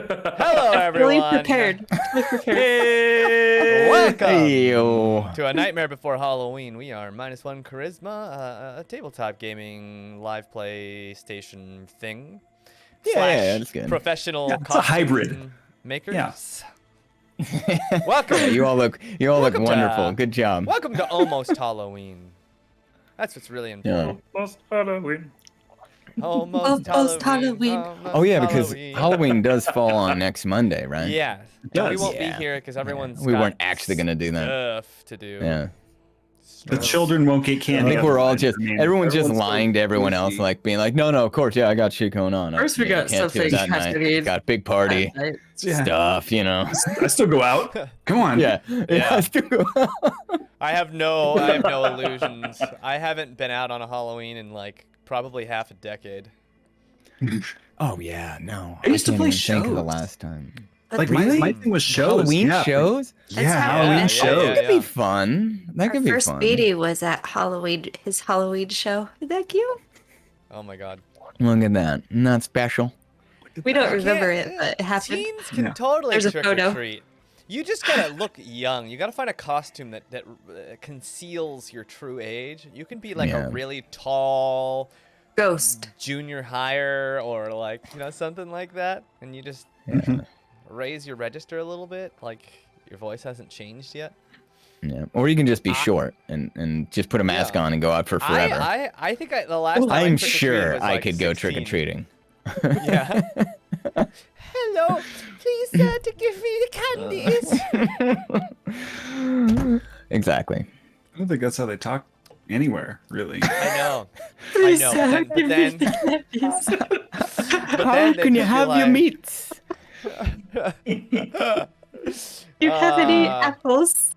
Hello, everyone. Fully prepared. Fully prepared. Welcome to A Nightmare Before Halloween. We are MinusOneCharisma, a tabletop gaming live play station thing. Yeah, that's good. Professional it's a hybrid makers. Yeah. Welcome. Yeah, you all look Welcome wonderful. to- Good job. Welcome to Almost Halloween. That's what's really important. Almost Halloween. Almost Halloween. Almost Oh yeah, because Halloween. Halloween does fall on next Monday, right? Yeah. does. We won't Yeah. be here because everyone's We got weren't actually gonna do that. stuff to do. Yeah. The children won't get I candy. think we're all just I mean, everyone's just everyone's lying to everyone else, goofy. like being like, no, of course, yeah, I got shit going on. First we got can't do it something that night. happening Got big party Yeah. stuff, you know. I still go out. Come on. Yeah. Yeah. Yeah. I have no illusions. I haven't been out on a Halloween in like probably half a decade. Oh yeah, no. I used to can't play even think of the shows. last time. Like Really? my thing was shows. Halloween yeah. shows? Yeah, That's how Halloween it is. shows. That could be fun. That Our could be first fun. BD was at his Halloween show. Is that cute? Oh my god. Look at that. Not special. We don't I remember can't- it, but it happened. Teens can Yeah. totally There's a trick photo. or treat. You just gotta look young. You gotta find a costume that conceals your true age. You can be like Yeah. a really tall Ghost. junior hire or like something like that, and you just Yeah. raise your register a little bit, like your voice hasn't changed yet. Yeah. Or you can just be short and just put a mask Yeah. on and go out for forever. I think the last time I I'm trick-or-treated sure was, I like, could go 16. trick or treating. Yeah. Hello, please to give me the candies. Exactly. I don't think that's how they talk anywhere, really. I know. Please, But sir, then, give me the candies. then they just be like, meats? Do you have any Uh, apples?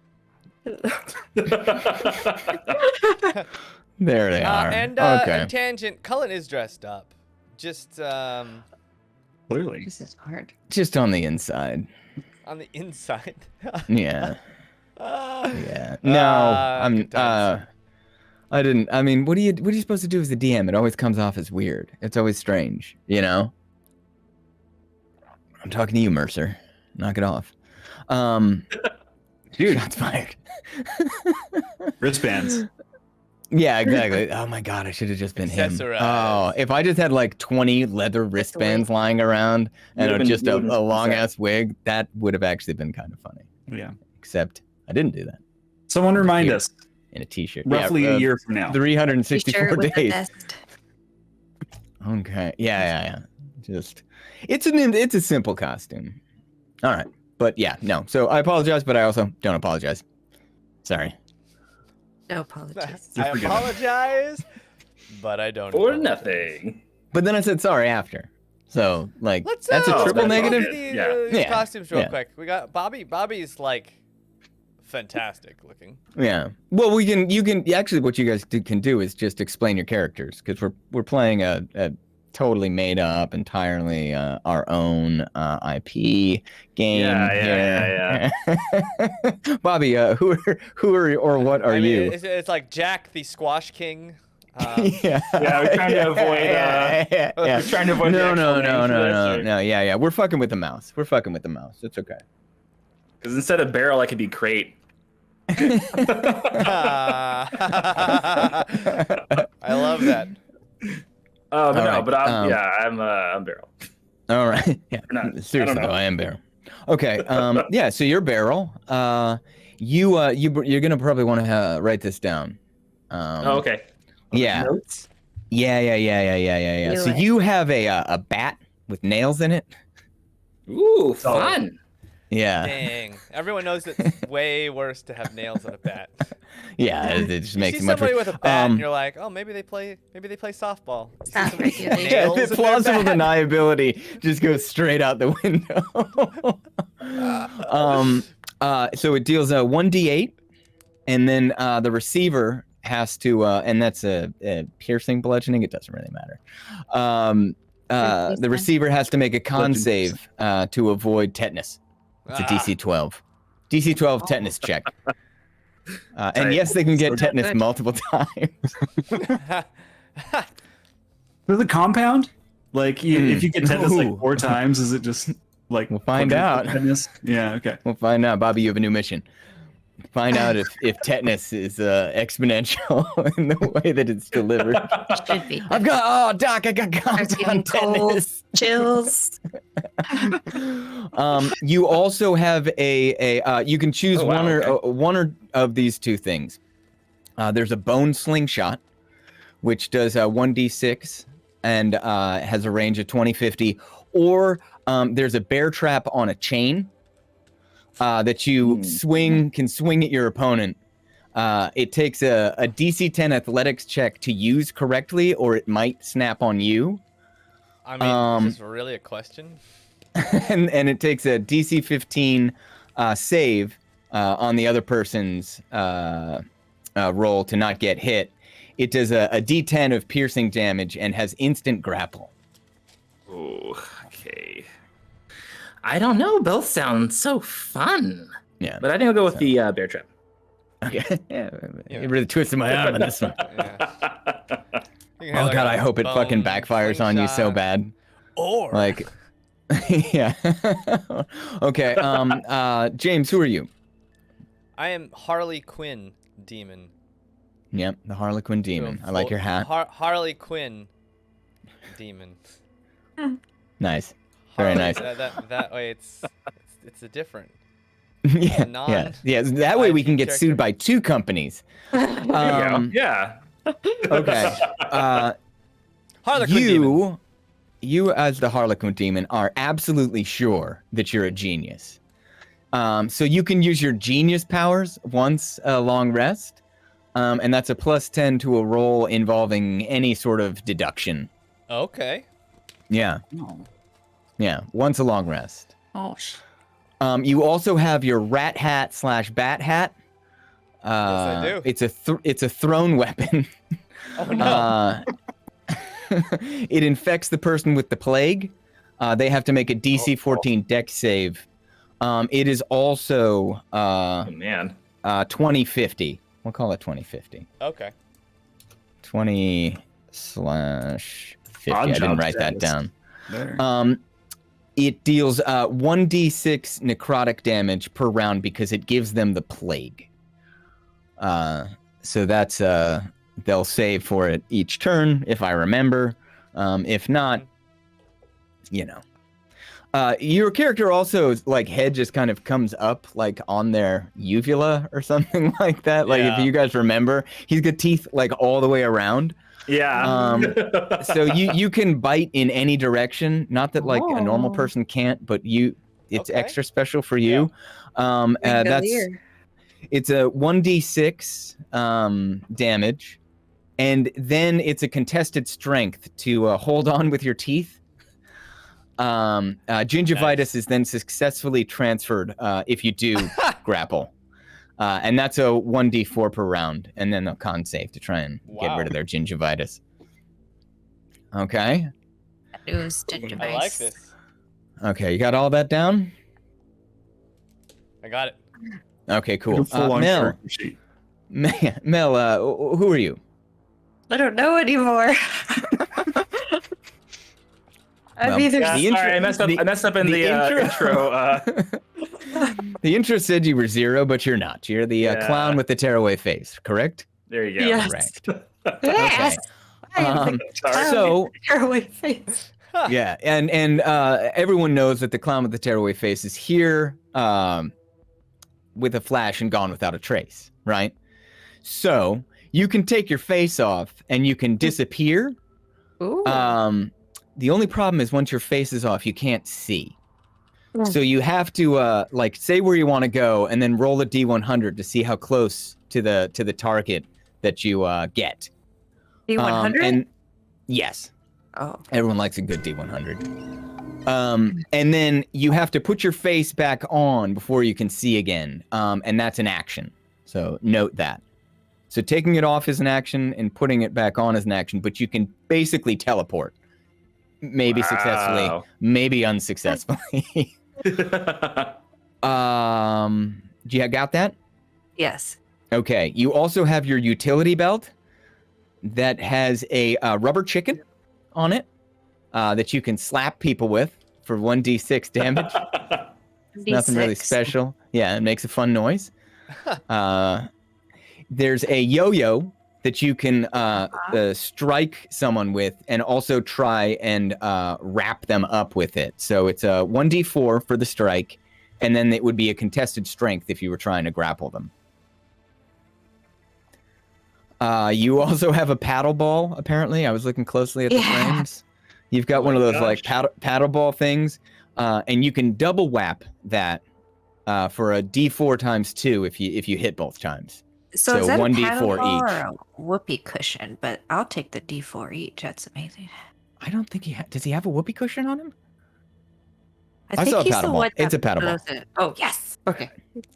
There they are. And okay. a tangent. Cullen is dressed up. Just Clearly. This is hard. Just on the inside. on the inside. Yeah. Yeah. No, I'm. good times. I didn't. I mean, what are you supposed to do as the DM? It always comes off as weird. It's always strange. You know. I'm talking to you, Mercer. Knock it off. Dude, Shots fired. wristbands. Yeah, exactly. Oh my god, I should have just been him. Accessorize. Oh, if I just had like 20 leather wristbands lying around and Would've been- just a would've been long ass wig, that would have actually been kind of funny. Yeah. Except I didn't do that Someone remind Here. us. in a t-shirt. Roughly a year from now. 364 T-shirt with the days. vest. Okay. Yeah. Just it's a simple costume. All right. But yeah, no. So I apologize, but I also don't apologize. Sorry. No apologies. I forgiven. apologize, but I don't. Or apologize. nothing. But then I said sorry after. So like Let's that's a let's triple go negative. through the, Yeah. Yeah. costumes real Yeah. quick. We got Bobby. Bobby's like fantastic looking. Yeah. Well, you can actually what you guys can do is just explain your characters because we're playing a totally made up, entirely our own IP game Yeah, here. Bobby, who are or what are I mean, you? It's like Jack the Squash King. Yeah. Yeah, we're trying to avoid. yeah. We're trying to avoid. No, the no, actual no, names no, for no, this, no. Yeah. We're fucking with the mouse. It's okay. Because instead of barrel, I could be crate. I love that. But All no, right, but I'm barrel. All right. Yeah. not. I Seriously, don't know. though, I am Beryl. Okay. Yeah. So you're Beryl. You're gonna probably want to write this down. Oh, okay. Yeah. Notes? Yeah. Do So it. you have a bat with nails in it. Ooh, fun. Yeah. Dang. Everyone knows it's way worse to have nails on a bat. Yeah. It just You makes see it much somebody worse. with a bat, and you're like, oh, maybe they play softball. You see Not somebody with regulated. Yeah, nails the in their plausible bat. deniability just goes straight out the window. So it deals 1d8, and then the receiver has to, and that's a piercing bludgeoning. It doesn't really matter. The receiver has to make a con Bludgeoning. save to avoid tetanus. It's a DC 12. DC 12 tetanus check. And Right. yes, they can get So tetanus good. multiple times. Does it compound? Like, if you get tetanus like Ooh. 4 times, is it just Like We'll find out. Tetanus? Yeah. Okay. We'll find out. Bobby, you have a new mission. Find out if tetanus is exponential in the way that it's delivered. Should be. Doc, I got compound tetanus. Chills. You also have you can choose one of these two things. There's a bone slingshot, which does 1d6 and has a range of 20-50, or there's a bear trap on a chain that you can swing at your opponent. It takes a DC 10 athletics check to use correctly, or it might snap on you. I mean, is this really a question? and it takes a DC 15 save on the other person's roll to not get hit. It does a D10 of piercing damage and has instant grapple. Ooh, okay. I don't know. Both sound so fun. Yeah. But I think I'll go with the bear trap. Okay. Yeah, you really twisted my arm on this one. Yeah. Oh god, I hope it fucking backfires on you so bad. Or like, yeah. Okay. Jaymes, who are you? I am Harley Quinn demon. Yep, the Harlequin demon. I like your hat. Harley Quinn demon. Nice. Very nice. That way it's a different. Yeah. That way we can get sued by two companies. Yeah. Okay. Harlequin demon. You as the Harlequin demon are absolutely sure that you're a genius. So you can use your genius powers once a long rest. And that's a +10 to a roll involving any sort of deduction. Okay. Yeah. Oh. Yeah. Once a long rest. Oh. You also have your rat hat / bat hat. Yes, I do. It's a thrown weapon. Oh no. It infects the person with the plague. They have to make a DC 14 dex save. It is also 20-50. We'll call it 20-50. Okay. 20/50. I didn't write that down. There. It deals 1d6 necrotic damage per round because it gives them the plague. So that's they'll save for it each turn if I remember. If not, your character also like head just kind of comes up like on their uvula or something like that. Like if you guys remember, he's got teeth like all the way around. Yeah. So you can bite in any direction. Not that like a normal person can't, but it's extra special for you. It's a 1d6 damage, and then it's a contested strength to hold on with your teeth. Gingivitis is then successfully transferred if you do grapple. And that's a 1d4 per round, and then a con save to try and get rid of their gingivitis. Okay. It was gingivitis. I like this. Okay, you got all that down? I got it. Okay, cool. Mel, who are you? I don't know anymore. Sorry, I messed up in the intro. The intro said you were 0, but you're not. You're the clown with the tearaway face, correct? There you go. Yes. Correct. Yes. So tearaway face. yeah, and everyone knows that the clown with the tearaway face is here with a flash and gone without a trace, right? So you can take your face off and you can disappear. Ooh. The only problem is once your face is off, you can't see. So you have to like say where you want to go and then roll a D100 to see how close to the target that you get. D100? And yes. Oh. Everyone likes a good D100. And then you have to put your face back on before you can see again. And that's an action. So note that. So taking it off is an action and putting it back on is an action, but you can basically teleport. Maybe successfully, maybe unsuccessfully. You got that? Yes. Okay. You also have your utility belt that has a rubber chicken on it that you can slap people with for 1d6 damage. Nothing really D6. special. Yeah, it makes a fun noise. There's a yo-yo that you can strike someone with and also try and wrap them up with it. So it's a 1d4 for the strike, and then it would be a contested strength if you were trying to grapple them. You also have a paddle ball, apparently. I was looking closely at the frames. You've got one of those like paddle ball things, and you can double whap that for a d4 times 2 if you hit both times. So is that 1d4 a paddle ball each. or a whoopee cushion? But I'll take the D4 each. That's amazing. I don't think does he have a whoopee cushion on him? I think saw a he's paddle the ball. one It's a that paddle ball. does it. Oh yes. Okay.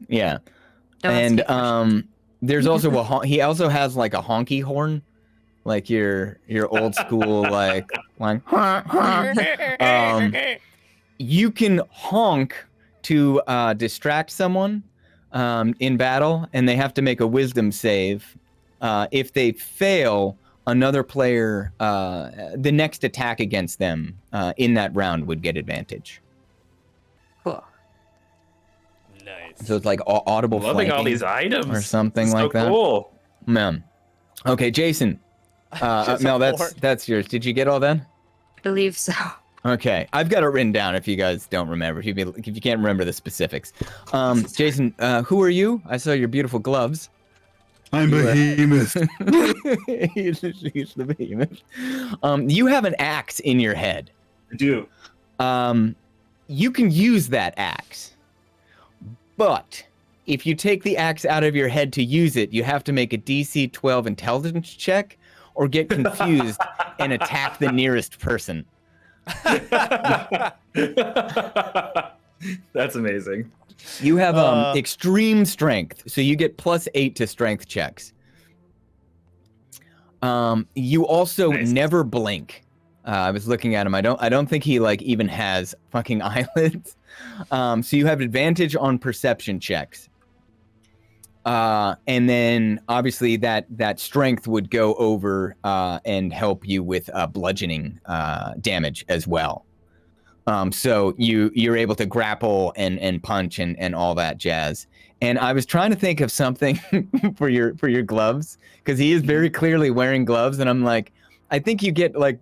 Yeah. No, that's And good question. there's also he also has like a honky horn, like your old school like you can honk to distract someone in battle, and they have to make a wisdom save. If they fail, another player, the next attack against them in that round would get advantage. Cool. Nice. So it's like audible Loving all flanking these items or something so like that. Cool. Man. Okay, Jason. Mel, that's yours. Did you get all that? I believe so. Okay, I've got it written down if you guys don't remember, if you can't remember the specifics. Jason, who are you? I saw your beautiful gloves. I'm behemoth. he's the behemoth. You have an axe in your head. I do. You can use that axe, but if you take the axe out of your head to use it, you have to make a DC 12 intelligence check or get confused and attack the nearest person. That's amazing. You have extreme strength, so you get +8 to strength checks. You also never blink. I was looking at him. I don't think he like even has fucking eyelids. So you have advantage on perception checks. And then obviously that strength would go over and help you with bludgeoning damage as well. So you're able to grapple and punch and all that jazz. And I was trying to think of something for your gloves, because he is very clearly wearing gloves, and I'm like, I think you get like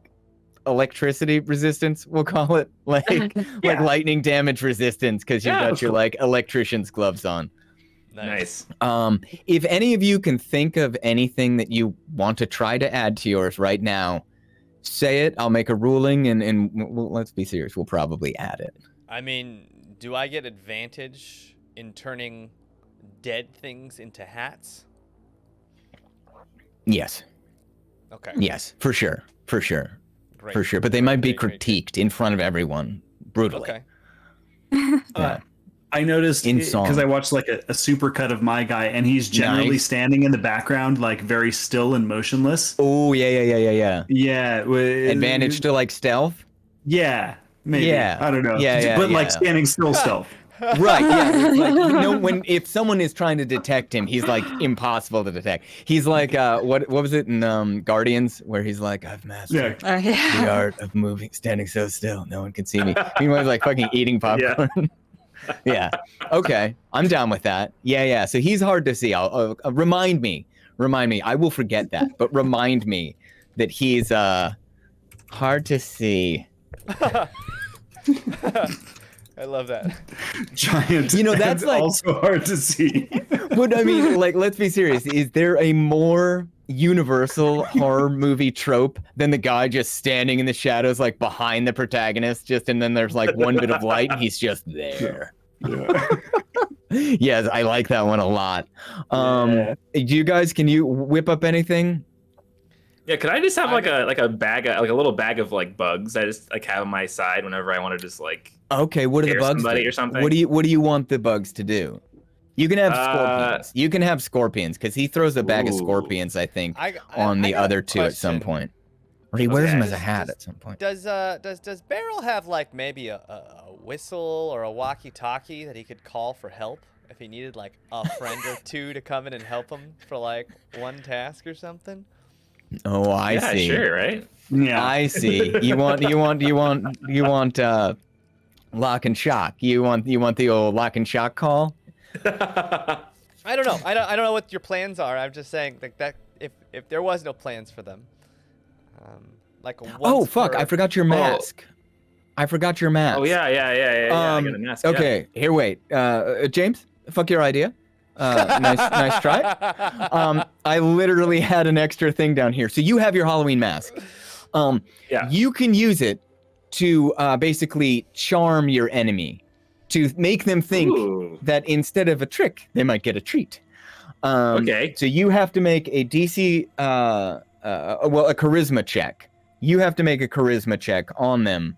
electricity resistance, we'll call it, like like lightning damage resistance, because you've got your like electrician's gloves on. Nice. If any of you can think of anything that you want to try to add to yours right now, say it. I'll make a ruling, and let's be serious. We'll probably add it. I mean, do I get advantage in turning dead things into hats? Yes. Okay. Yes, for sure. Great. For sure. But they might be Great. critiqued in front of everyone brutally. Okay. Yeah. I noticed In because song. I watched like a super cut of my guy, and he's generally Nice. standing in the background, like very still and motionless. Oh, yeah. Yeah. Advantage to like stealth? Yeah. Maybe. Yeah. I don't know. Yeah, But like yeah. standing still stealth. Right, yeah. It's like, if someone is trying to detect him, he's like impossible to detect. He's like, what was it in Guardians, where he's like, I've mastered the art of moving, standing so still, no one can see me. Meanwhile, he's like fucking eating popcorn. Yeah. Okay, I'm down with that. Yeah. So he's hard to see. I'll remind me. I will forget that, but remind me that he's hard to see. I love that. Giant. That's and like also hard to see. But I mean, like, let's be serious. Is there a more universal horror movie trope than the guy just standing in the shadows, like behind the protagonist, and then there's like one bit of light and he's just there? Yeah. Yes, I like that one a lot. Can you whip up anything? Yeah, could I just have like a bag, like a little bag of like bugs? I just like have on my side whenever I want to just like. Okay, what do the bugs do? Or something? What do you want the bugs to do? You can have scorpions. You can have scorpions, because he throws a bag of scorpions, I think, on the other two at some point. Or he wears them as a hat at some point. Does Beryl have like maybe a whistle or a walkie-talkie that he could call for help if he needed like a friend or two to come in and help him for like one task or something? Oh, I see. Yeah, sure, right? Yeah. I see. You want Lock and shock. You want the old lock and shock call? I don't know. I don't know what your plans are. I'm just saying like that if there was no plans for them, like a Oh fuck! I forgot your mask. I forgot your mask. Oh yeah. I got a mask. Okay, here, wait. Jaymes, fuck your idea. Nice try. I literally had an extra thing down here. So you have your Halloween mask. Yeah. You can use it to basically charm your enemy, to make them think that instead of a trick, they might get a treat. Okay. So you have to make a DC, a charisma check. You have to make a charisma check on them.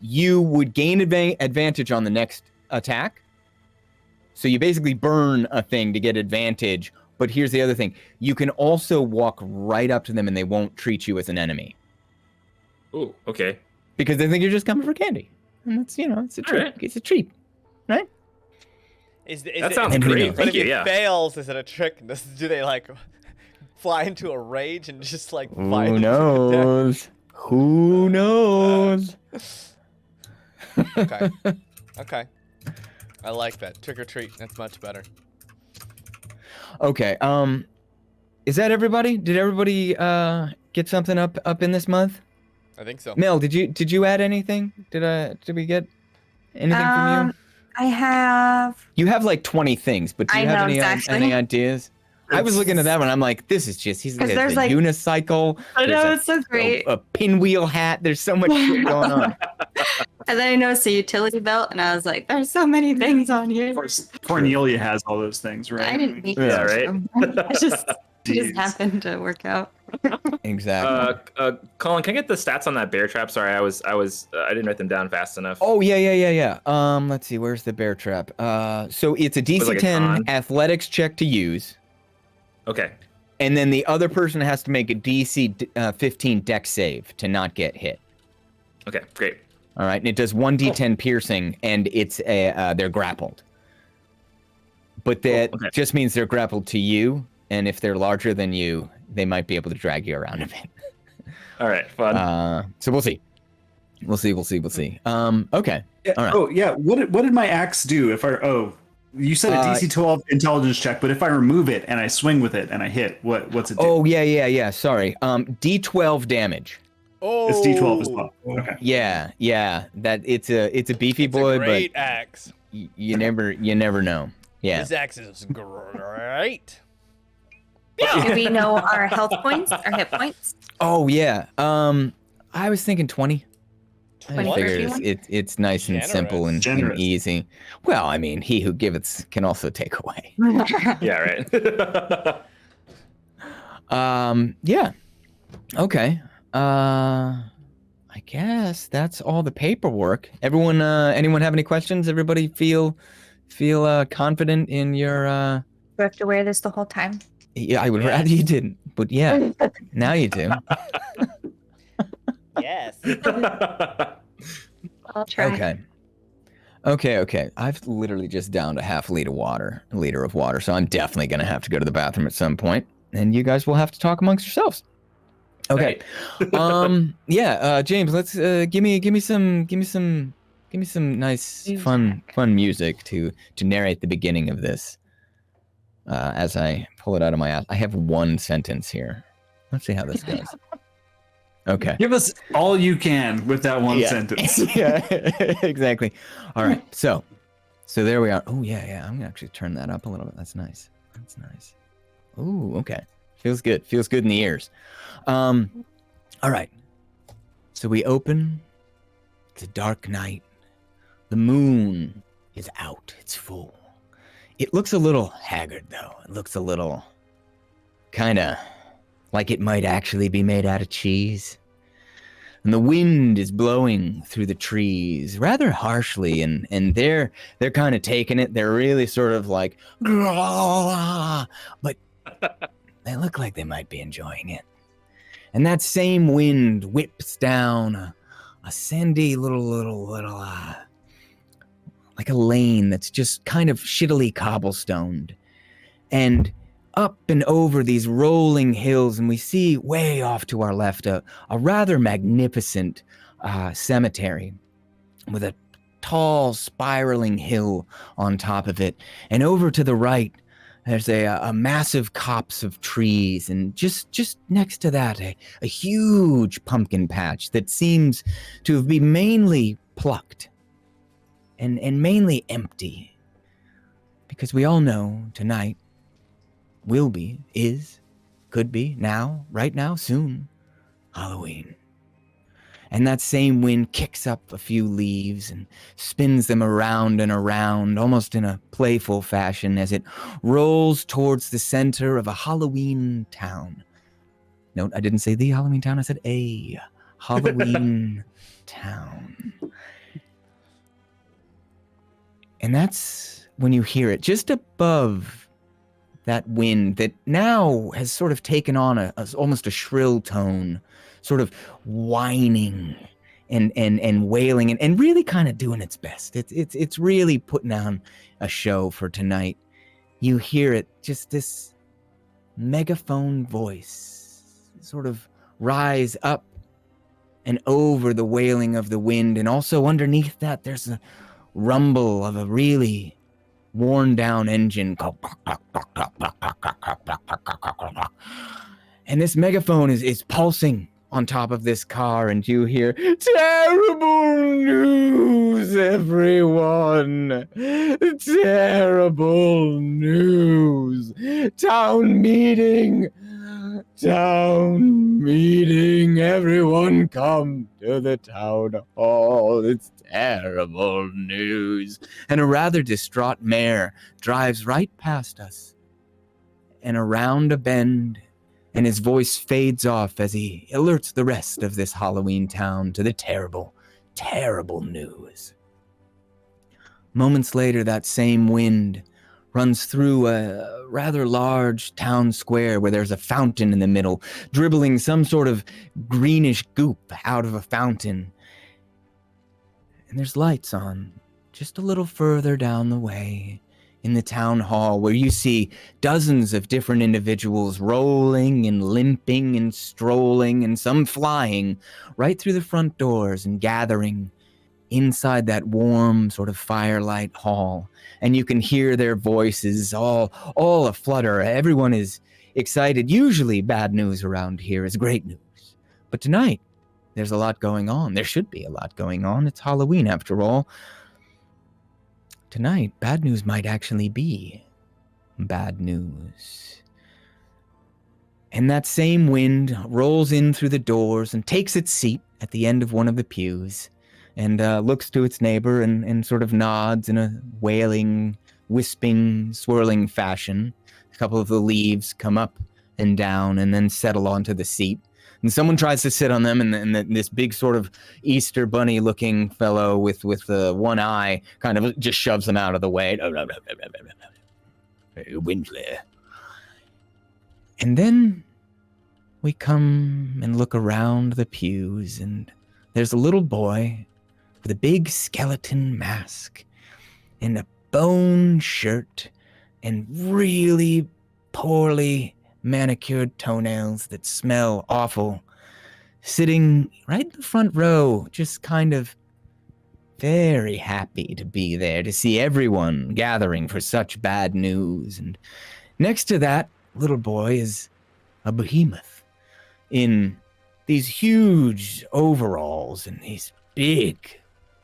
You would gain advantage on the next attack. So you basically burn a thing to get advantage. But here's the other thing. You can also walk right up to them and they won't treat you as an enemy. Ooh, okay. Because they think you're just coming for candy. And that's, it's a treat. Right. It's a treat, right? That sounds great. But Thank if you. it Yeah. fails, is it a trick? Do they like fly into a rage and just like fight? Who knows? Who knows? Okay. Okay. I like that. Trick or treat. That's much better. Okay. Is that everybody? Did everybody get something up in this month? I think so. Mel, did you add anything? Did we get anything from you? I have. You have like 20 things, but do you I have know, any exactly. ideas? I was looking at that one. I'm like, this is just, he's got a there's, like- unicycle. I know, there's it's so great. A pinwheel hat. There's so much shit going on. And then I noticed a utility belt, and I was like, there's so many things on here. Of course, Cornelia has all those things, right? I didn't need Yeah, to. right? It just Jeez. happened to work out. Exactly. Colin, can I get the stats on that bear trap? Sorry, I didn't write them down fast enough. Oh, yeah. Let's see. Where's the bear trap? So it's a DC like a 10 con? athletics check to use. Okay. And then the other person has to make a DC 15 dex save to not get hit. Okay, great. All right, and it does 1d10 piercing, and it's they're grappled. But that okay. just means they're grappled to you, and if they're larger than you, they might be able to drag you around a bit. All right, fun. So we'll see. We'll see. Okay. Yeah, All right. Oh yeah. What did my axe do if I? Oh, you said a DC 12 intelligence check, but if I remove it and I swing with it and I hit, what's it do? Oh yeah. Sorry. D12 damage. Oh, It's D12 as well. Okay. Yeah. That it's a beefy It's boy, a great axe. but you never know. Yeah. This axe is great. Do we know our health points, our hit points? Oh yeah. I was thinking 20. I 20 for figured everyone? it's nice and simple and Generous. easy. Well, I mean, he who giveth can also take away. Yeah, right. Yeah. Okay. I guess that's all the paperwork. Everyone, anyone have any questions? Everybody feel confident in your Do I have to wear this the whole time? Yeah, I would rather you didn't, but yeah, now you do. Yes. I'll try. Okay. I've literally just downed a liter of water, so I'm definitely gonna have to go to the bathroom at some point, and you guys will have to talk amongst yourselves. Okay. Yeah. Jaymes, let's give me some nice fun music to narrate the beginning of this. As I pull it out of my ass, I have one sentence here. Let's see how this goes. Okay. Give us all you can with that one sentence. Yeah, exactly. All right. So there we are. Oh yeah. I'm gonna actually turn that up a little bit. That's nice. Ooh, okay. Feels good in the ears. All right. So we open. It's a dark night. The moon is out. It's full. It looks a little haggard, though. It looks a little kind of like it might actually be made out of cheese. And the wind is blowing through the trees rather harshly, and they're kind of taking it. They're really sort of like, but they look like they might be enjoying it. And that same wind whips down a sandy little like a lane that's just kind of shittily cobblestoned, and up and over these rolling hills, and we see way off to our left a rather magnificent cemetery with a tall, spiraling hill on top of it. And over to the right, there's a massive copse of trees. And just next to that, a huge pumpkin patch that seems to have been mainly plucked and mainly empty. Because we all know tonight will be, is, could be, now, right now, soon, Halloween. And that same wind kicks up a few leaves and spins them around and around, almost in a playful fashion, as it rolls towards the center of a Halloween town. Note, I didn't say the Halloween town, I said a Halloween town. And that's when you hear it just above that wind that now has sort of taken on almost a shrill tone, sort of whining and wailing and really kind of doing its best. It's really putting on a show for tonight. You hear it, just this megaphone voice sort of rise up and over the wailing of the wind, and also underneath that there's a rumble of a really worn down engine. And this megaphone is pulsing on top of this car, and you hear, "Terrible news, everyone! Terrible news! Town meeting! Town meeting! Everyone come to the town hall! It's terrible news!" And a rather distraught mayor drives right past us and around a bend, and his voice fades off as he alerts the rest of this Halloween town to the terrible, terrible news. Moments later, that same wind runs through a rather large town square where there's a fountain in the middle, dribbling some sort of greenish goop out of a fountain. And there's lights on just a little further down the way in the town hall, where you see dozens of different individuals rolling and limping and strolling, and some flying right through the front doors and gathering inside that warm sort of firelight hall. And you can hear their voices all aflutter. Everyone is excited. Usually bad news around here is great news, but tonight there's a lot going on. There should be a lot going on. It's Halloween after all. Tonight, bad news might actually be bad news. And that same wind rolls in through the doors and takes its seat at the end of one of the pews, and looks to its neighbor and sort of nods in a wailing, wisping, swirling fashion. A couple of the leaves come up and down and then settle onto the seat. And someone tries to sit on them, and this big sort of Easter bunny-looking fellow with one eye kind of just shoves them out of the way. Windley. And then we come and look around the pews, and there's a little boy with a big skeleton mask and a bone shirt and really poorly manicured toenails that smell awful, sitting right in the front row, just kind of very happy to be there, to see everyone gathering for such bad news. And next to that little boy is a behemoth in these huge overalls and these big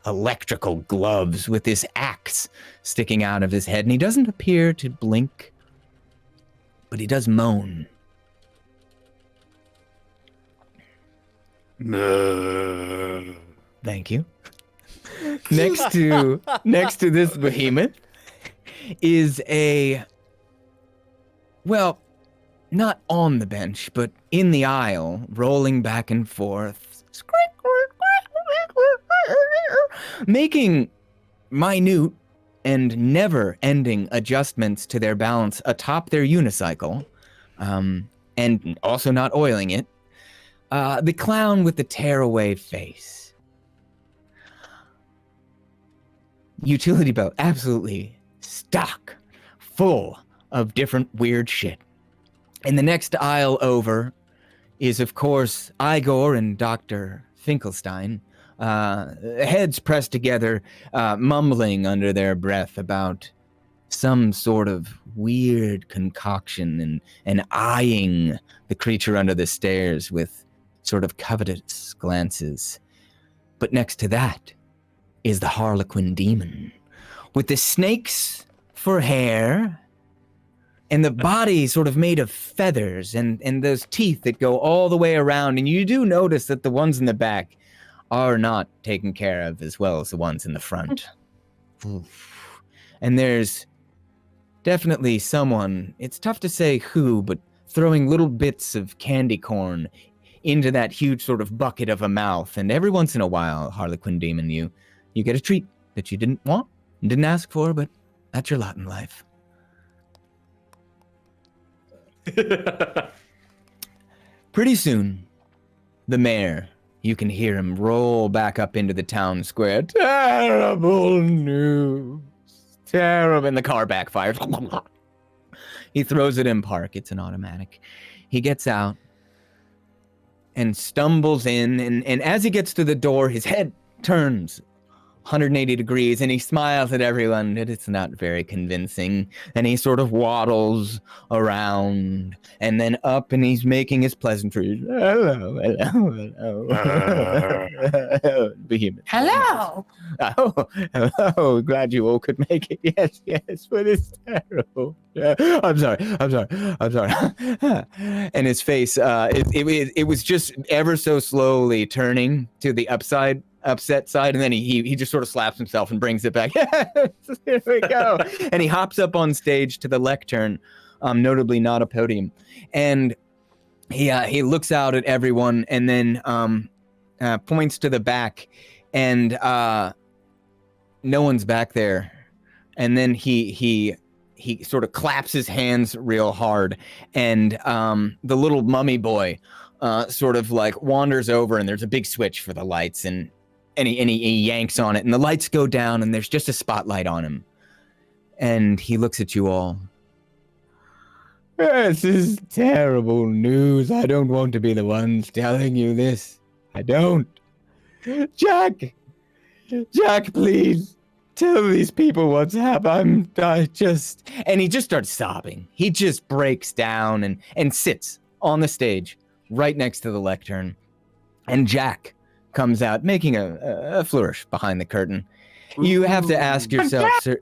electrical gloves with this axe sticking out of his head. And he doesn't appear to blink, but he does moan. No. Thank you. Next to this behemoth is not on the bench, but in the aisle, rolling back and forth, making minute and never-ending adjustments to their balance atop their unicycle, and also not oiling it, the clown with the tearaway face. Utility belt, absolutely stock full of different weird shit. And the next aisle over is, of course, Igor and Dr. Finkelstein, heads pressed together, mumbling under their breath about some sort of weird concoction and eyeing the creature under the stairs with sort of covetous glances. But next to that is the Harlequin demon, with the snakes for hair and the body sort of made of feathers and those teeth that go all the way around. And you do notice that the ones in the back are not taken care of as well as the ones in the front. And there's definitely someone, it's tough to say who, but throwing little bits of candy corn into that huge sort of bucket of a mouth. And every once in a while, Harlequin Demon, you get a treat that you didn't want and didn't ask for, but that's your lot in life. Pretty soon, the mayor, you can hear him roll back up into the town square. Terrible news. Terrible. And the car backfires. He throws it in park. It's an automatic. He gets out and stumbles in. And as he gets to the door, his head turns 180 degrees and he smiles at everyone, but it's not very convincing. And he sort of waddles around and then up and he's making his pleasantries. Hello, hello, hello. Behemoth. Hello. Oh, hello. Glad you all could make it. Yes, yes, but it's terrible. I'm sorry. And his face, it was just ever so slowly turning to the upset side, and then he just sort of slaps himself and brings it back. Yes, here we go. And he hops up on stage to the lectern, notably not a podium, and he looks out at everyone and then points to the back, and no one's back there. And then he sort of claps his hands real hard, and the little mummy boy sort of like wanders over, and there's a big switch for the lights, and he yanks on it, and the lights go down, and there's just a spotlight on him. And he looks at you all. This is terrible news. I don't want to be the ones telling you this. I don't. Jack, please. Tell these people what's happened. And he just starts sobbing. He just breaks down and sits on the stage right next to the lectern. And Jack comes out, making a flourish behind the curtain. You have to ask yourself, sir.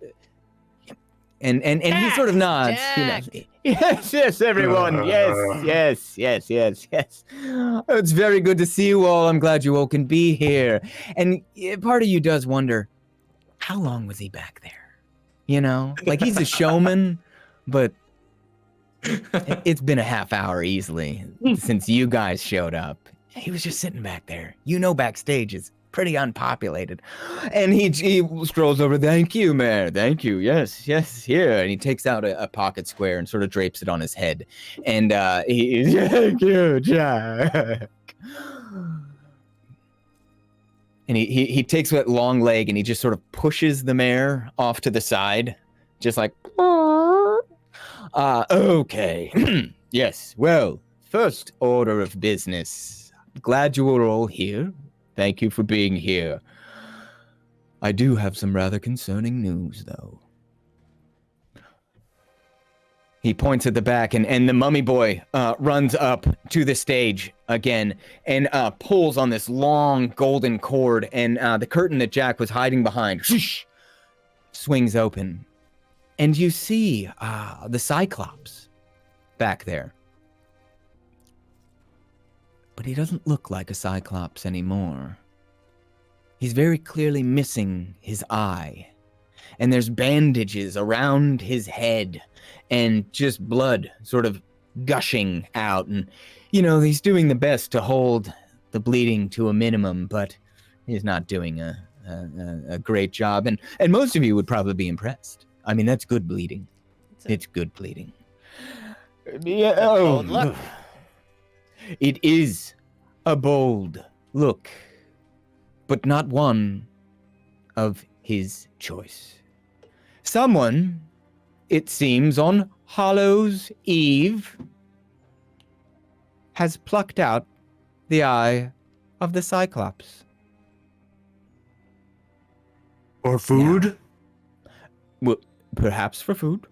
And he sort of nods. Yes, everyone. Yes. Oh, it's very good to see you all. I'm glad you all can be here. And part of you does wonder, how long was he back there? You know, like he's a showman, but it's been a half hour easily since you guys showed up. He was just sitting back there. You know, backstage is pretty unpopulated. And he scrolls over, thank you, Mayor. Thank you. Yes, here. And he takes out a pocket square and sort of drapes it on his head. And thank you, Jack. And he takes that long leg and he just sort of pushes the mayor off to the side, just like, okay. Yes, well, first order of business. Glad you were all here. Thank you for being here. I do have some rather concerning news, though. He points at the back, and the mummy boy runs up to the stage again and pulls on this long golden cord, and the curtain that Jack was hiding behind swings open. And you see the Cyclops back there. But he doesn't look like a Cyclops anymore. He's very clearly missing his eye. And there's bandages around his head and just blood sort of gushing out. And, you know, he's doing the best to hold the bleeding to a minimum, but he's not doing a great job. And most of you would probably be impressed. I mean, that's good bleeding. It's good bleeding. Yeah, bold look. It is a bold look, but not one of his choice. Someone, it seems, on Hallows Eve, has plucked out the eye of the Cyclops. Or food? Well, perhaps for food.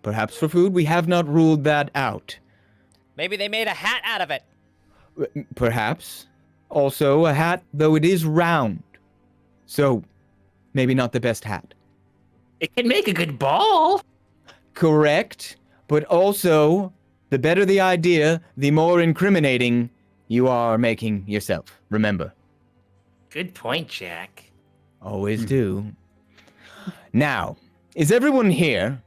Perhaps for food. We have not ruled that out. Maybe they made a hat out of it. Perhaps. Also, a hat, though it is round. So, maybe not the best hat. It can make a good ball. Correct. But also, the better the idea, the more incriminating you are making yourself. Remember. Good point, Jack. Always do. Now, is everyone here?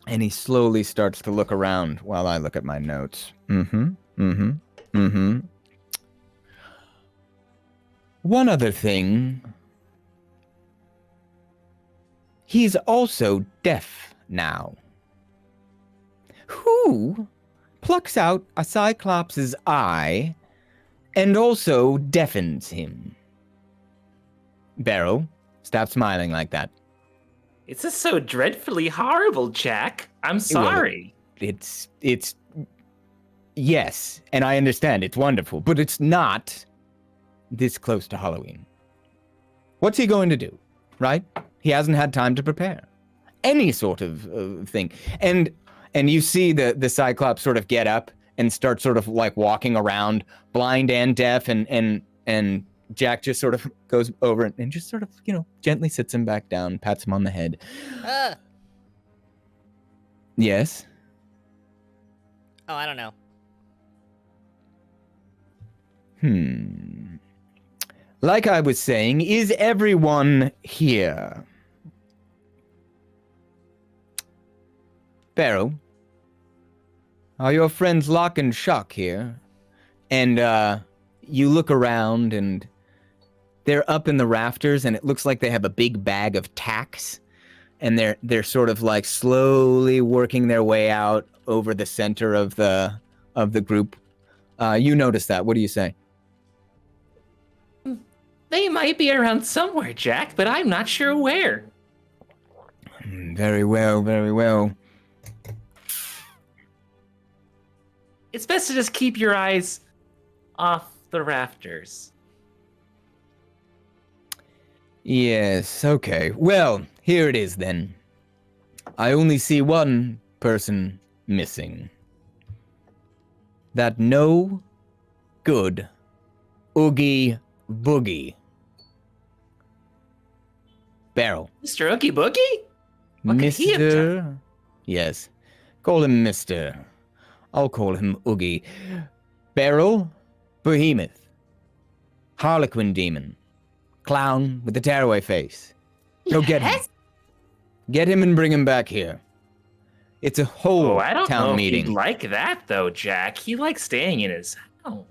And he slowly starts to look around while I look at my notes. One other thing. He's also deaf now. Who plucks out a Cyclops' eye and also deafens him? Beryl, stop smiling like that. It's just so dreadfully horrible, Jack. I'm sorry. It's yes, and I understand it's wonderful, but it's not this close to Halloween. What's he going to do, right? He hasn't had time to prepare any sort of thing. And you see the Cyclops sort of get up and start sort of like walking around, blind and deaf, and Jack just sort of goes over and just sort of, gently sits him back down, pats him on the head. Yes? Oh, I don't know. Like I was saying, is everyone here? Beryl, are your friends Lock and Shock here? And you look around and they're up in the rafters and it looks like they have a big bag of tacks and they're sort of like slowly working their way out over the center of the group. You notice that. What do you say? They might be around somewhere, Jack, but I'm not sure where. Very well, very well. It's best to just keep your eyes off the rafters. Yes, okay. Well, here it is then. I only see one person missing. That no good Oogie Boogie. Beryl. Mr. Oogie Boogie? What could he have done? Yes. Call him Mr. I'll call him Oogie. Beryl, Behemoth, Harlequin Demon, Clown with the tearaway face. Go get him. Get him and bring him back here. It's a whole I don't town know meeting. if he'd like that, though, Jack. He likes staying in his house.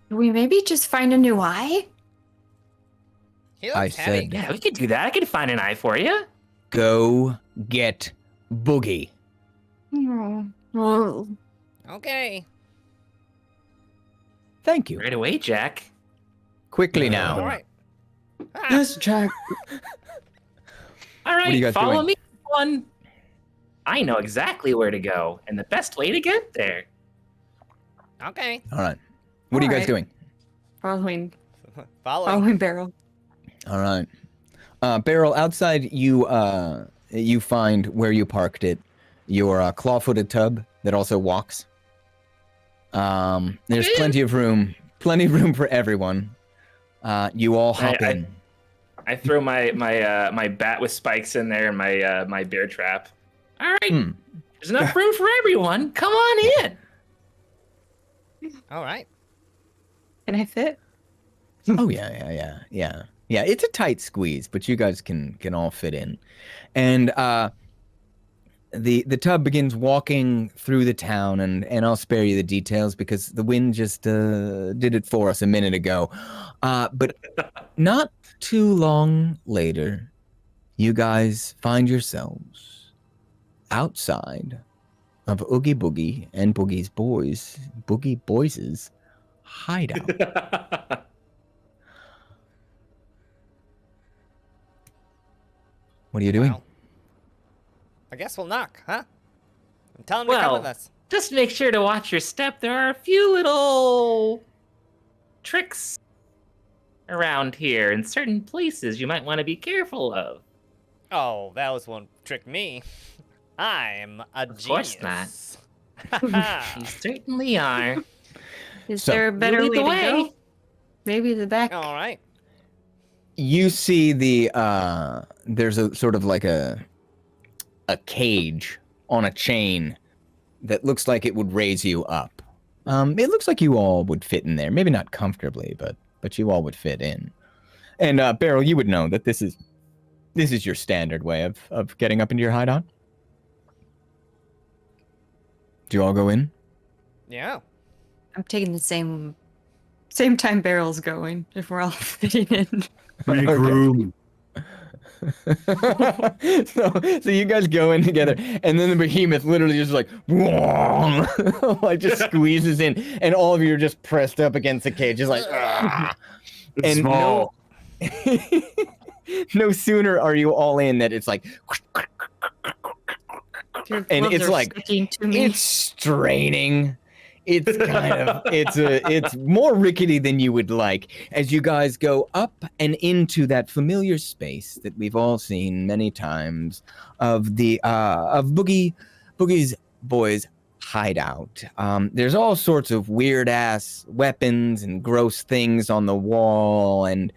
Can we maybe just find a new eye? He looks I heavy. said- Yeah, we could do that. I could find an eye for you. Go get Boogie. Oh. Okay. Thank you. Right away, Jack. Quickly now. All right. Ah, Yes, Jack. All right, are you guys follow doing? me, one. I know exactly where to go and the best way to get there. okay. All right. What are you guys Alright. doing? Following Following. Beryl. All right. Beryl, outside you find where you parked it, your claw-footed tub that also walks. There's plenty of room for everyone. You all hop in. I throw my bat with spikes in there and my bear trap. All right, there's enough room for everyone. Come on in. All right. Can I fit? Oh yeah. It's a tight squeeze, but you guys can all fit in, and the tub begins walking through the town, and I'll spare you the details because the wind just did it for us a minute ago. But not too long later, you guys find yourselves outside of Oogie Boogie and Boogie's Boogie Boys' hideout. What are you doing? Well, I guess we'll knock, huh? And tell him to come with us. Just make sure to watch your step. There are a few little tricks around here in certain places you might want to be careful of. Oh, that was one trick me. I'm a Of course genius. You certainly are. Is So, there a better you way lead the to way. go? Maybe the back. All right. You see there's a sort of like a cage on a chain that looks like it would raise you up. It looks like you all would fit in there. Maybe not comfortably, but you all would fit in. And Beryl, you would know that this is your standard way of getting up into your hideout. Do you all go in? Yeah. I'm taking the same time Barrel's going, if we're all fitting in. Make Okay. room. so you guys go in together, and then the behemoth literally just like, like just squeezes in, and all of you are just pressed up against the cage, just like, It's and small. no sooner are you all in that it's like, Your and gloves it's are like, sticking to me. it's straining. It's kind of it's more rickety than you would like as you guys go up and into that familiar space that we've all seen many times of the of Boogie's boys hideout. There's all sorts of weird ass weapons and gross things on the wall, and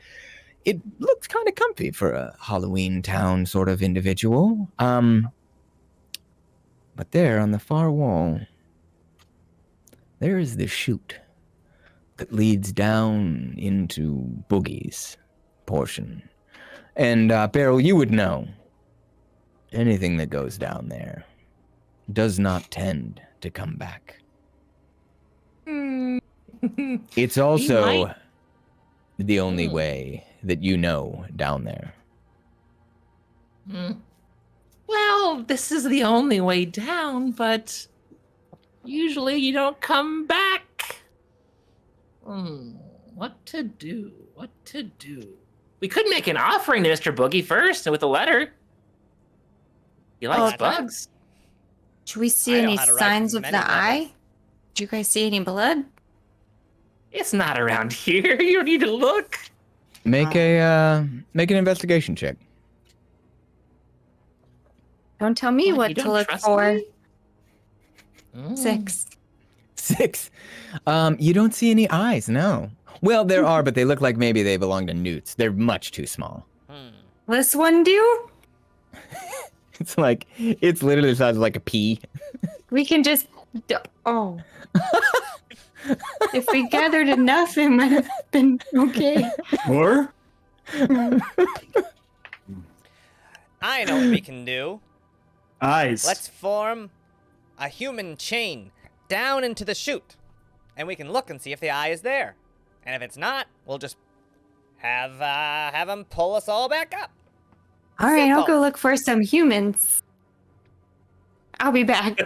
it looks kind of comfy for a Halloween Town sort of individual. But there on the far wall, there is the chute that leads down into Boogie's portion. And Beryl, you would know anything that goes down there does not tend to come back. It's also might. the only way that you know down there. Well, this is the only way down, but usually you don't come back. What to do? What to do? We could make an offering to Mr. Boogie first with a letter. He likes Oh, bugs. Should we see I know any how to write signs of many the letters. eye? Did you guys see any blood? It's not around here. You don't need to look. Make an investigation check. Don't tell me What, you what to don't look trust for. me? 6. 6. You don't see any eyes, no. Well, there are, but they look like maybe they belong to newts. They're much too small. This one do? It's like, it's literally the size of like a pea. We can just. Oh. If we gathered enough, it might have been okay. Or I know what we can do. eyes. Let's form a human chain down into the chute, and we can look and see if the eye is there. And if it's not, we'll just have him pull us all back up. All right, I'll Simple. go look for some humans. I'll be back.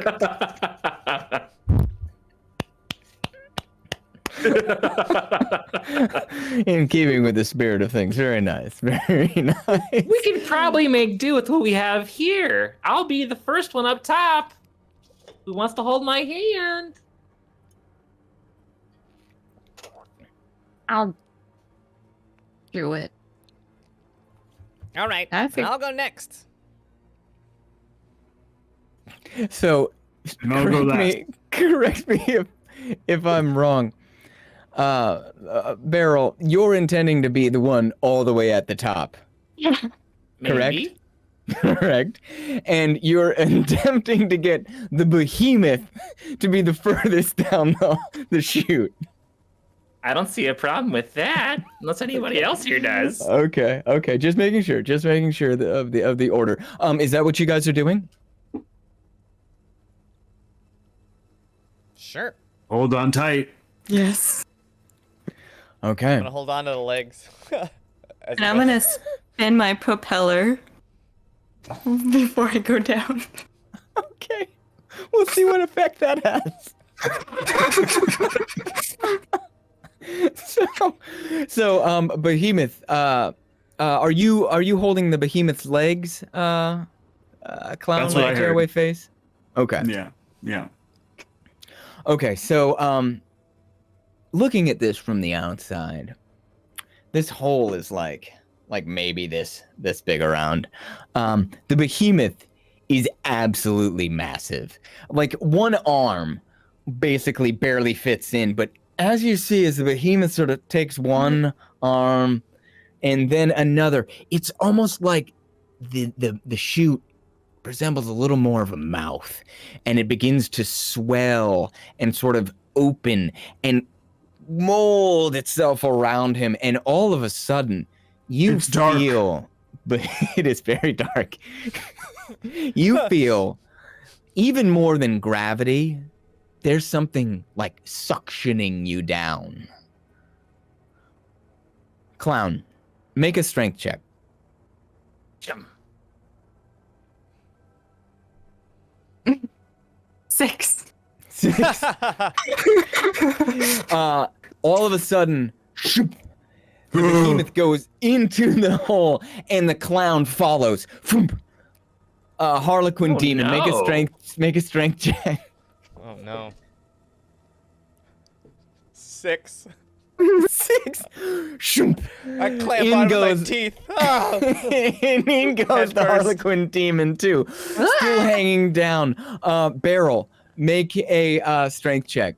In keeping with the spirit of things. Very nice. Very nice. We could probably make do with what we have here. I'll be the first one up top. Who wants to hold my hand? I'll do it. All right, I and think- I'll go next. So, And I'll go correct me if I'm wrong. Beryl, you're intending to be the one all the way at the top, Yeah. correct? Maybe. Correct. And you're attempting to get the behemoth to be the furthest down the chute. I don't see a problem with that, unless anybody else here does. Okay. Just making sure of the order. Is that what you guys are doing? Sure. Hold on tight. Yes. Okay. I'm gonna hold on to the legs. And I'm gonna spin my propeller before I go down. Okay. We'll see what effect that has. So, Behemoth, are you holding the Behemoth's legs, clown That's what I like heard. tearaway face? Okay. Yeah. Okay, so looking at this from the outside, This hole is like maybe this big around. The behemoth is absolutely massive. Like one arm basically barely fits in, but as you see, as the behemoth sort of takes one arm and then another, it's almost like the chute resembles a little more of a mouth, and it begins to swell and sort of open and mold itself around him, and all of a sudden It's dark. feel but it is very dark. You feel even more than gravity, there's something like suctioning you down. Clown, make a strength check. Jump. 6. 6. All of a sudden, shoop, the behemoth goes into the hole, and the clown follows. Foomp. Harlequin demon, no. make a strength check. Oh no. 6. 6. Shoop. I clamp In onto goes- my teeth. Oh. And in goes the Head first. Harlequin demon too, still hanging down. Barrel, make a strength check.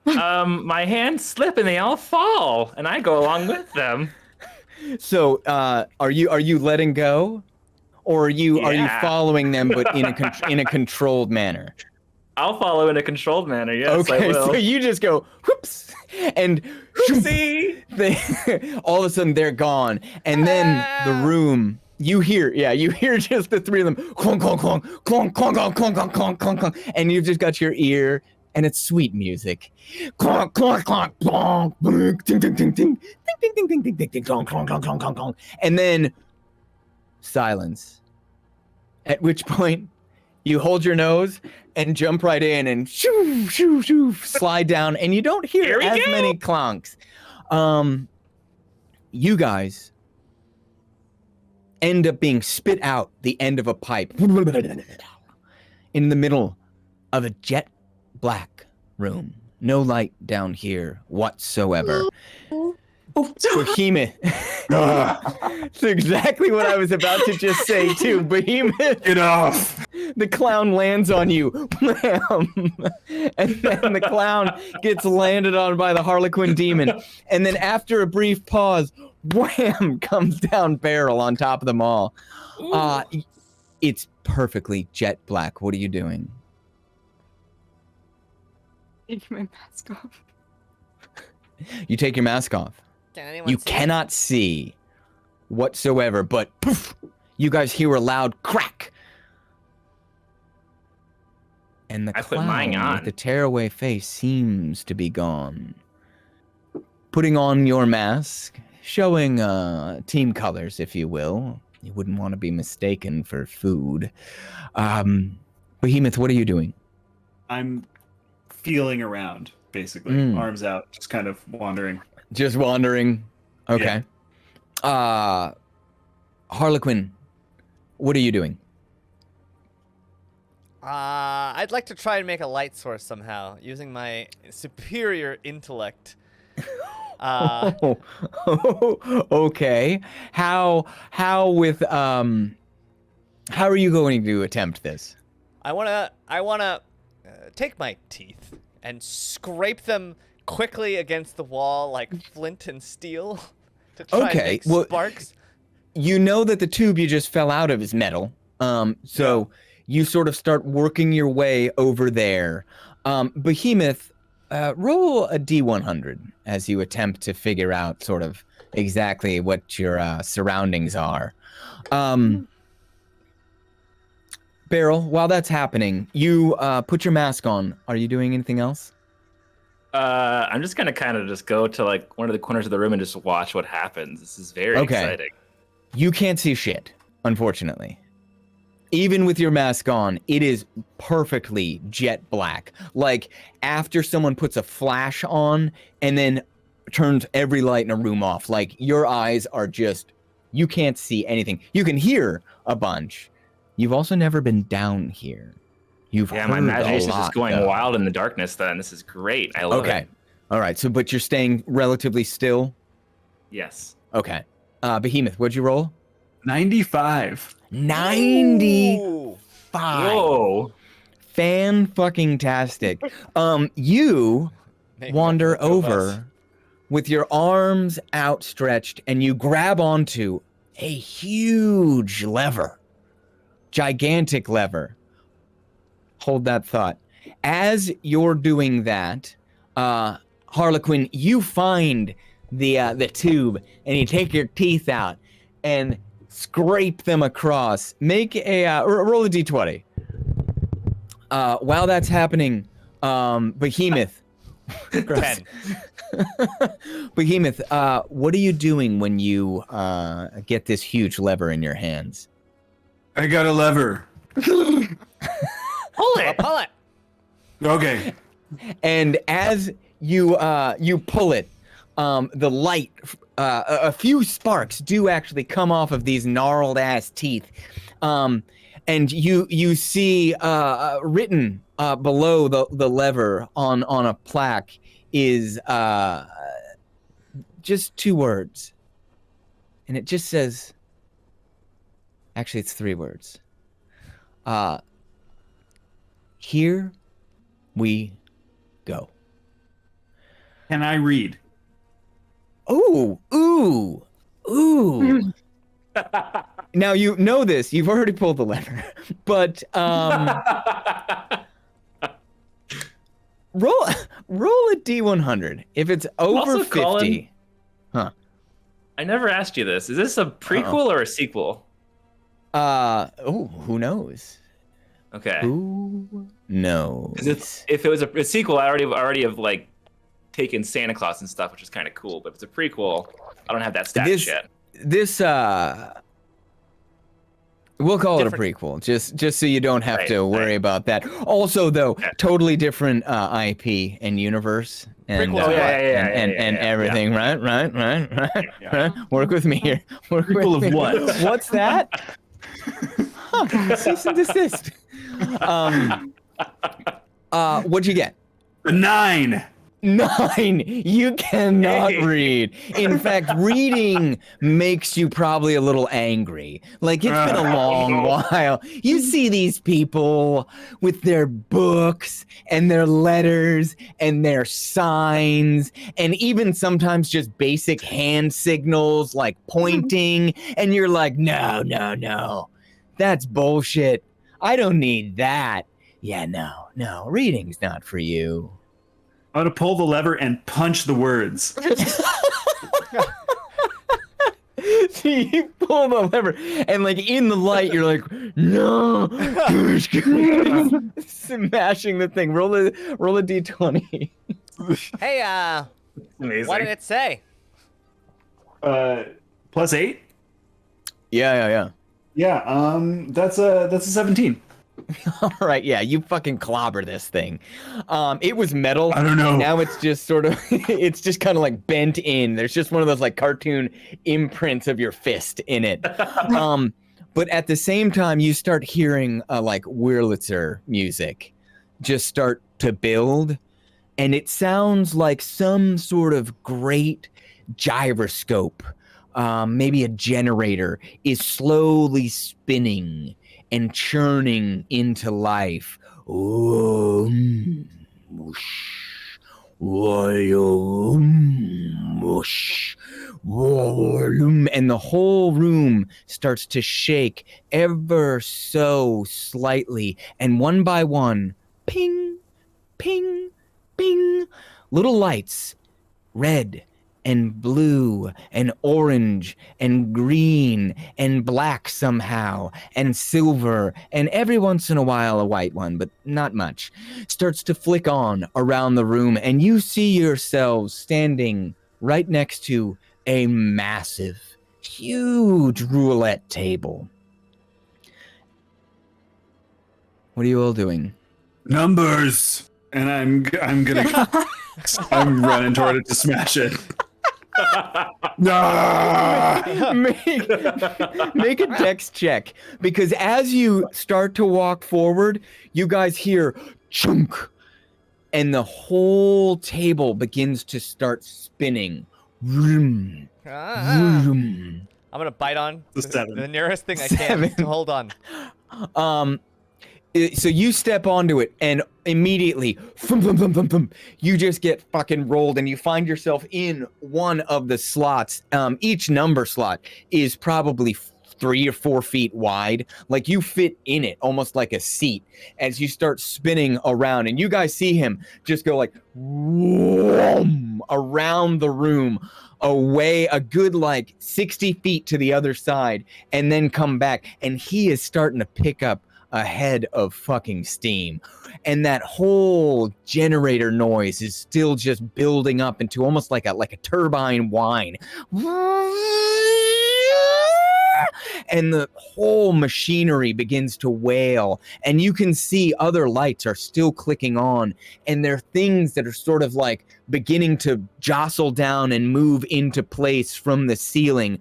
My hands slip and they all fall, and I go along with them. So, are you letting go, or are you Yeah. following them, but in a controlled manner? I'll follow in a controlled manner. Yes, I Okay, will. so you just go whoops, and Oopsie. all of a sudden they're gone, and then the room. You hear just the three of them, clunk, clunk, clunk, clunk, clunk, clunk, clunk, clunk, clunk, clunk, clunk, and you've just got your ear, and it's sweet music. Clunk, clunk, clunk, clunk, ting, ting, ting, ting, ting, ting, ting, ting, ting, ting, ting, clunk, clunk, clunk, clunk, clunk, clunk, and then silence. At which point, you hold your nose and jump right in and shoo, shoo, shoo, slide down, and you don't hear Here we as go. many clonks. You guys end up being spit out the end of a pipe in the middle of a jet black room. No light down here whatsoever. Behemoth. That's exactly what I was about to just say too. Behemoth. Get off. The clown lands on you. Blam. And then the clown gets landed on by the Harlequin demon. And then after a brief pause, wham, comes down Barrel on top of them all. It's perfectly jet black. What are you doing? Take my mask off. You take your mask off. Can anyone You see? cannot see whatsoever, but poof, you guys hear a loud crack. And the I put mine clown on. with the tearaway face seems to be gone. Putting on your mask, showing team colors, if you will. You wouldn't want to be mistaken for food. Behemoth, what are you doing? I'm feeling around, basically. Mm. Arms out, just kind of wandering. Just wandering. Okay. Harlequin, what are you doing? I'd like to try and make a light source somehow using my superior intellect. Okay. How are you going to attempt this? I wanna take my teeth and scrape them quickly against the wall like flint and steel to try and Okay, make well- sparks. You know that the tube you just fell out of is metal. So you sort of start working your way over there. Behemoth, roll a D100 as you attempt to figure out sort of exactly what your surroundings are. Beryl, while that's happening, you put your mask on. Are you doing anything else? I'm just gonna kind of just go to like one of the corners of the room and just watch what happens. This is very Okay. exciting. You can't see shit, unfortunately. Even with your mask on, it is perfectly jet black. Like after someone puts a flash on and then turns every light in a room off. Like your eyes are just, you can't see anything. You can hear a bunch. You've also never been down here. You've Yeah, heard my imagination's a lot, just going though. wild in the darkness. Then this is great. I love Okay. it. All right. So, but you're staying relatively still. Yes. Okay. Behemoth, what'd you roll? 95. 95. Ooh. Whoa. Fan-fucking-tastic. You Making wander up for two of us. over with your arms outstretched and you grab onto a huge lever. Gigantic lever. Hold that thought. As you're doing that, Harlequin, you find the tube and you take your teeth out and scrape them across. Make a roll a d20. While that's happening, Behemoth. 10. Behemoth, what are you doing when you get this huge lever in your hands? I got a lever. Pull it. Pull it. Okay. And as you pull it, the light, a few sparks do actually come off of these gnarled ass teeth, and you see written below the lever on a plaque is just 2 words, and it just says. Actually, it's 3 words. Here we go. Can I read? Ooh. Now you know this. You've already pulled the lever, but roll a d100. If it's over Also, 50, Cullen, huh? I never asked you this. Is this a prequel or a sequel? Who knows? Okay. Who knows? Because if it was a sequel, I already have like taken Santa Claus and stuff, which is kind of cool. But if it's a prequel, I don't have that stat yet. This we'll call Different. it a prequel, just so you don't have to worry right. about that. Also, though, totally different IP and universe and Prequel, and everything. Right. Yeah. Work with me here. Prequel of what? What's that? Cease and desist. What'd you get? A 9. 9. You cannot Hey. read. In fact, reading makes you probably a little angry. Like, it's been a long while. You see these people with their books and their letters and their signs and even sometimes just basic hand signals like pointing, and you're like, no. That's bullshit. I don't need that. Yeah, no. Reading's not for you. I'm gonna pull the lever and punch the words. So you pull the lever, and like in the light, you're like, no, smashing the thing. Roll a d20. Hey, Amazing. what did it say? +8. Yeah. Yeah. That's a 17. All right, yeah, you fucking clobber this thing. It was metal. I don't know. Now it's just sort of, it's just kind of like bent in. There's just one of those like cartoon imprints of your fist in it. But at the same time, you start hearing like Wurlitzer music just start to build, and it sounds like some sort of great gyroscope, maybe a generator, is slowly spinning and churning into life. Whoosh, whoosh, and the whole room starts to shake ever so slightly, and one by one, ping, ping, ping, little lights, red and blue and orange and green and black somehow and silver and every once in a while a white one, but not much, starts to flick on around the room, and you see yourselves standing right next to a massive, huge roulette table. What are you all doing? Numbers. And I'm running toward it to smash it. No! Make a dex check, because as you start to walk forward, you guys hear chunk, and the whole table begins to start spinning. vroom, Ah. vroom. I'm gonna bite on The seven. the nearest thing I can Seven. to hold on. So you step onto it, and immediately, thump, thump, thump, thump, thump, you just get fucking rolled, and you find yourself in one of the slots. Each number slot is probably 3 or 4 feet wide. Like you fit in it, almost like a seat, as you start spinning around. And you guys see him just go like whoom, around the room, away a good like 60 feet to the other side, and then come back. And he is starting to pick up a head of fucking steam, and that whole generator noise is still just building up into almost like a turbine whine, and the whole machinery begins to wail, and you can see other lights are still clicking on, and there are things that are sort of like beginning to jostle down and move into place from the ceiling.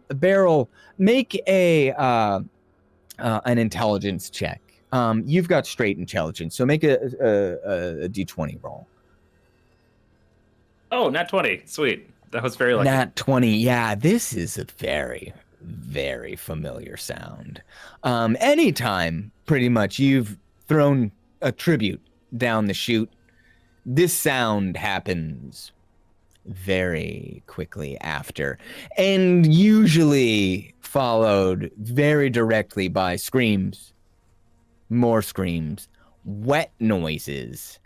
Beryl, make an intelligence check. You've got straight intelligence, so make a d20 roll. Oh, nat 20. Sweet. That was very lucky. Nat 20. Yeah, this is a very, very familiar sound. Anytime, pretty much, you've thrown a tribute down the chute, this sound happens very quickly after, and usually followed very directly by screams, more screams, wet noises,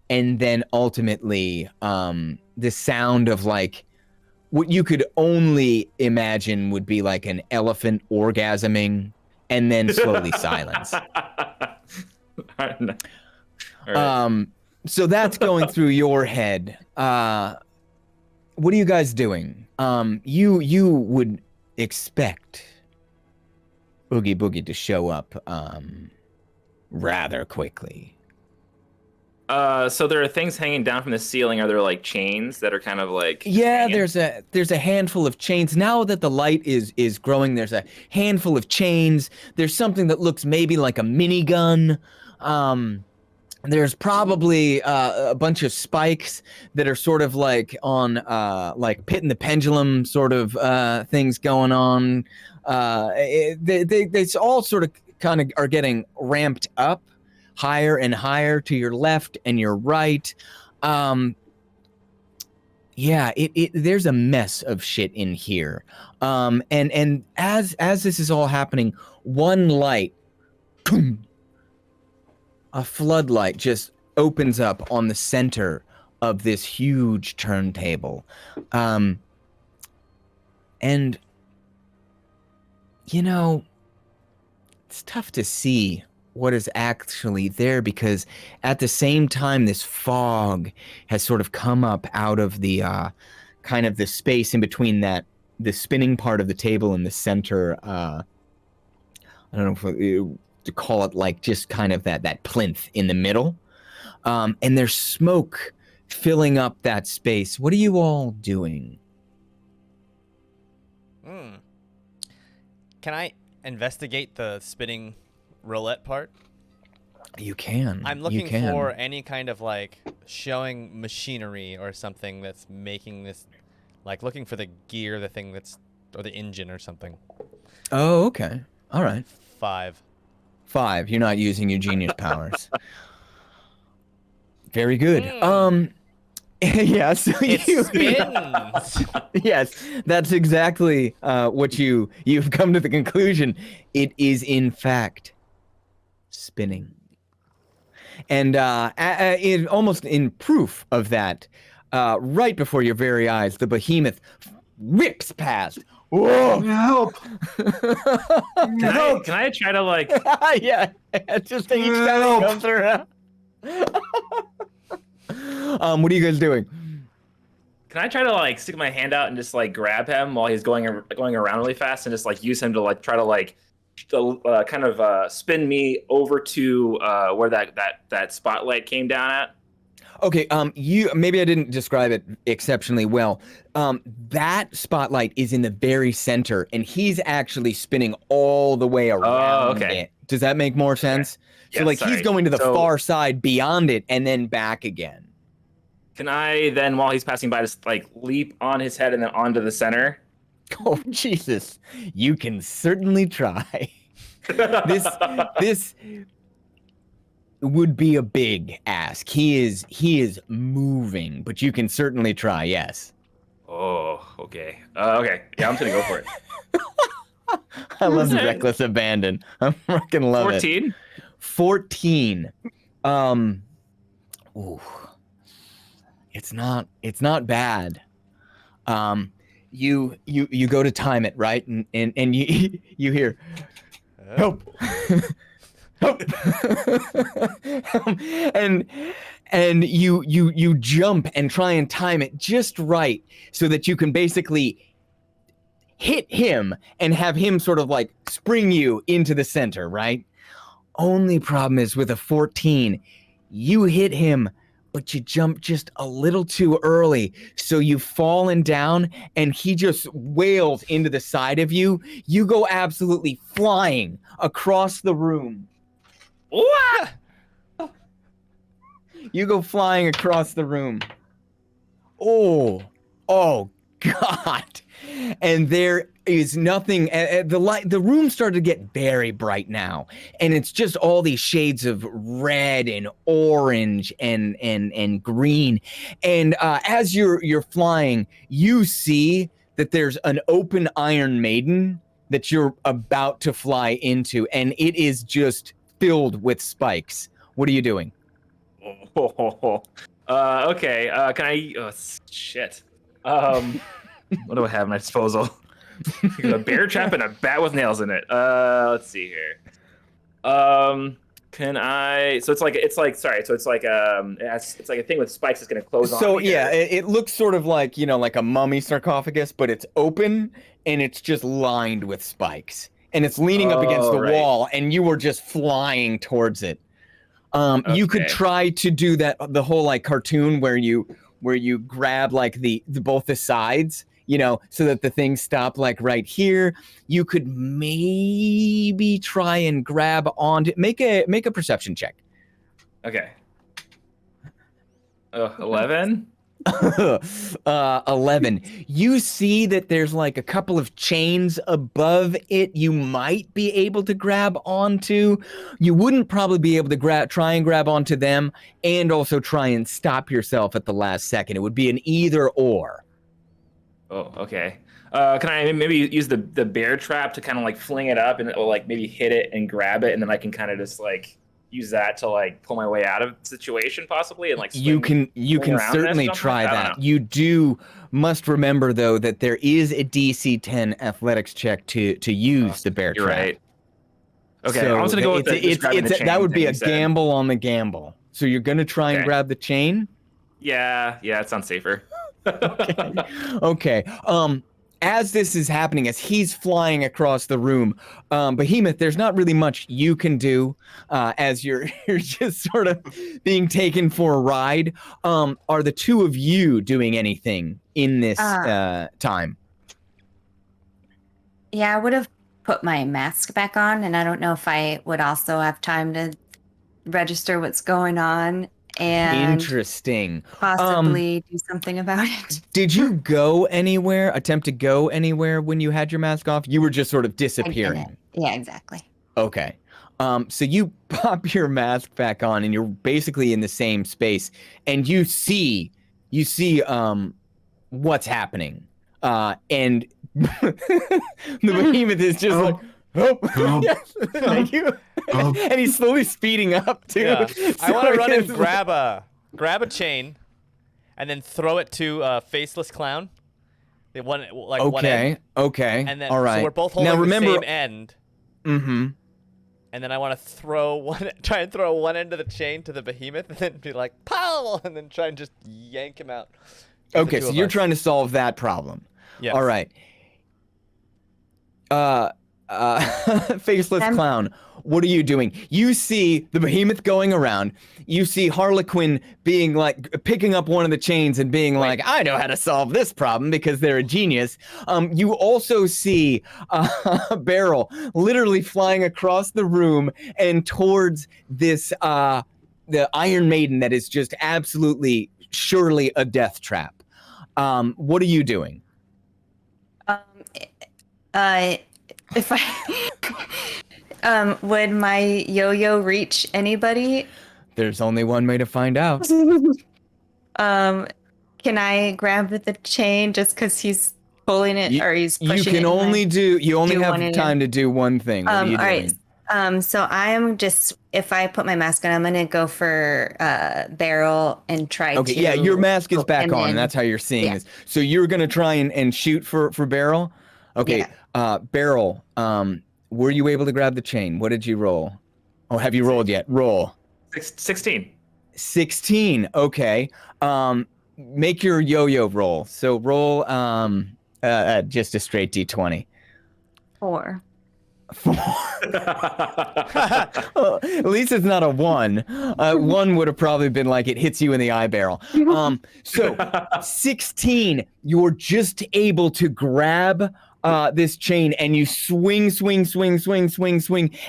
and then ultimately the sound of like what you could only imagine would be like an elephant orgasming, and then slowly silence. All right. So that's going through your head. What are you guys doing? You would expect Oogie Boogie to show up rather quickly. So there are things hanging down from the ceiling. Are there like chains that are kind of like? Yeah, hanging? there's a handful of chains. Now that the light is growing, there's a handful of chains. There's something that looks maybe like a minigun. There's probably a bunch of spikes that are sort of like on like Pit and the Pendulum sort of things going on. They all sort of kind of are getting ramped up higher and higher to your left and your right. Yeah, there's a mess of shit in here. And as this is all happening, one light, a floodlight just opens up on the center of this huge turntable. And, you know, it's tough to see what is actually there, because at the same time, this fog has sort of come up out of the kind of the space in between the spinning part of the table and the center. I don't know to call it like just kind of that plinth in the middle. And there's smoke filling up that space. What are you all doing? Can I investigate the spinning roulette part? You can. I'm looking for any kind of like showing machinery or something that's making this, like looking for the gear, the thing that's, or the engine or something. Oh, okay. All right. 5. You're not using your genius powers. Very good. Yeah, so It spins. Yes, that's exactly what you've come to the conclusion. It is in fact spinning. And almost in proof of that, right before your very eyes, the behemoth whips past. Whoa! Help! Can I try to like? Yeah, just each time it comes around. What are you guys doing? Can I try to like stick my hand out and just like grab him while he's going around really fast, and just like use him to like try to like kind of spin me over to where that spotlight came down at? Okay, maybe I didn't describe it exceptionally well. That spotlight is in the very center, and he's actually spinning all the way around it. Does that make more sense? Yeah, So like he's going to the far side beyond it and then back again. Can I then, while he's passing by, just like leap on his head and then onto the center? Oh Jesus! You can certainly try. This would be a big ask. He is moving, but you can certainly try. Yes. Oh, okay. Okay. Yeah, I'm just gonna go for it. I love the reckless abandon. I fucking love 14? it. 14. Ooh. It's not bad. You go to time it, right? And you hear help. Help. and you jump and try and time it just right so that you can basically hit him and have him sort of like spring you into the center, right? Only problem is with a 14, you hit him, but you jump just a little too early. So you've fallen down and he just wails into the side of you. You go absolutely flying across the room. What? You go flying across the room. Oh God. And there is nothing. The room started to get very bright now, and it's just all these shades of red and orange and green. And as you're flying, you see that there's an open Iron Maiden that you're about to fly into, and it is just filled with spikes. What are you doing? Okay. Can I? Oh, shit. What do I have at my disposal? A bear trap and a bat with nails in it. Let's see here. Can I? So it's like a thing with spikes that's gonna close on. So me yeah, here. it looks sort of like, like a mummy sarcophagus, but it's open and it's just lined with spikes, and it's leaning up against the wall, and you were just flying towards it. You could try to do that, the whole like cartoon where you grab like the both the sides, so that the things stop like right here. You could maybe try and grab onto, make a perception check. Okay. 11. 11. You see that there's like a couple of chains above it you might be able to grab onto. You wouldn't probably be able to try and grab onto them and also try and stop yourself at the last second. It would be an either or. Oh, okay. Can I maybe use the bear trap to kind of like fling it up and or like maybe hit it and grab it, and then I can kind of just like use that to like pull my way out of the situation possibly, and like you can certainly try that. Must remember though that there is a DC 10 athletics check to use the bear trap. Right. Okay, so I'm just gonna go with the that would be a gamble on the gamble. So you're gonna try and grab the chain? Yeah, it sounds safer. Okay. As this is happening, as he's flying across the room, Behemoth, there's not really much you can do as you're just sort of being taken for a ride. Are the two of you doing anything in this time? Yeah, I would have put my mask back on, and I don't know if I would also have time to register what's going on and interesting. Possibly do something about it. Did you attempt to go anywhere when you had your mask off? You were just sort of disappearing. Yeah, exactly. Okay. So you pop your mask back on and you're basically in the same space, and you see what's happening. And the Behemoth is just like, yes, thank you. And he's slowly speeding up too. Yeah. So I want to run and grab a chain, and then throw it to Faceless Clown. One end. Okay. And then all right. So we're both holding the same end. Mm-hmm. And then I want to try and throw one end of the chain to the Behemoth, and then be like, pow! And then try and just yank him out. Okay, so you're trying to solve that problem. Yes. All right. Faceless Clown, what are you doing? You see the Behemoth going around. You see Harlequin being like, picking up one of the chains and being like, I know how to solve this problem because they're a genius. You also see Beryl literally flying across the room and towards this, the Iron Maiden that is just absolutely surely a death trap. What are you doing? If I would my yo-yo reach anybody? There's only one way to find out. Can I grab the chain just because he's pulling it or he's pushing it? You can only you only have time to do one thing. What are you doing? All right. So I am just, if I put my mask on, I'm gonna go for barrel and try to. Okay, yeah, your mask is back on, and that's how you're seeing this. So you're gonna try and shoot for barrel. Okay, barrel. Were you able to grab the chain? What did you roll? Oh, have you rolled yet? Roll. 16. 16. Okay. Make your yo-yo roll. So roll just a straight D20. 4. Well, at least it's not a 1. 1 would have probably been like it hits you in the eye barrel. So 16, you're just able to grab this chain and you swing,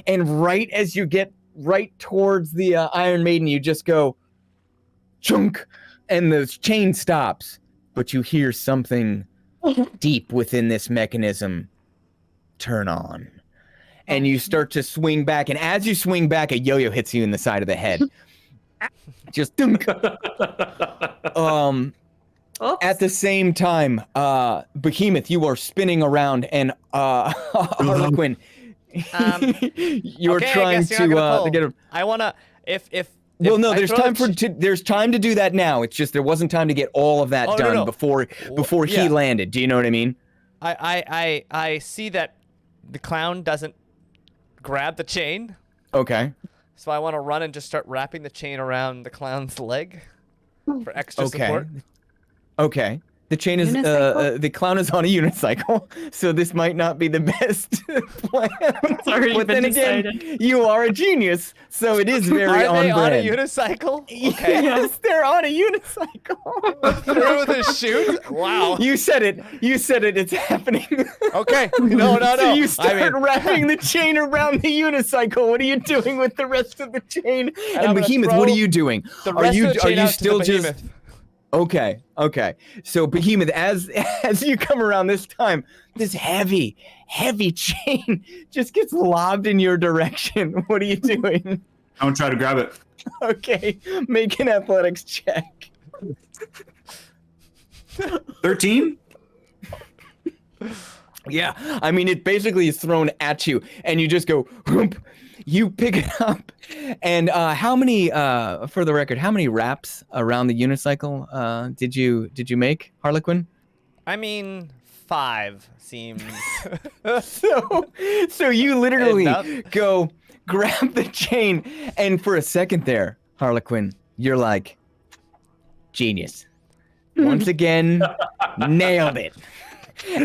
and right as you get right towards the Iron Maiden, you just go chunk, and the chain stops, but you hear something deep within this mechanism turn on. And you start to swing back, and as you swing back, a yo-yo hits you in the side of the head. Just dunk. At the same time, Behemoth, you are spinning around, and Harlequin, you're trying to get a. I wanna if well, no, there's time there's time to do that now. It's just there wasn't time to get all of that done before he landed. Do you know what I mean? I see that the clown doesn't grab the chain. Okay. So I want to run and just start wrapping the chain around the clown's leg for extra support. Okay. The chain is the clown is on a unicycle, so this might not be the best plan. But then again, you are a genius, so it is very on brand. Are they on a unicycle? Okay. Yes, they're on a unicycle. Through the chute? Wow. You said it. It's happening. Okay. No. So you start wrapping the chain around the unicycle. What are you doing with the rest of the chain? And Behemoth, what are you doing? Are you still just? Okay. So Behemoth, as you come around this time, this heavy chain just gets lobbed in your direction. What are you doing? I'm gonna try to grab it. Okay, make an athletics check. 13? Yeah, I mean, it basically is thrown at you, and you just go, whoop. You pick it up, and how many, for the record, how many wraps around the unicycle did you make, Harlequin? I mean, 5 seems. So you literally go grab the chain, and for a second there, Harlequin, you're like, genius. Once again, nailed it.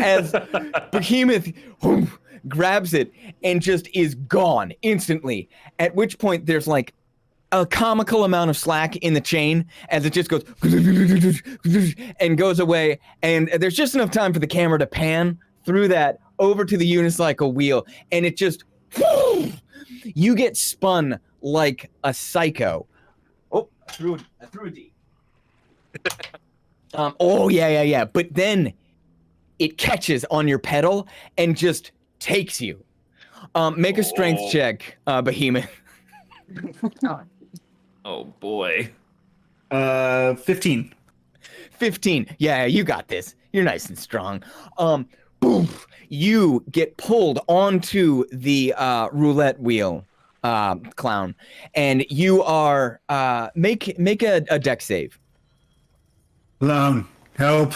As Behemoth grabs it and just is gone instantly, at which point there's like a comical amount of slack in the chain as it just goes and goes away, and there's just enough time for the camera to pan through that over to the unicycle wheel, and it just you get spun like a psycho. I threw a D. Yeah, but then it catches on your pedal and just takes you. Make a strength check, Behemoth. Oh boy. 15. 15. Yeah, you got this. You're nice and strong. Boom. You get pulled onto the roulette wheel, clown, and you are make a deck save. Clown, help.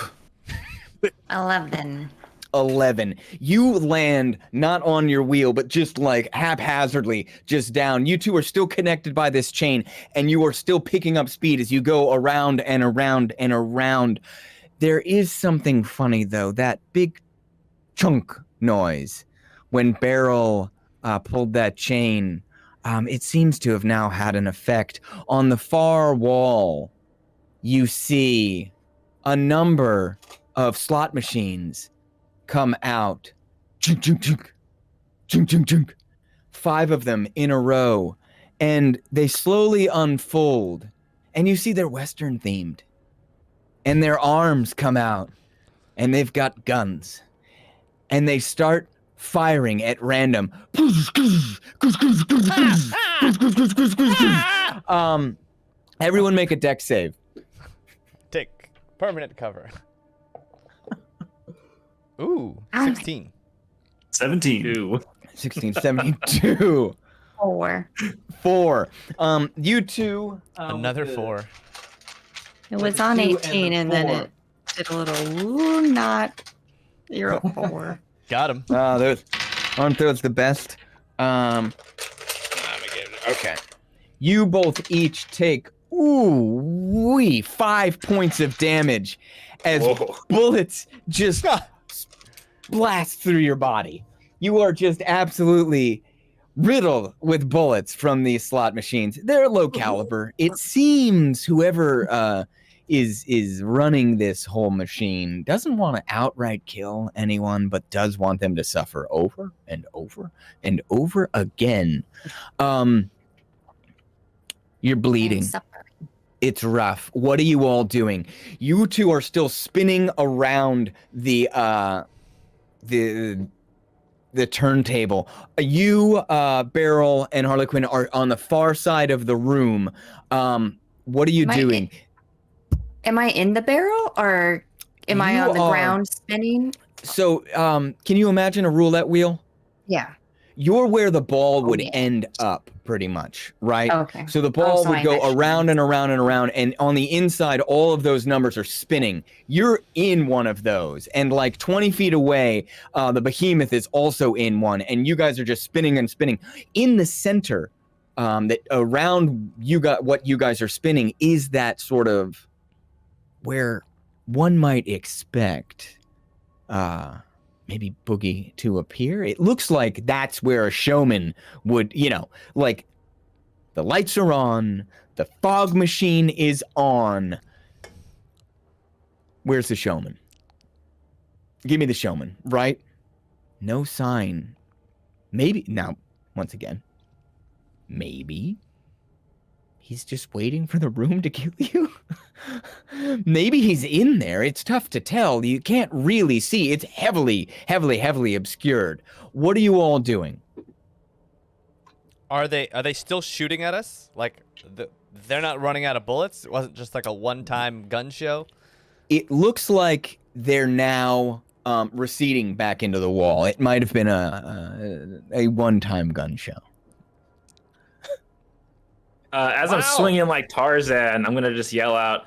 11. You land not on your wheel, but just like haphazardly, just down. You two are still connected by this chain, and you are still picking up speed as you go around and around and around. There is something funny, though. That big chunk noise when Beryl pulled that chain, it seems to have now had an effect. On the far wall, you see a number of slot machines come out. Chunk, chunk, chunk. Chunk, chunk, chunk. 5 of them in a row. And they slowly unfold. And you see they're Western themed. and their arms come out, and they've got guns, and they start firing at random. Everyone make a dex save. Take permanent cover. Ooh, Ah. 16. 17. 1672. 4. 4. You two. Another 4. It With was the on 2 and 18 the and then 4. it did a little ooh, not. You're a 4. Got him. Those aren't those the best? Okay. You both each take 5 points of damage as Whoa. bullets just blast through your body. You are just absolutely riddled with bullets from these slot machines. They're low caliber. It seems whoever is running this whole machine doesn't want to outright kill anyone, but does want them to suffer over and over and over again. You're bleeding. It's rough. What are you all doing? You two are still spinning around the turntable. You, Beryl, and Harlequin are on the far side of the room. What are you doing? Am I in the barrel or am I on the ground spinning? So, can you imagine a roulette wheel? Yeah. You're where the ball would yeah. end up, pretty much, right? Okay. So the ball so would I'm go actually- around and around and around, and on the inside, all of those numbers are spinning. You're in one of those, and like 20 feet away, the behemoth is also in one, and you guys are just spinning and spinning. In the center, that around what you guys are spinning is that sort of where one might expect maybe Boogie to appear. It looks like that's where a showman would, like the lights are on, the fog machine is on. Where's the showman? Give me the showman, right? No sign. Maybe, now, once again, maybe he's just waiting for the room to kill you. Maybe he's in there. It's tough to tell. You can't really see. It's heavily obscured. What are you all doing? Are they still shooting at us? Like they're not running out of bullets? It wasn't just like a one-time gun show? It looks like they're now receding back into the wall. It might have been a one-time gun show. As I'm swinging like Tarzan, I'm gonna just yell out,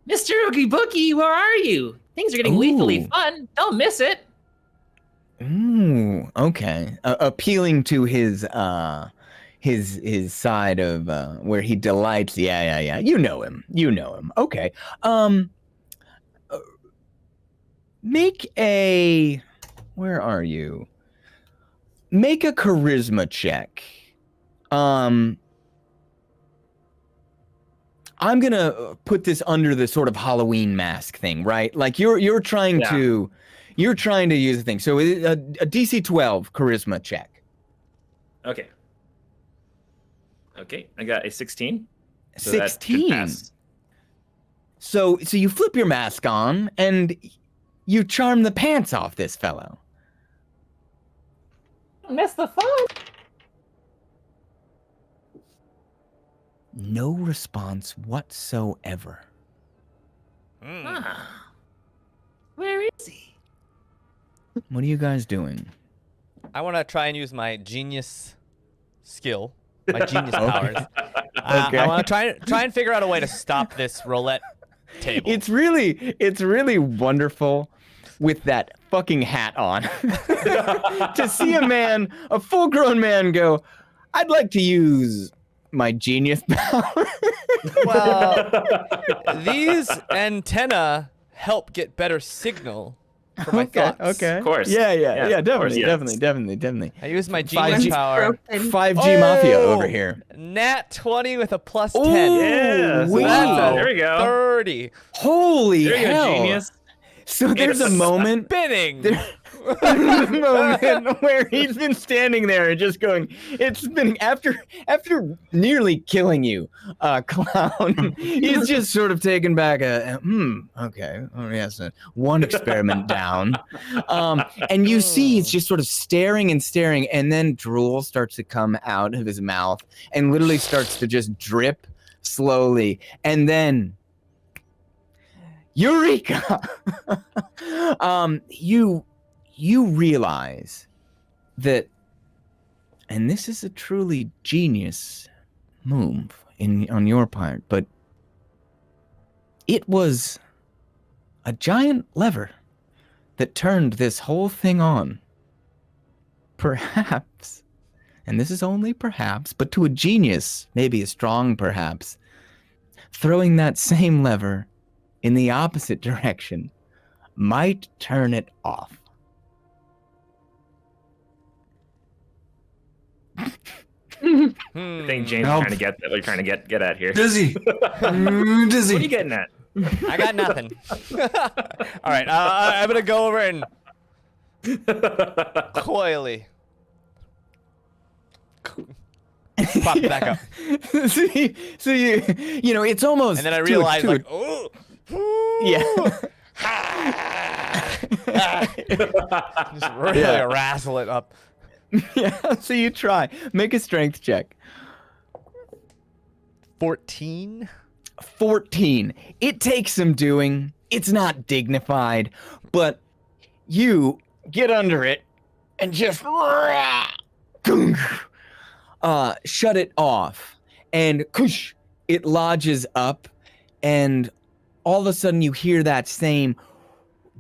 "Mr. Oogie Boogie, where are you? Things are getting lethally fun. Don't miss it." Ooh, okay. Appealing to his side of where he delights. Yeah. You know him. Okay. Make a. Where are you? Make a charisma check. I'm gonna put this under the sort of Halloween mask thing, right? Like you're trying to use the thing. So a DC 12 charisma check. Okay, I got a 16. So 16. So you flip your mask on and you charm the pants off this fellow. Miss the fun. No response whatsoever. Where is he? What are you guys doing? I want to try and use my genius skill, my genius powers. I want to try and figure out a way to stop this roulette table. It's really wonderful with that fucking hat on to see a full-grown man go, "I'd like to use my genius power." Well, these antenna help get better signal for my thoughts. Okay. Of course. Yeah, of course, definitely. I use my genius 5G power. 5G Mafia over here. Nat 20 with a plus Ooh, 10. Yeah, wee. there we go. 30. Holy There you hell. go, genius. So there's a moment. Spinning. moment where he's been standing there and just going, it's been after nearly killing you, Clown. He's just sort of taken back okay, oh yes, one experiment down. And you see it's just sort of staring, and then drool starts to come out of his mouth and literally starts to just drip slowly, and then Eureka! You realize that, and this is a truly genius move on your part, but it was a giant lever that turned this whole thing on. Perhaps, and this is only perhaps, but to a genius, maybe a strong perhaps, throwing that same lever in the opposite direction might turn it off. I think Jaymes is trying to get that. We're trying to get at here. Dizzy. Dizzy. What are you getting at? I got nothing. All right, I'm gonna go over and coyly pop it back up. so you know, it's almost. And then I realized, like, oh, yeah. Just really wrestle it up. Yeah. So you try. Make a strength check. 14. 14. It takes some doing. It's not dignified, but you get under it and just shut it off, and it lodges up, and all of a sudden you hear that same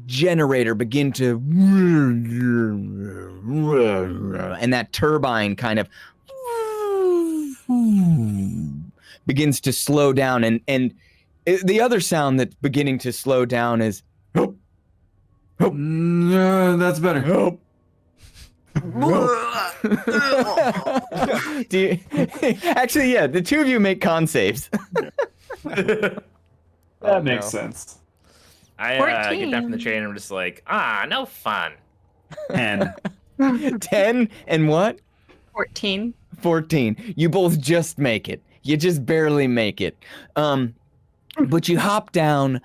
generator begin to, and that turbine kind of begins to slow down, and the other sound that's beginning to slow down is that's better. Actually, yeah, the two of you make con saves. That makes sense. I get down from the train and I'm just like, no fun. 10. 10 and what? 14. 14. You both just make it. You just barely make it. But you hop down.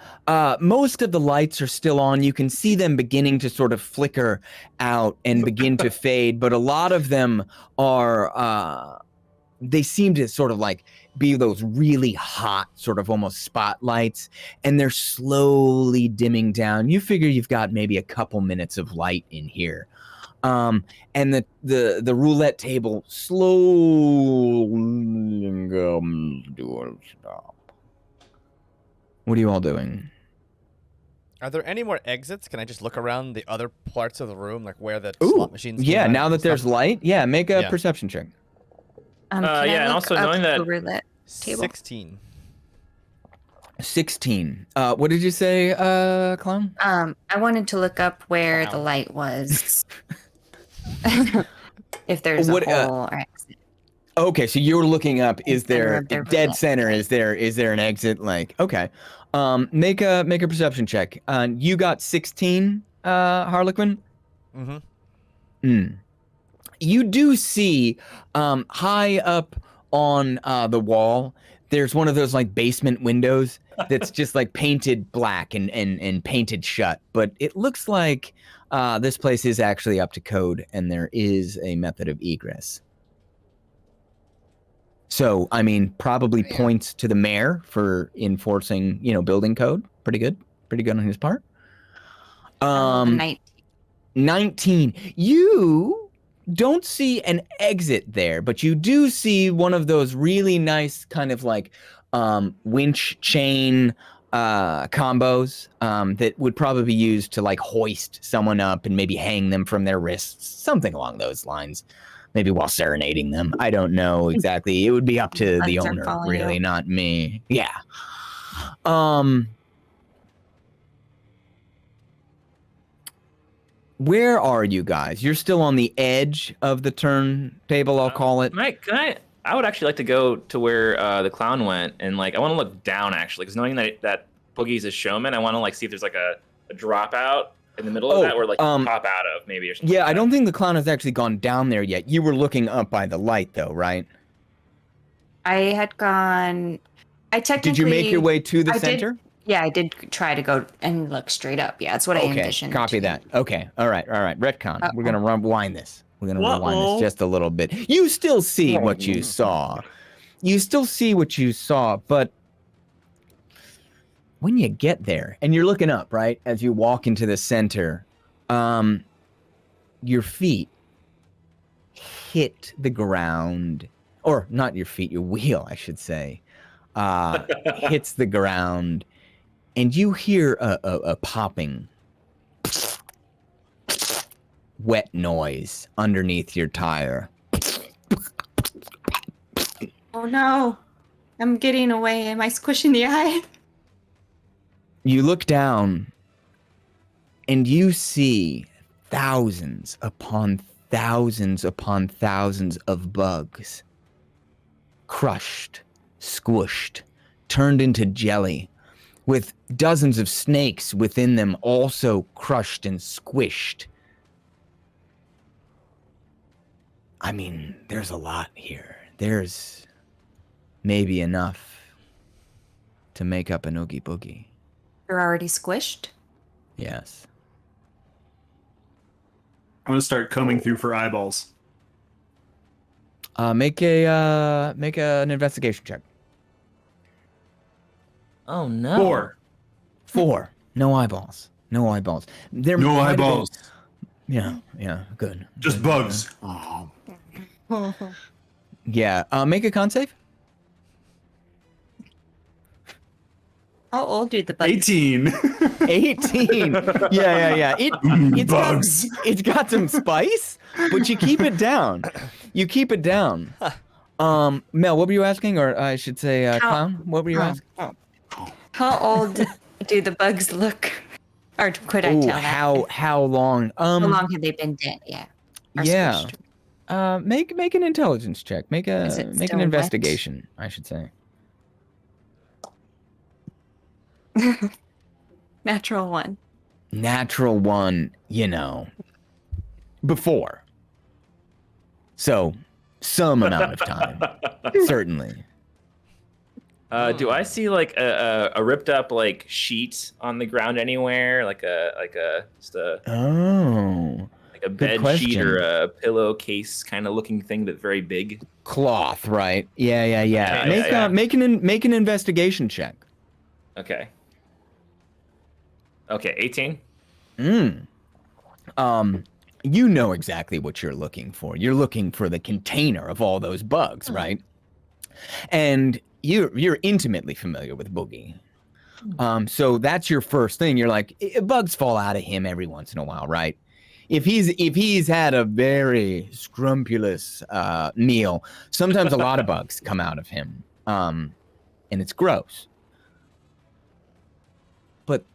Most of the lights are still on. You can see them beginning to sort of flicker out and begin to fade. But a lot of them are, they seem to sort of like be those really hot, sort of almost spotlights. And they're slowly dimming down. You figure you've got maybe a couple minutes of light in here. And the roulette table slowly comes to a stop. What are you all doing? Are there any more exits? Can I just look around the other parts of the room, like where the Ooh, slot machines? yeah, came now out that and there's stuff? light, make a perception check. Can I and look also up knowing that the roulette table? 16. 16. What did you say, Clown? I wanted to look up where the light was. If there's a hole or exit. Okay, so you're looking up. Is there Center of the dead roulette. center? Is there an exit? Like, okay, make a perception check. You got 16, Harlequin. Mm-hmm. You do see high up on the wall. There's one of those like basement windows that's just like painted black and painted shut. But it looks like this place is actually up to code, and there is a method of egress. So, I mean, probably points to the mayor for enforcing, building code. Pretty good on his part. 19. 19. You don't see an exit there, but you do see one of those really nice kind of like winch chain combos that would probably be used to like hoist someone up and maybe hang them from their wrists, something along those lines. Maybe while serenading them. I don't know exactly. It would be up to the owner, really, not me. Yeah. Where are you guys? You're still on the edge of the turntable, I'll call it. I would actually like to go to where the clown went, and like I want to look down actually, because knowing that Boogie's a showman, I want to like see if there's like a dropout in the middle of that, or like pop out of maybe or something. Yeah, like I that? don't think the clown has actually gone down there yet. You were looking up by the light, though, right? I had gone. I technically. Did you make your way to the I center? Yeah, I did try to go and look straight up. Yeah, that's what I Okay, envisioned. copy that. Okay, all right. Retcon. We're gonna rewind this. We're gonna rewind this just a little bit. You still see what you saw. You still see what you saw, but when you get there and you're looking up, right, as you walk into the center, your feet hit the ground, or not your feet, your wheel, I should say, hits the ground, and you hear a popping, wet noise underneath your tire. Oh no, I'm getting away. Am I squishing the eye? You look down and you see thousands upon thousands upon thousands of bugs crushed, squished, turned into jelly, with dozens of snakes within them also crushed and squished. I mean, there's a lot here. There's maybe enough to make up an Oogie Boogie. You're already squished? Yes. I'm gonna start combing through for eyeballs. Make an investigation check. Oh no. 4. No eyeballs. No eyeballs. There No might have been- eyeballs. Yeah, good. Just Good. bugs. Oh. Yeah, make a con save. How old do the bugs? 18. 18. Yeah. Bugs. It's got some spice, but you keep it down. You keep it down. Mel, what were you asking? Or I should say, Clown, what were you asking? How old do the bugs look? Or could I Oh, tell that? how long? How long have they been dead? Yeah. Or Yeah. squished? Make an intelligence check. Make Is it an still wet? investigation, I should say. Natural 1. Natural 1, before. So, some amount of time. Certainly. Do I see like a ripped up like sheet on the ground anywhere, like a Oh. like a bed sheet or a pillowcase kind of looking thing, but very big? Cloth, right? Yeah. Yeah. Make an investigation check. Okay. Okay, 18. You know exactly what you're looking for. You're looking for the container of all those bugs, right? And you're intimately familiar with Boogie. So that's your first thing. You're like, bugs fall out of him every once in a while, right? If he's had a very scrumptious meal, sometimes a lot of bugs come out of him. And it's gross. But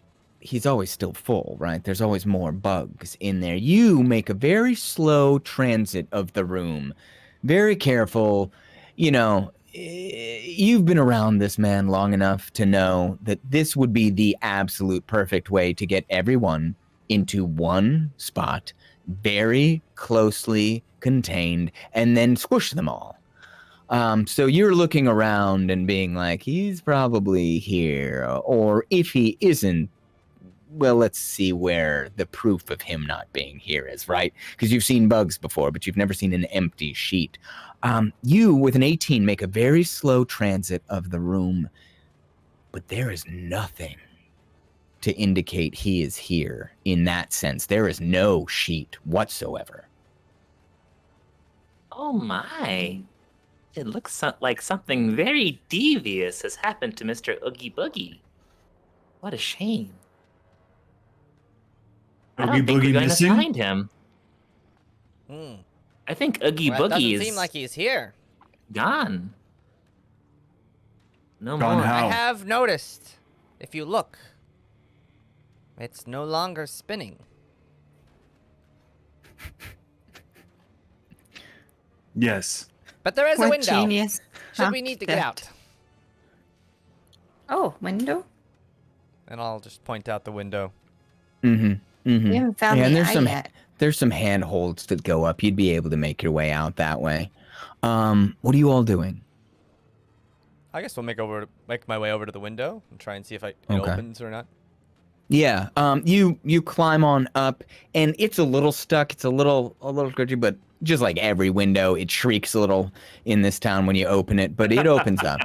he's always still full, right? There's always more bugs in there. You make a very slow transit of the room, very careful. You've been around this man long enough to know that this would be the absolute perfect way to get everyone into one spot, very closely contained, and then squish them all. So you're looking around and being like, he's probably here, or if he isn't, well, let's see where the proof of him not being here is, right? Because you've seen bugs before, but you've never seen an empty sheet. You, with an 18, make a very slow transit of the room, but there is nothing to indicate he is here in that sense. There is no sheet whatsoever. Oh my. It looks like something very devious has happened to Mr. Oogie Boogie. What a shame. I Oogie don't think Boogie we're going missing? to find him. Hmm. I think Oogie Well, it Boogie doesn't is seem like he's here. gone. No Gone more. how? I have noticed. If you look, it's no longer spinning. Yes. But there is a What window. genius. Should we need to get out? Oh, window? And I'll just point out the window. Mm-hmm. Mhm. We haven't found Yeah, and the there's eye some yet. there's some handholds that go up. You'd be able to make your way out that way. What are you all doing? I guess we'll make my way over to the window and try and see if it Okay. opens or not. Yeah. You climb on up, and it's a little stuck. It's a little sketchy, but just like every window, it shrieks a little in this town when you open it, but it opens up.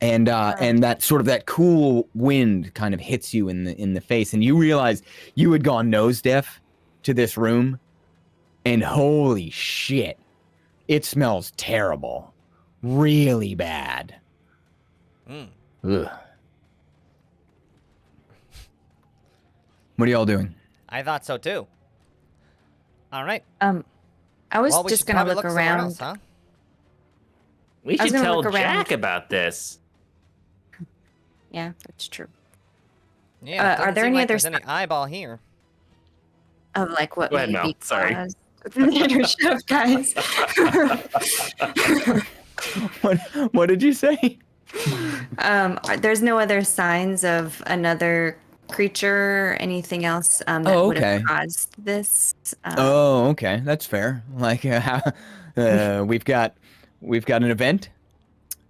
And that sort of that cool wind kind of hits you in the face, and you realize you had gone nose deaf to this room, and holy shit, it smells terrible, really bad. Ugh. What are y'all doing? I thought so too. All right. I was Well, we just should gonna probably look somewhere around. else, huh? We I was should gonna tell look around. Jack about this. Yeah, that's true. Yeah. it are doesn't there seem any like other there's any eyeball here? Of like what Go ahead, maybe Mel. Sorry. caused the shut up, guys. What did you say? There's no other signs of another creature or anything else that Oh, would have okay. caused this. Oh, okay, that's fair. Like, we've got an event.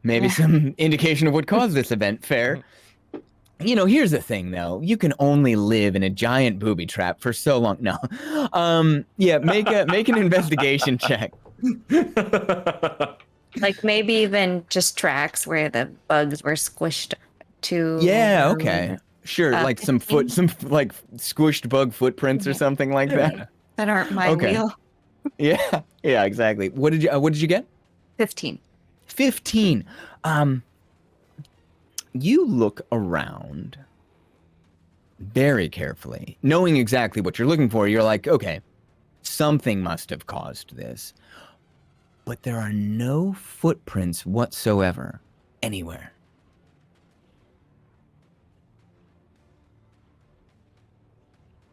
Maybe Yeah. some indication of what caused this event. Fair. You know, here's the thing, though. You can only live in a giant booby trap for so long. No. Yeah. Make an investigation check. Like maybe even just tracks where the bugs were squished to. Yeah. Okay. Sure. Like some like squished bug footprints or something like that. That aren't my Okay. wheel. Yeah. Yeah. Exactly. What did you get? 15. 15. You look around very carefully, knowing exactly what you're looking for. You're like, okay, something must have caused this. But there are no footprints whatsoever anywhere.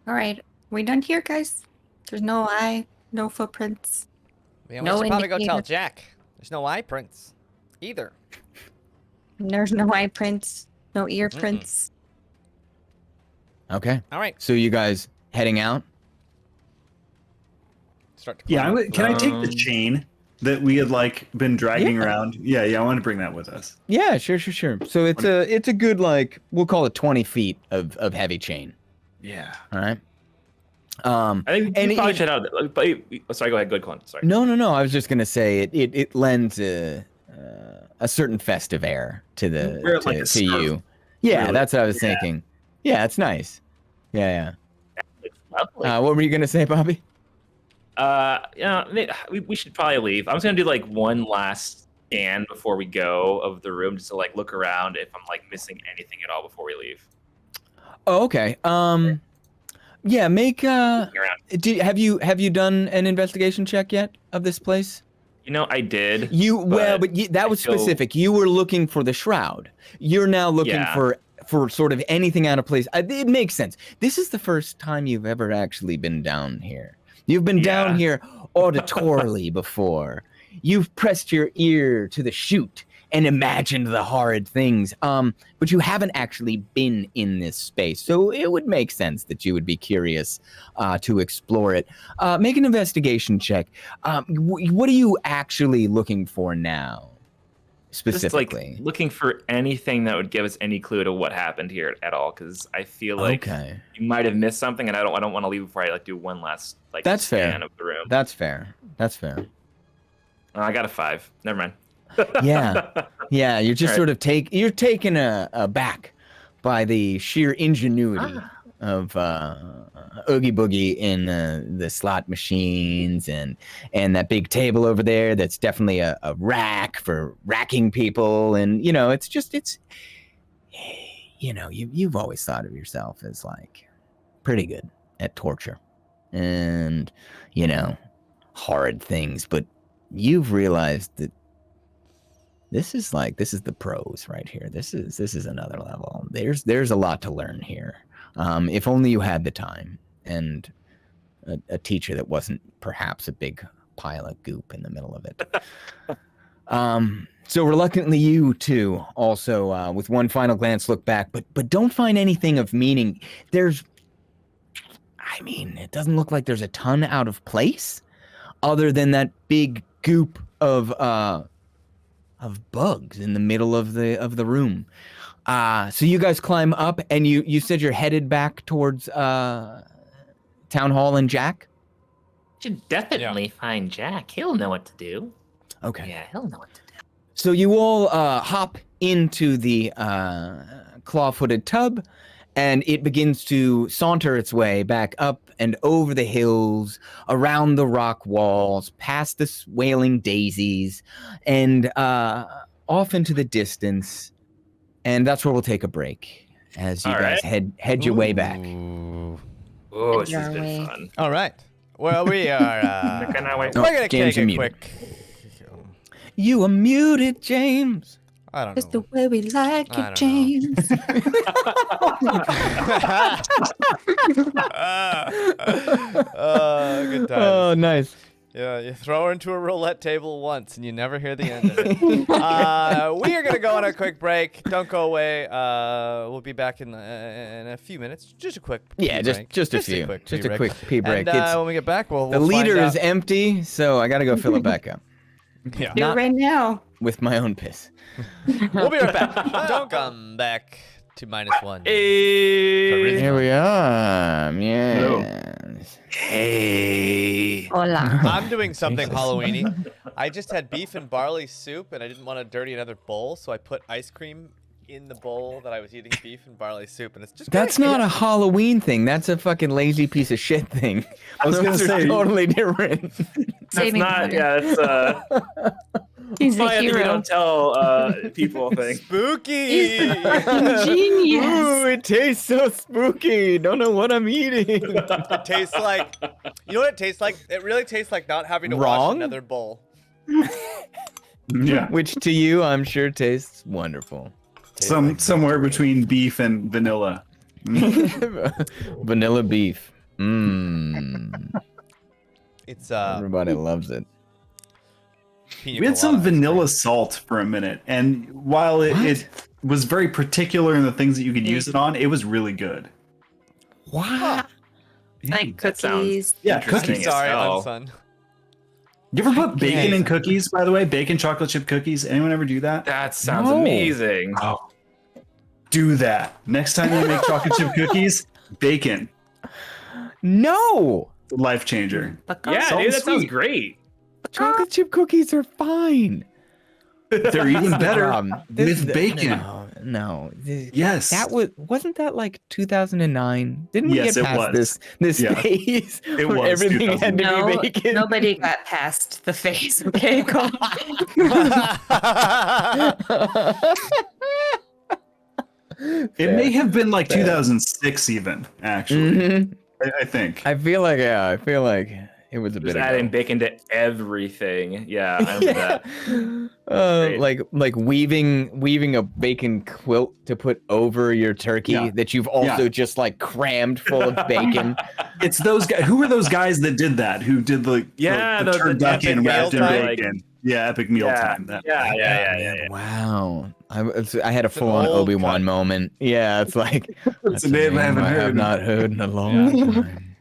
All right. We done here, guys? There's no eye, no footprints. Yeah, we No should probably go tell indicator. Jack. There's no eye prints either. There's no eye prints, no ear prints. Okay. All right. So you guys heading out? Start to Yeah, climb up. can I take the chain that we had like been dragging Yeah. around? Yeah, I want to bring that with us. Yeah, sure. So it's a good, like, we'll call it 20 feet of heavy chain. Yeah. All right. I think And we probably it- should have. Sorry, go ahead. Good, Cullen. Sorry. No. I was just gonna say it lends a certain festive air to Wear it like a to scarf. you. Yeah, Really? that's what I was Yeah. thinking. Yeah, it's nice. Yeah. It's lovely. What were you gonna say, Bobby? We should probably leave. I'm just gonna do like one last scan before we go of the room, just to like look around if I'm like missing anything at all before we leave. Oh, okay. Yeah. Make Looking around. have you done an investigation check yet of this place? You know, I did. That was I feel- specific. You were looking for the shroud. You're now looking Yeah. for sort of anything out of place. It makes sense. This is the first time you've ever actually been down here. You've been down Yeah. here auditorily before. You've pressed your ear to the chute and imagined the horrid things. But you haven't actually been in this space. So it would make sense that you would be curious to explore it. Make an investigation check. What are you actually looking for now? Specifically. Just like looking for anything that would give us any clue to what happened here at all, because I feel like Okay. you might have missed something, and I don't want to leave before I like do one last like That's scan fair. of the room. That's fair. I got a 5. Never mind. Yeah, you're just All right. sort of you're taken aback by the sheer ingenuity of Oogie Boogie in the slot machines and that big table over there that's definitely a rack for racking people, and you've always thought of yourself as like pretty good at torture and horrid things, but you've realized that this is the pros right here. This is another level. There's a lot to learn here. If only you had the time and a teacher that wasn't perhaps a big pile of goop in the middle of it. So reluctantly, you too also with one final glance look back, but don't find anything of meaning. There's I mean, it doesn't look like there's a ton out of place, other than that big goop of bugs in the middle of the room. So you guys climb up, and you said you're headed back towards Town Hall and Jack? Should definitely find Jack. He'll know what to do. Okay. Yeah, he'll know what to do. So you all hop into the claw-footed tub, and it begins to saunter its way back up and over the hills, around the rock walls, past the wailing daisies, and off into the distance. And that's where we'll take a break, as you guys head your way back. Oh, this has been Yay. fun. All right. Well, we are. Can I wait? We're gonna James, take you're a muted. quick. You are muted, James. I don't Just know. the way we like I it, don't know. James. Good times. Oh, nice. Yeah, you throw her into a roulette table once and you never hear the end of it. We are going to go on a quick break. Don't go away. We'll be back in a few minutes. Just a quick Yeah, pee break. just a few. quick Just pee a break. quick pee break. And It's- when we get back, we'll the find leader is out. empty, so I gotta go fill it back up Yeah. Do it right now. with my own piss. We'll be right back. Don't come back to -1. Hey. Here we are. Yes. Hey. Hola. I'm doing something Halloweeny. I just had beef and barley soup, and I didn't want to dirty another bowl, so I put ice cream in the bowl that I was eating beef and barley soup, and it's just That's not a Halloween thing. That's a fucking lazy piece of shit thing. I was gonna Those are say- totally different. That's Saving not. money. Yeah, it's He's a probably a thing you hero. don't tell people thing. spooky. Genius. Ooh, it tastes so spooky. Don't know what I'm eating. It tastes like, you know what it tastes like? It really tastes like not having to wash Wrong? another bowl. Yeah. Which to you, I'm sure tastes wonderful. Somewhere between beef and vanilla. Vanilla beef. Mmm. It's Everybody loves it. pina We had some colada ice vanilla salt for a minute, and while it was very particular in the things that you could use it on, it was really good. What? Like That sounds- cookies. Yeah, cream. cookies. Sorry, hell. son. You ever put bacon Okay. in cookies, by the way? Bacon chocolate chip cookies? Anyone ever do that? That sounds No. amazing. Oh. Do that. Next time you make chocolate chip cookies, bacon. No. Life changer. Yeah, Salt dude, and that sounds sweet. great. Chocolate chip cookies are fine. They're even better This- with bacon. No. Yes. That wasn't that like 2009? Didn't we Yes, get it past was. this Yeah. phase It where was everything had to No, be bacon? nobody got past the face. Okay, cool. It may have been like 2006 even, actually. Mhm. I think. I feel like it was a Just bit adding ago. bacon to everything. Yeah, I remember that. Great. like weaving a bacon quilt to put over your turkey Yeah. that you've also Yeah. just like crammed full of bacon. It's those guys. Who were those guys that did that? Who did the Yeah, the the turducken epic wrapped in meal time. bacon? Yeah, epic meal Yeah. time. That- Yeah. Wow, I had a It's an full-on old Obi-Wan cut. moment. Yeah, it's like It's a name I haven't I have heard. not heard in a long time.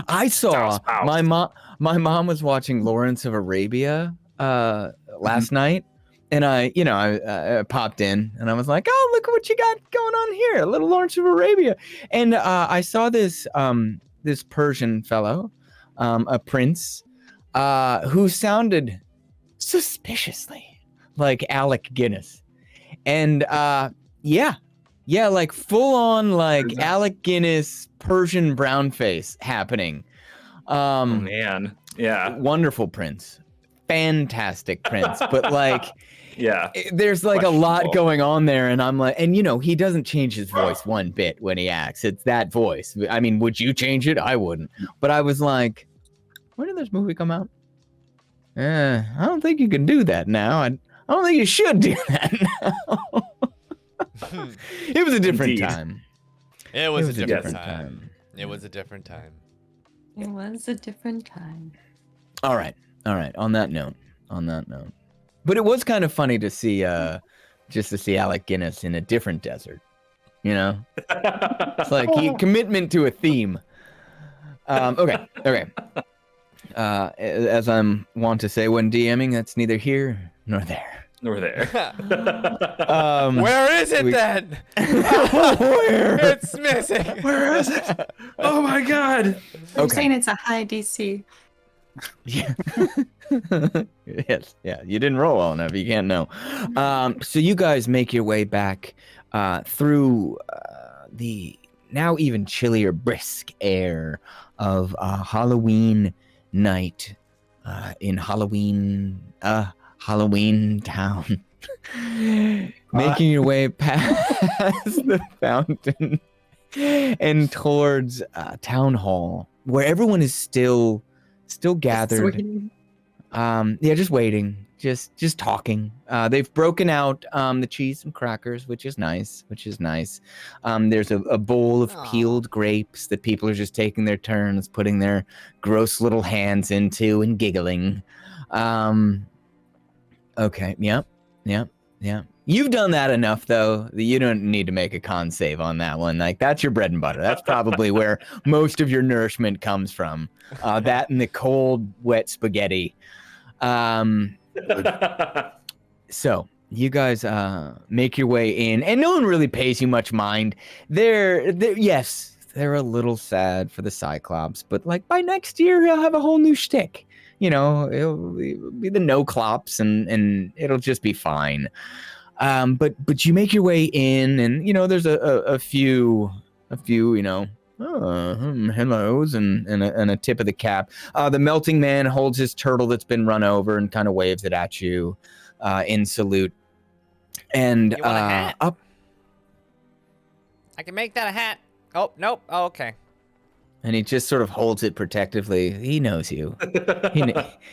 I saw Spouse. my mom was watching Lawrence of Arabia last night, and I popped in and I was like, oh, look what you got going on here, a little Lawrence of Arabia, and I saw this this Persian fellow, a prince, who sounded suspiciously like Alec Guinness, and yeah, like full on like Who's that? Alec Guinness Persian brown face happening. Oh man. Yeah. Wonderful prince, fantastic prince, but like Yeah. there's like a lot Questionable. going on there, and I'm like, and he doesn't change his voice one bit when he acts. It's that voice. I mean, would you change it? I wouldn't. But I was like, when did this movie come out? I don't think you can do that now. I don't think you should do that now. It was a different Indeed. time. It was a It different time. It was a different time. It was a different time. All right. On that note. But it was kind of funny to see, just to see Alec Guinness in a different desert. You know, it's like commitment to a theme. Okay. As I'm wont to say when DMing, that's neither here nor there. Nor there. Where is it then? Where? It's missing. Where is it? Oh my god. You're Okay. saying it's a high DC. Yeah. Yes. Yeah. You didn't roll well enough. You can't know. So you guys make your way back through the now even chillier, brisk air of Halloween night in Halloween Town. Making your way past the fountain and towards Town Hall, where everyone is still gathered. Just waiting, just talking. They've broken out the cheese and crackers, which is nice. There's a bowl of peeled grapes that people are just taking their turns putting their gross little hands into and giggling. Okay, yep. You've done that enough, though, that you don't need to make a con save on that one. Like, that's your bread and butter. That's probably where most of your nourishment comes from. That and the cold, wet spaghetti. So you guys make your way in, and no one really pays you much mind. Yes, they're a little sad for the Cyclops, but like by next year, he'll have a whole new shtick. It'll be the no-clops, and it'll just be fine. But you make your way in, and there's a few hellos and a tip of the cap. The melting man holds his turtle that's been run over and kind of waves it at you in salute. And You want a hat? up. I can make that a hat. Oh, nope. Oh, okay. And he just sort of holds it protectively. He knows you.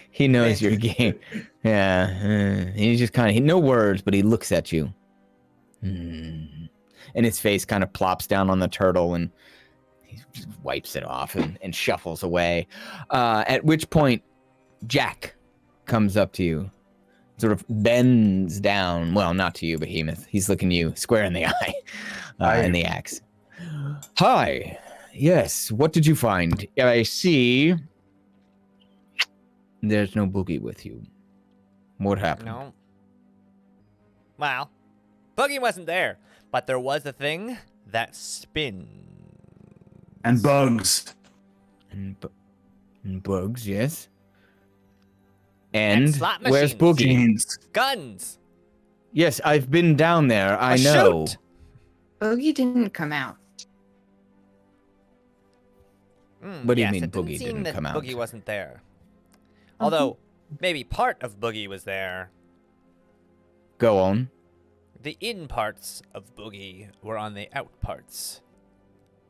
He knows your game. Yeah. He just kind of, no words, but he looks at you. And his face kind of plops down on the turtle, and he just wipes it off and shuffles away. At which point, Jack comes up to you, sort of bends down. Well, not to you, Behemoth. He's looking you square in the eye, in the axe. Hi. Yes, what did you find? I see there's no Boogie with you. What happened? No. Well, Boogie wasn't there, but there was a thing that spins. And bugs. And bugs, yes. And slot where's machines. Boogie? Jeans. Guns. Yes, I've been down there. I know. Shoot. Boogie didn't come out. What do you Yes, mean it didn't Boogie seem didn't that come out? Boogie wasn't there. Although, maybe part of Boogie was there. Go on. The in parts of Boogie were on the out parts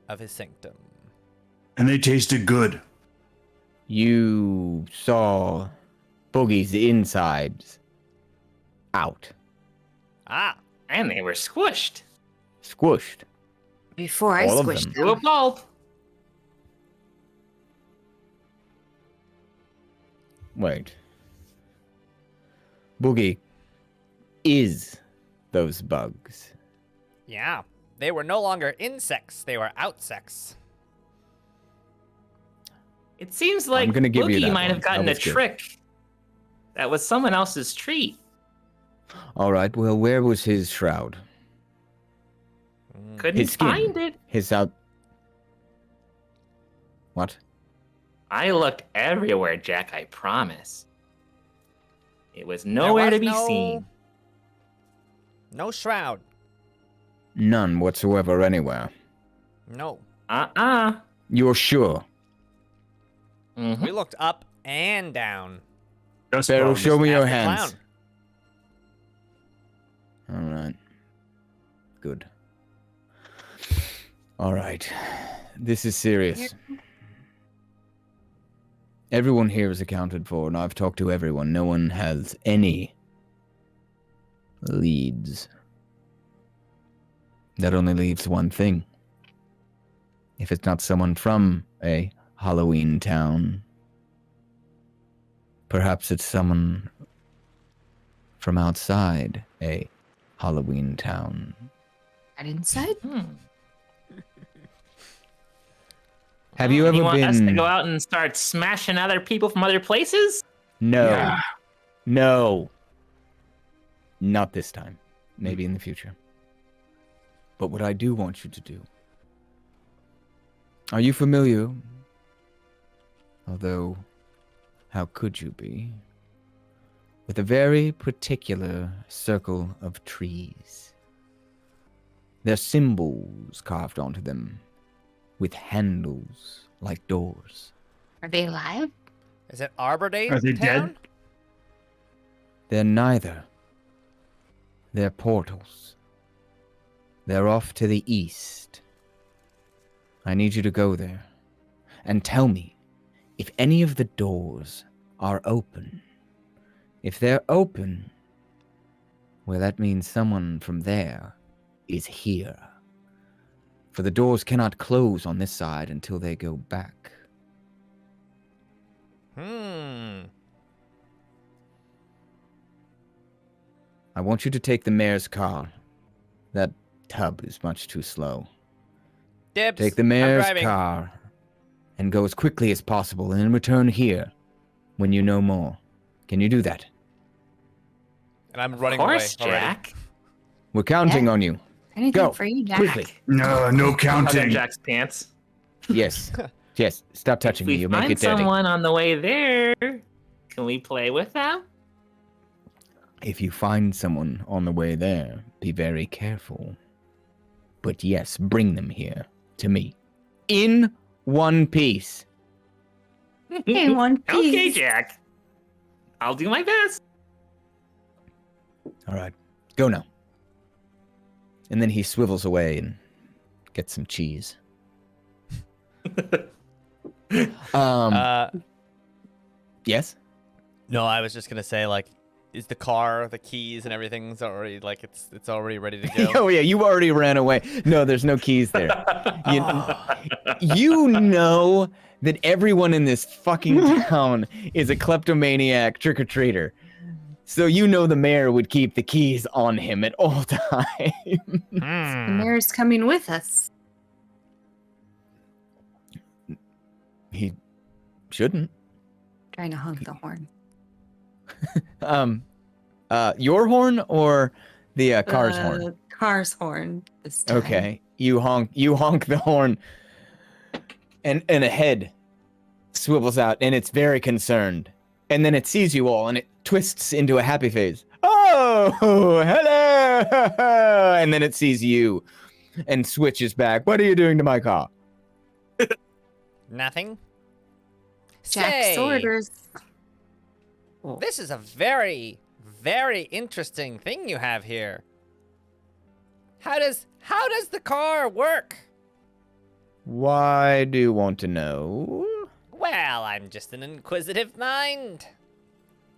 of his sanctum. And they tasted good. You saw Boogie's insides out. Ah, And they were squished Squished. Before I All of squished them. to a them. pulp. Wait. Boogie is those bugs. yeah. They were no longer insects, they were outsects. It seems like gonna give you Boogie that might one. have gotten That a was good. trick. That was someone else's treat. All right, well, where was his shroud? Couldn't His skin. find it. His out... What? I looked everywhere, Jack, I promise. It was There nowhere was to be seen. No shroud. None whatsoever anywhere. No. You're sure? Mhm. We looked up and down. Just Pharaoh, bugs. show me your Ask the hands. clown. All right. Good. All right. This is serious. Everyone here is accounted for, and I've talked to everyone. No one has any leads. That only leaves one thing. If it's not someone from a Halloween town, perhaps it's someone from outside a Halloween town. Right inside? Hmm. Have you ever want us to been? go out and start smashing other people from other places? No. Yeah. No. Not this time. Maybe in the future. But what I do want you to do. Are you familiar? Although, how could you be? With a very particular circle of trees. Their symbols carved onto them, with handles like doors. Are they alive? Is it Arbor Day Are they Town? dead? They're neither. They're portals. They're off to the east. I need you to go there and tell me if any of the doors are open. If they're open, well, that means someone from there is here. For the doors cannot close on this side until they go back. I want you to take the mayor's car. That tub is much too slow. Dibs. Take the I'm mayor's driving. car and go as quickly as possible and then return here when you know more. Can you do that? And I'm running Of course, away already. Jack. We're counting Yeah. on you. Anything Go, for you, Jack. quickly. No, no Hug on counting. Jack's pants. Yes. Yes. Stop If touching me. we You make find it dirty. someone on the way there, can we play with them? If you find someone on the way there, be very careful. But yes, bring them here to me. In one piece. In one piece. Okay, Jack. I'll do my best. All right. Go now. And then he swivels away and gets some cheese. Yes? No, I was just gonna say, like, is the car, the keys, and everything's already like it's already ready to go? Oh yeah, you already ran away. No, there's no keys there. You know that everyone in this fucking town is a kleptomaniac trick-or-treater. So you know the mayor would keep the keys on him at all times. The mayor's coming with us. He shouldn't. Trying to honk the horn. Your horn or the car's horn? Car's horn this time. Okay, you honk the horn, and a head swivels out, and it's very concerned, and then it sees you all, and it twists into a happy face. Oh, hello! And then it sees you, and switches back. What are you doing to my car? Nothing. Jack's Say, orders. this is a very, very interesting thing you have here. How does the car work? Why do you want to know? Well, I'm just an inquisitive mind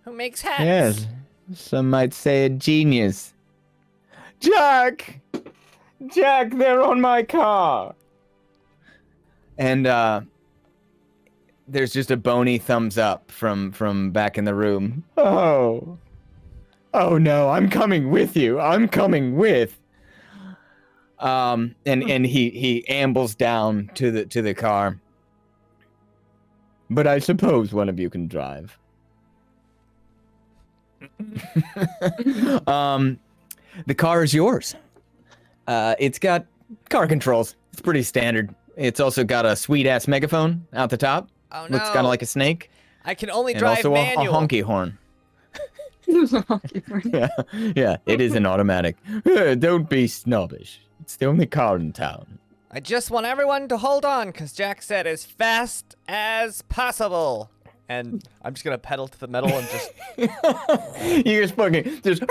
who makes hats. Yes, some might say a genius. Jack, they're on my car. And there's just a bony thumbs up from back in the room. Oh no, I'm coming with you. I'm coming with. And he ambles down to the car. But I suppose one of you can drive. The car is yours. It's got car controls. It's pretty standard. It's also got a sweet ass megaphone out the top. Oh no. Looks kind of like a snake. I can only And drive also a manual. honky horn. Yeah, it is an automatic. Don't be snobbish. It's the only car in town. I just want everyone to hold on, because Jack said as fast as possible. And I'm just going to pedal to the metal and just... You just fucking just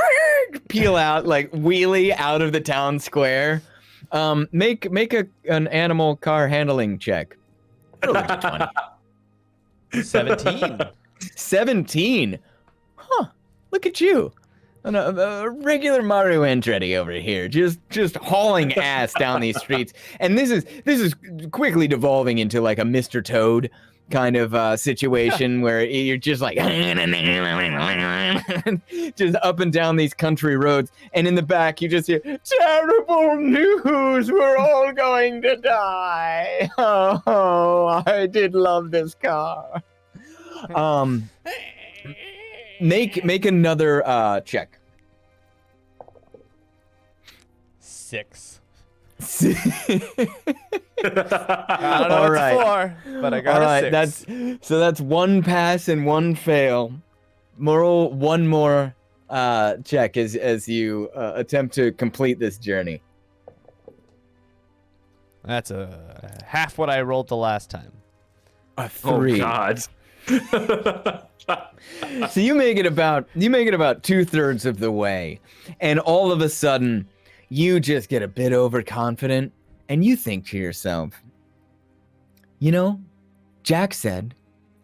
peel out, like wheelie out of the town square. Make an animal car handling check. Roll a d20. 17. 17. Huh. Look at you. A regular Mario Andretti over here, just hauling ass down these streets. And this is quickly devolving into like a Mr. Toad kind of situation where you're just like just up and down these country roads, and in the back you just hear terrible news, we're all going to die. Oh, I did love this car. Make another check. 6. I don't know All what right. it's for, but I got All a right, 6. that's one pass and one fail. Roll one more check as you attempt to complete this journey. That's half what I rolled the last time. A 3. Oh God. So you make it about 2/3 of the way, and all of a sudden, you just get a bit overconfident, and you think to yourself, you know, Jack said,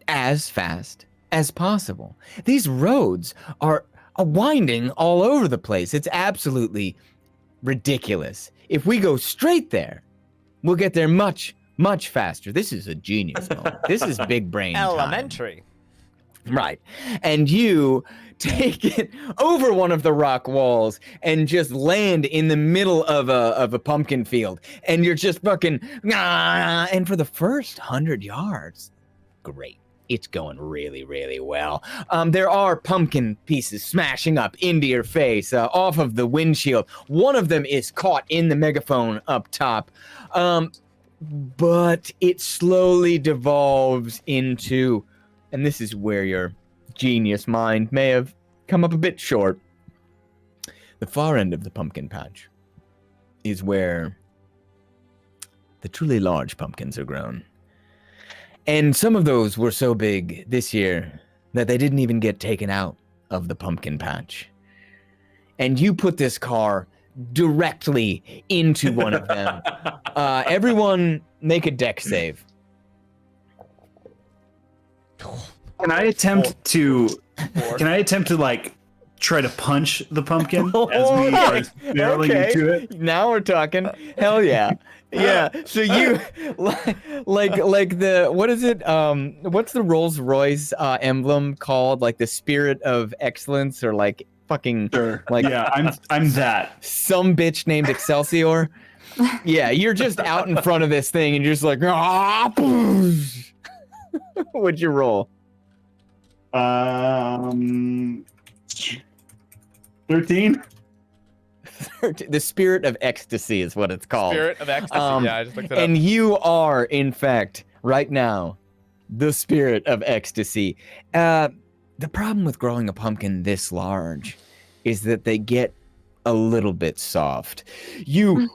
as fast as possible. These roads are winding all over the place. It's absolutely ridiculous. If we go straight there, we'll get there much, much faster. This is a genius moment. This is big brain time. Elementary. Right. And you take it over one of the rock walls and just land in the middle of a pumpkin field. And you're just fucking, and for the first 100 yards, great. It's going really, really well. There are pumpkin pieces smashing up into your face off of the windshield. One of them is caught in the megaphone up top. But it slowly devolves into, and this is where your genius mind may have come up a bit short. The far end of the pumpkin patch is where the truly large pumpkins are grown. And some of those were so big this year that they didn't even get taken out of the pumpkin patch. And you put this car directly into one of them. Everyone make a deck save. Can I attempt to like try to punch the pumpkin as we are barreling into it? Now we're talking. Hell yeah. Yeah. So you like the, what is it? What's the Rolls-Royce emblem called? Like the spirit of excellence, or like fucking Sure. like, yeah, I'm that. some bitch named Excelsior. Yeah, you're just out in front of this thing and you're just like, what'd you roll? 13. The spirit of ecstasy is what it's called. Spirit of ecstasy. Yeah, I just looked it And up. you are, in fact, right now, the spirit of ecstasy. The problem with growing a pumpkin this large is that they get a little bit soft. You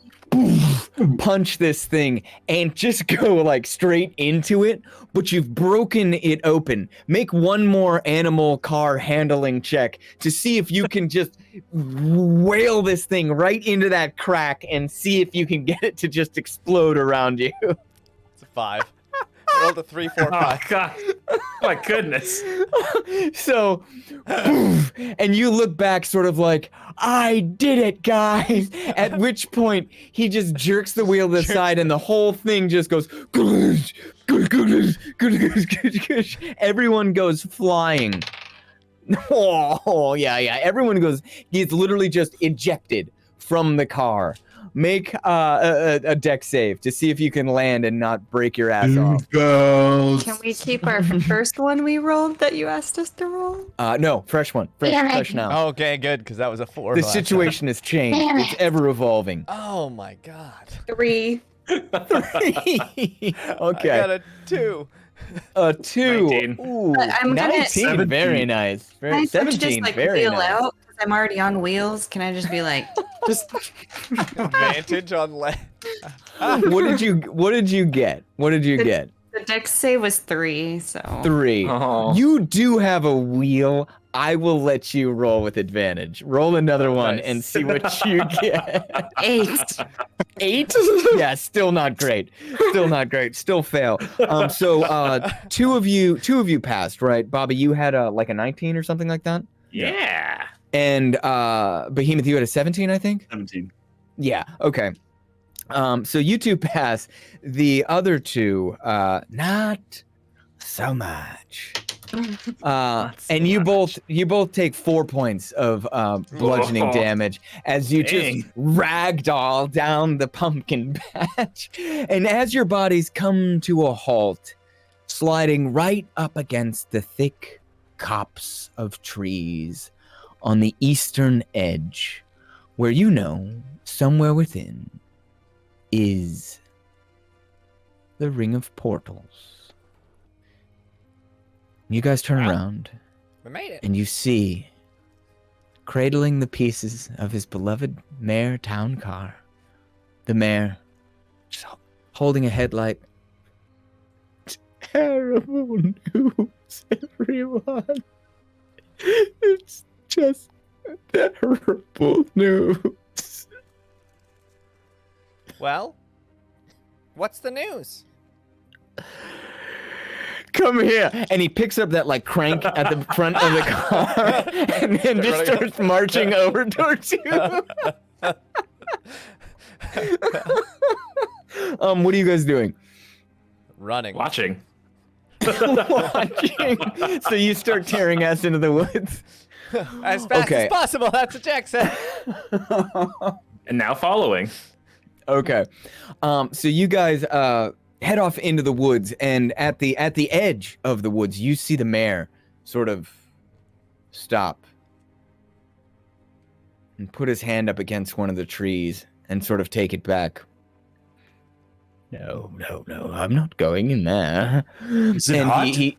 punch this thing and just go like straight into it, but you've broken it open. Make one more animal car handling check to see if you can just whale this thing right into that crack and see if you can get it to just explode around you. It's a 5. I rolled a 3, 4, 5. Oh God. My goodness. So, and you look back sort of like, I did it, guys. At which point, he just jerks the wheel to the side and the whole thing just goes, everyone goes flying. Oh, yeah. Everyone gets literally just ejected from the car. Make a deck save to see if you can land and not break your ass off. Can we keep our first one we rolled that you asked us to roll? No, fresh one. Fresh now. Okay, good, because that was a 4. The last time. situation has changed. It's ever evolving. Oh my god. 3. Okay. I got a 2. A 2. 19. Ooh, I'm gonna- 19. Very nice. Can I 17. just like Very wheel nice. out? Because I'm already on wheels. Can I just be like, just Advantage on land. What did you get? the dex save was 3, so 3. Oh. You do have a wheel. I will let you roll with advantage. Roll another one Nice. and see what you get. 8. 8? Yeah, still not great. Still fail. So two of you passed, right? Bobby, you had like a 19 or something like that? Yeah. And Behemoth, you had a 17, I think? 17. Yeah, okay. So you two pass. The other two, not so much. Not so And you much. both take 4 points of bludgeoning Whoa. damage as you Dang. just ragdoll down the pumpkin patch. And as your bodies come to a halt, sliding right up against the thick copse of trees on the eastern edge, where you know, somewhere within, is the Ring of Portals. You guys turn around, We made it. and you see, cradling the pieces of his beloved mare town car, the mare just holding a headlight. Terrible news, everyone. It's just terrible news. Well, what's the news? Come here. And he picks up that like crank at the front of the car and then just starts marching over towards you. What are you guys doing? Running. Watching. Watching. So you start tearing ass into the woods. As fast Okay. as possible. That's what Jack said. And now following. Okay. So you guys head off into the woods, and at the edge of the woods, you see the mare sort of stop and put his hand up against one of the trees and sort of take it back. No, I'm not going in there. Is it hot? he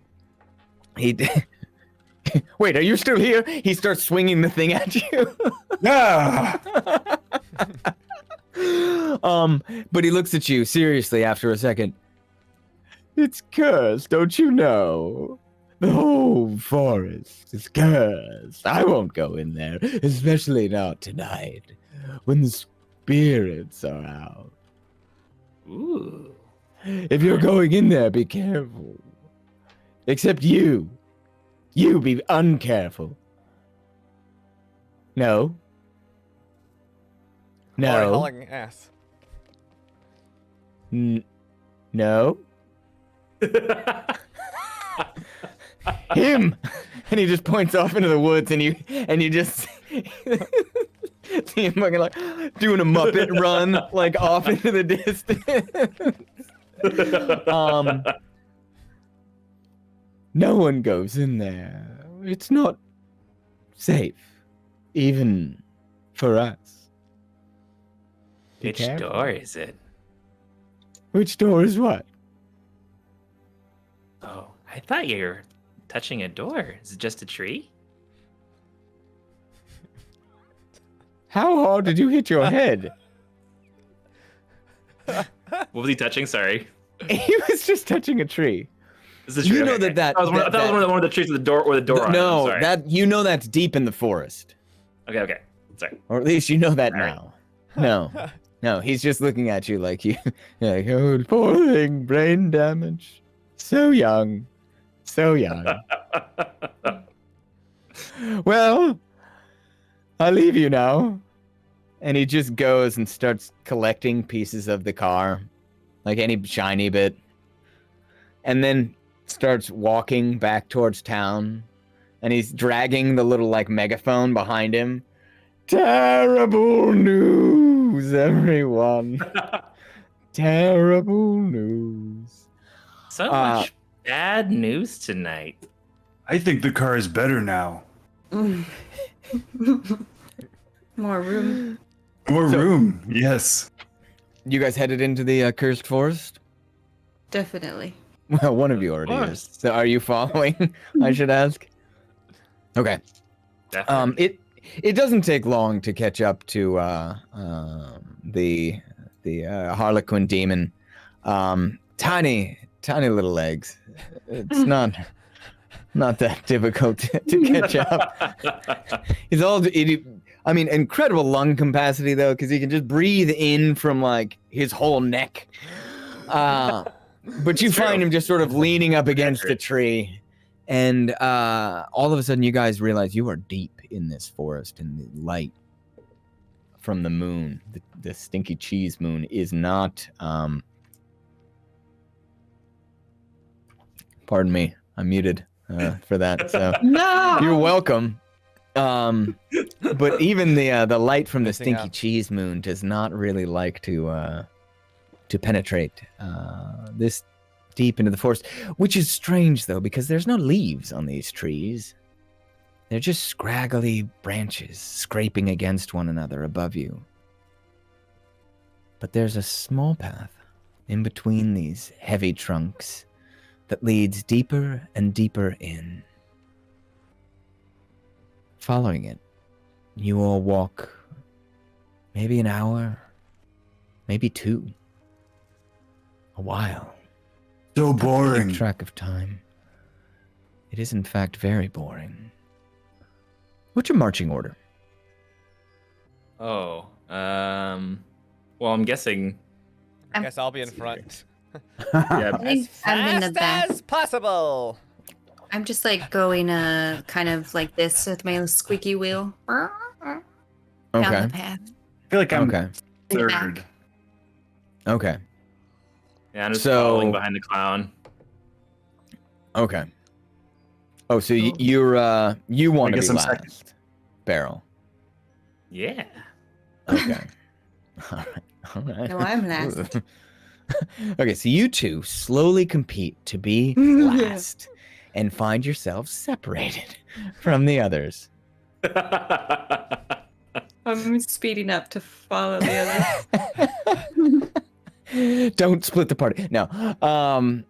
Wait, are you still here? He starts swinging the thing at you. Yeah. But he looks at you seriously after a second. It's cursed, don't you know? The whole forest is cursed. I won't go in there, especially not tonight, when the spirits are out. Ooh. If you're going in there, be careful. Except you. You be uncareful. No. Alright, No. hauling ass. No. Him. And he just points off into the woods, and you just see him fucking like doing a Muppet run like off into the distance. No one goes in there. It's not safe, even for us. Be Which careful. door is it? Which door is what? Oh, I thought you were touching a door. Is it just a tree? How hard did you hit your head? What was he touching? Sorry. He was just touching a tree. This is a tree. You know Okay. that I thought it was one of the trees with the door on it. no, Sorry. that you know that's deep in the forest, Okay. Sorry. or at least you know that All right. now. No, he's just looking at you like you're like, oh, poor thing, brain damage, so young. Well, I'll leave you now. And he just goes and starts collecting pieces of the car, like any shiny bit, and then starts walking back towards town, and he's dragging the little like megaphone behind him. Terrible news, everyone. Terrible news. So much bad news tonight. I think the car is better now. More room. More room. Yes. You guys headed into the cursed forest? Definitely. Well, one of you already is. course. So are you following? I should ask. Okay. Definitely. It doesn't take long to catch up to the Harlequin demon. Tiny little legs. It's not that difficult to catch up. He's all. I mean, incredible lung capacity though, because he can just breathe in from like his whole neck. But you find him just sort of leaning up against a tree, and all of a sudden you guys realize you are deep in this forest, and the light from the moon, the stinky cheese moon, is not Pardon me. I'm muted for that. So No. you're welcome. But even the light from the Missing stinky out. cheese moon does not really like to penetrate this deep into the forest, which is strange though, because there's no leaves on these trees. They're just scraggly branches scraping against one another above you. But there's a small path in between these heavy trunks that leads deeper and deeper in. Following it, you all walk maybe an hour, maybe 2. A while. So Keep boring. track of time. It is in fact very boring. What's your marching order? Oh, well, I'm guessing. I guess I'll be in front. Yeah, I think As I'm in the fast back. as possible. I'm just like going kind of like this with my squeaky wheel down Okay. the path. I feel like I'm Okay. In the third. back. Okay. yeah, I'm just So- following behind the clown. Okay. Oh, so you're you want I to guess be I'm last, second. Barrel. Yeah. Okay. All right. All right. No, I'm last. Okay, so you two slowly compete to be last and find yourselves separated from the others. I'm speeding up to follow the other. Don't split the party. No.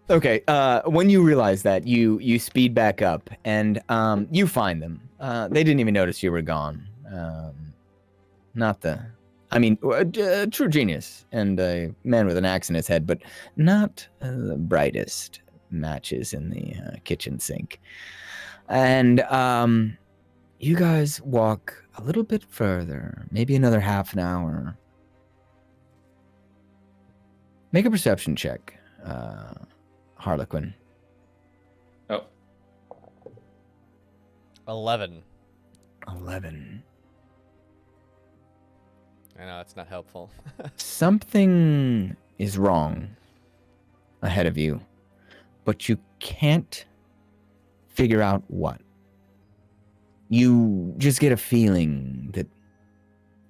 Okay. When you realize that, you speed back up and you find them. They didn't even notice you were gone. A true genius and a man with an axe in his head, but not the brightest matches in the kitchen sink. And you guys walk a little bit further, maybe another half an hour. Make a perception check, Harlequin. Oh, 11. 11. I know it's not helpful. Something is wrong ahead of you, but you can't figure out what. You just get a feeling that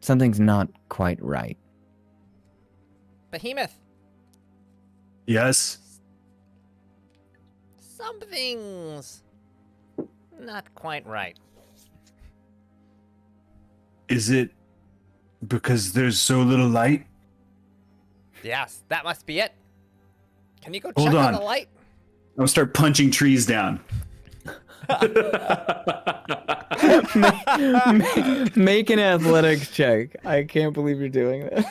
something's not quite right. Behemoth, Yes. something's not quite right. Is it because there's so little light? Yes, that must be it. Can you go Hold check on on. the light? I'll start punching trees down. Make an athletics check. I can't believe you're doing that.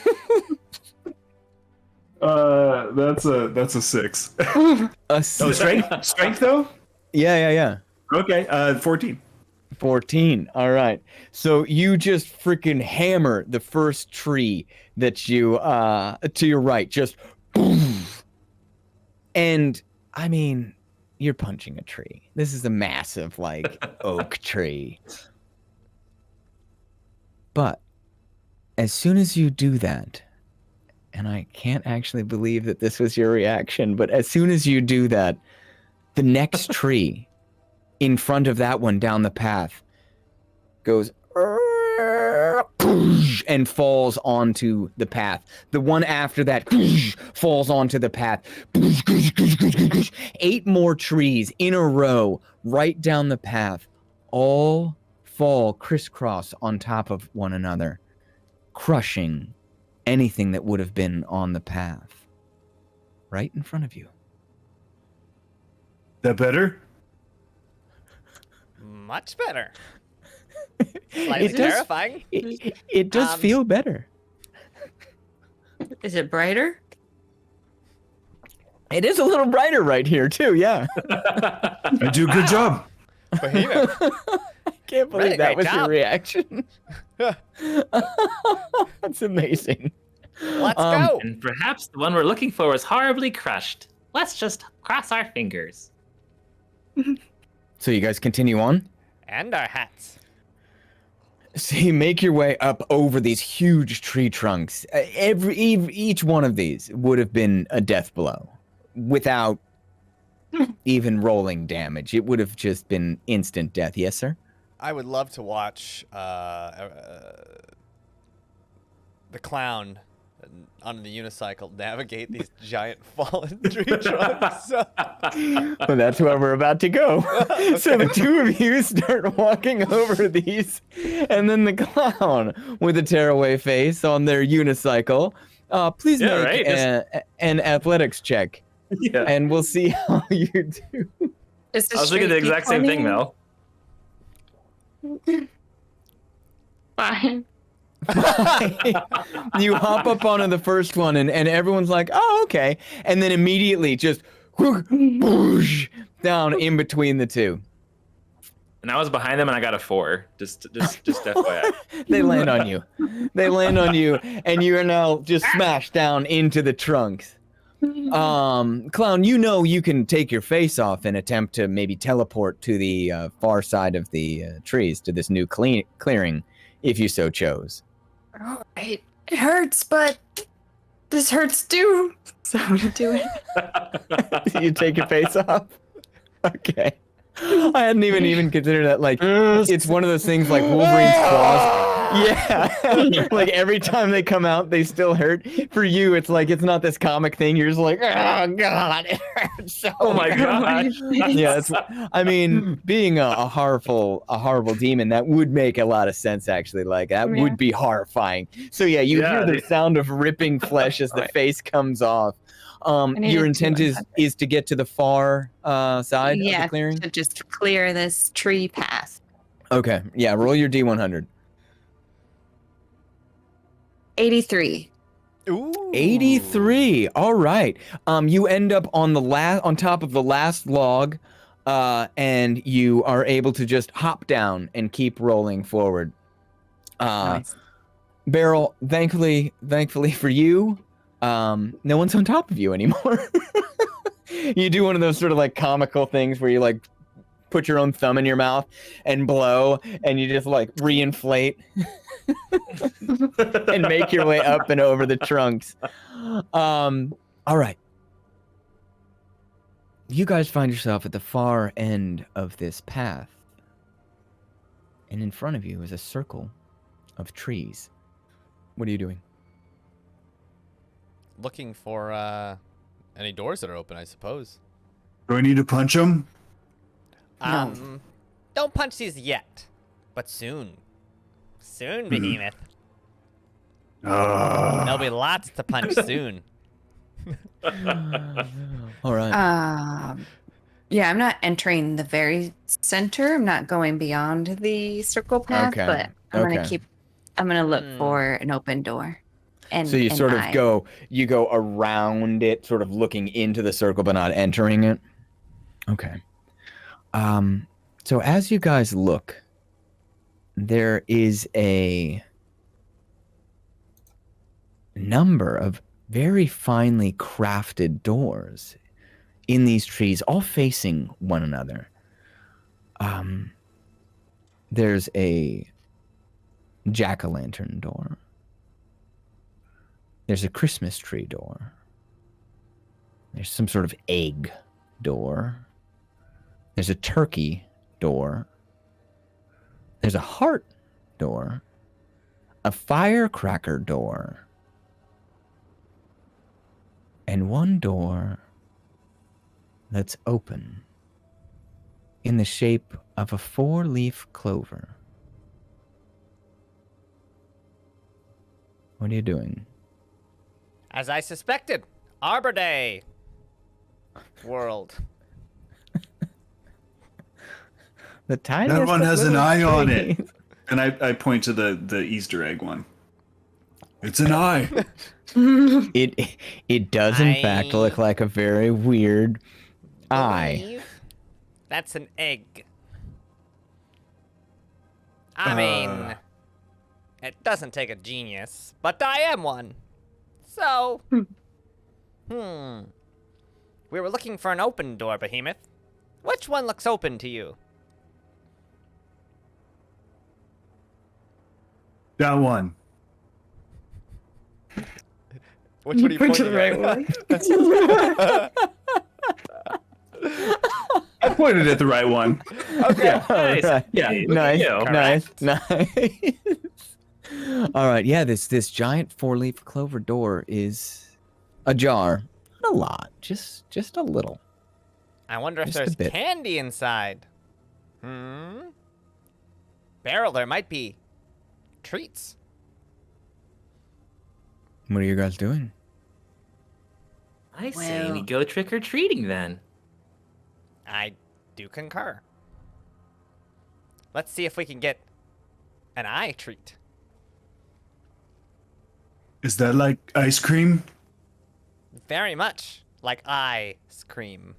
That's a 6. A Oh, strength? Strength though? Yeah. Okay, 14. 14. All right. So you just freaking hammer the first tree that you to your right. Just boom. And I mean, you're punching a tree. This is a massive like oak tree. But as soon as you do that, and I can't actually believe that this was your reaction, but as soon as you do that, the next tree in front of that one down the path goes and falls onto the path. The one after that falls onto the path. 8 more trees in a row right down the path all fall crisscross on top of one another, crushing anything that would have been on the path right in front of you. That better? Much better. Slightly It does- terrifying. It does Um, feel better. Is it brighter? It is a little brighter right here too, yeah. I do a good job. Behemoth. I can't believe Really that great was your job. reaction. That's amazing. Let's Um, go. And perhaps the one we're looking for is horribly crushed. Let's just cross our fingers. So you guys continue on? And our hats. So you make your way up over these huge tree trunks. Each one of these would have been a death blow without even rolling damage. It would have just been instant death. Yes, sir? I would love to watch the clown on the unicycle navigate these giant fallen tree trunks. Well, that's where we're about to go. So the two of you start walking over these, and then the clown with a tearaway face on their unicycle. Please Yeah, make right? an athletics check, Yeah. and we'll see how you do. Is I was thinking the exact same thing, Mel. Fine. You hop up onto the first one, and everyone's like, "Oh, okay," and then immediately just whoosh, down in between the two. And I was behind them, and I got a 4. Just FYI. They land on you. They land on you, and you are now just smashed down into the trunks. Clown, you know you can take your face off and attempt to maybe teleport to the far side of the trees to this new clearing, if you so chose. All right. It hurts, but this hurts too. So I'm gonna do it. You take your face off? Okay. I hadn't even considered that. Like, it's one of those things like Wolverine's claws. Yeah. Like, every time they come out, they still hurt. For you, it's like, it's not this comic thing. You're just like, oh, God, it hurts so Oh my gosh. Yeah, I mean, being a horrible demon, that would make a lot of sense, actually. Like, that would be horrifying. So, yeah, you hear the sound of ripping flesh as the face comes off. Your intent is to get to the far side of the clearing? To just clear this tree path. Okay, yeah, roll your D100. 83. Ooh. 83. All right. You end up on on top of the last log, and you are able to just hop down and keep rolling forward. Nice. Beryl, thankfully for you, no one's on top of you anymore. You do one of those sort of like comical things where you like put your own thumb in your mouth and blow, and you just like reinflate and make your way up and over the trunks. All right. You guys find yourself at the far end of this path, and in front of you is a circle of trees. What are you doing? Looking for any doors that are open, I suppose. Do I need to punch him? Don't punch these yet, but soon. Soon, Behemoth. There'll be lots to punch soon. All right. Yeah, I'm not entering the very center. I'm not going beyond the circle path, Okay, but I'm okay. gonna look for an open door. And So you an sort of eye. go around it, sort of looking into the circle, but not entering it. Okay. So as you guys look, there is a number of very finely crafted doors in these trees, all facing one another. There's a jack-o'-lantern door. There's a Christmas tree door. There's some sort of egg door. There's a turkey door. There's a heart door. A firecracker door. And one door that's open in the shape of a 4-leaf clover. What are you doing? As I suspected, Arbor Day world. The tiniest That one of has an little eye on it. trees. And I point to the Easter egg one. It's an eye. It does in fact look like a very weird eye. Believe that's an egg. I mean, it doesn't take a genius, but I am one. So, we were looking for an open door, Behemoth. Which one looks open to you? That one. Which one are you Point to pointing the at? right one. I pointed at the right one. Okay. Yeah. Nice. Alright. Yeah. Hey, look Nice, at you. nice. All right, yeah, this giant 4-leaf clover door is ajar. Not a lot, just a little. I wonder if Just a there's bit. candy inside. Barrel, there might be treats. What are you guys doing? I say we Well- go trick or treating then. I do concur. Let's see if we can get an eye treat. Is that like ice cream? Very much like ice cream.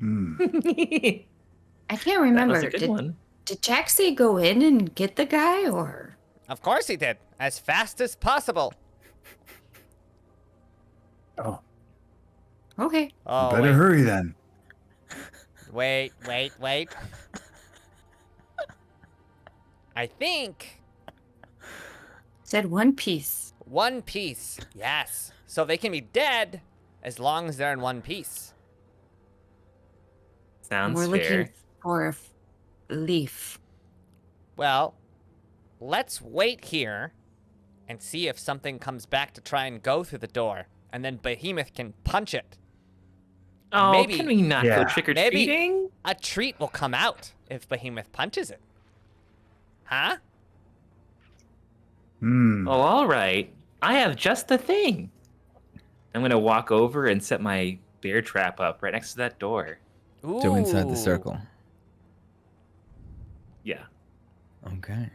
Mm. I can't That remember. was a good one. Did Jaxie go in and get the guy, or? Of course he did, as fast as possible. Oh, Okay. Oh, better hurry then. wait. I think Said one piece. one piece. Yes. So they can be dead as long as they're in one piece. Sounds We're fair. looking for a leaf. Well, let's wait here and see if something comes back to try and go through the door, and then Behemoth can punch it. Oh, Maybe- can we not go Yeah. trick or Maybe- treating? A treat will come out if Behemoth punches it. Huh? Hmm. Oh, all right. I have just the thing. I'm gonna walk over and set my bear trap up right next to that door. Ooh. So inside the circle. Yeah. Okay.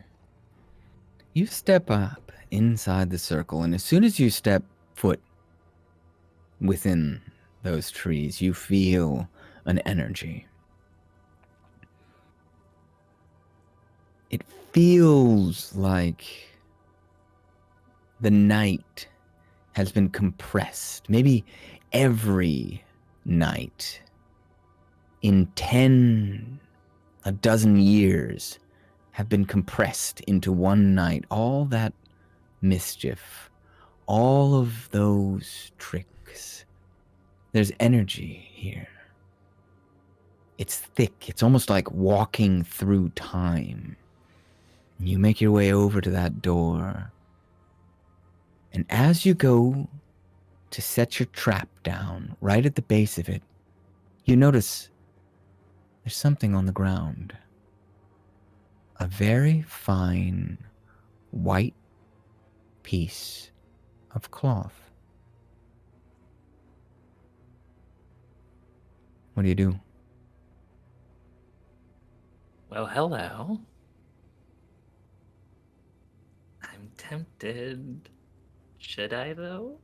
You step up inside the circle, and as soon as you step foot within those trees, you feel an energy. It feels like the night has been compressed. Maybe every night in a dozen years have been compressed into one night. All that mischief, all of those tricks. There's energy here. It's thick. It's almost like walking through time. You make your way over to that door. And as you go to set your trap down right at the base of it, you notice there's something on the ground. A very fine white piece of cloth. What do you do? Well, hello. I'm tempted. Should I, though?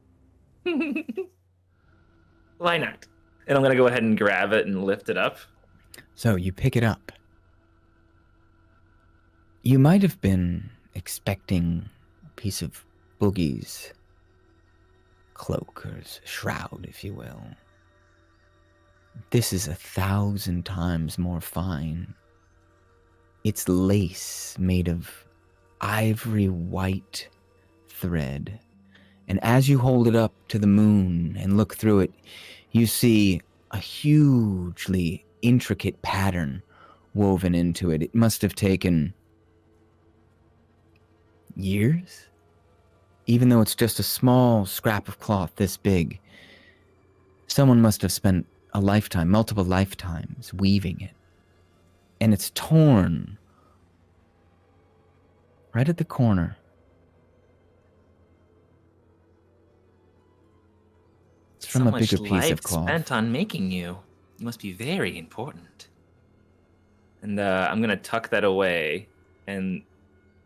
Why not? And I'm gonna go ahead and grab it and lift it up. So you pick it up. You might have been expecting a piece of Boogie's cloak or shroud, if you will. This is 1,000 times more fine. It's lace made of ivory white thread. And as you hold it up to the moon and look through it, you see a hugely intricate pattern woven into it. It must have taken years, even though it's just a small scrap of cloth this big. Someone must have spent a lifetime, multiple lifetimes, weaving it. And it's torn right at the corner. It's from so a much bigger piece life of cloth. spent on making you. You must be very important. And I'm gonna tuck that away and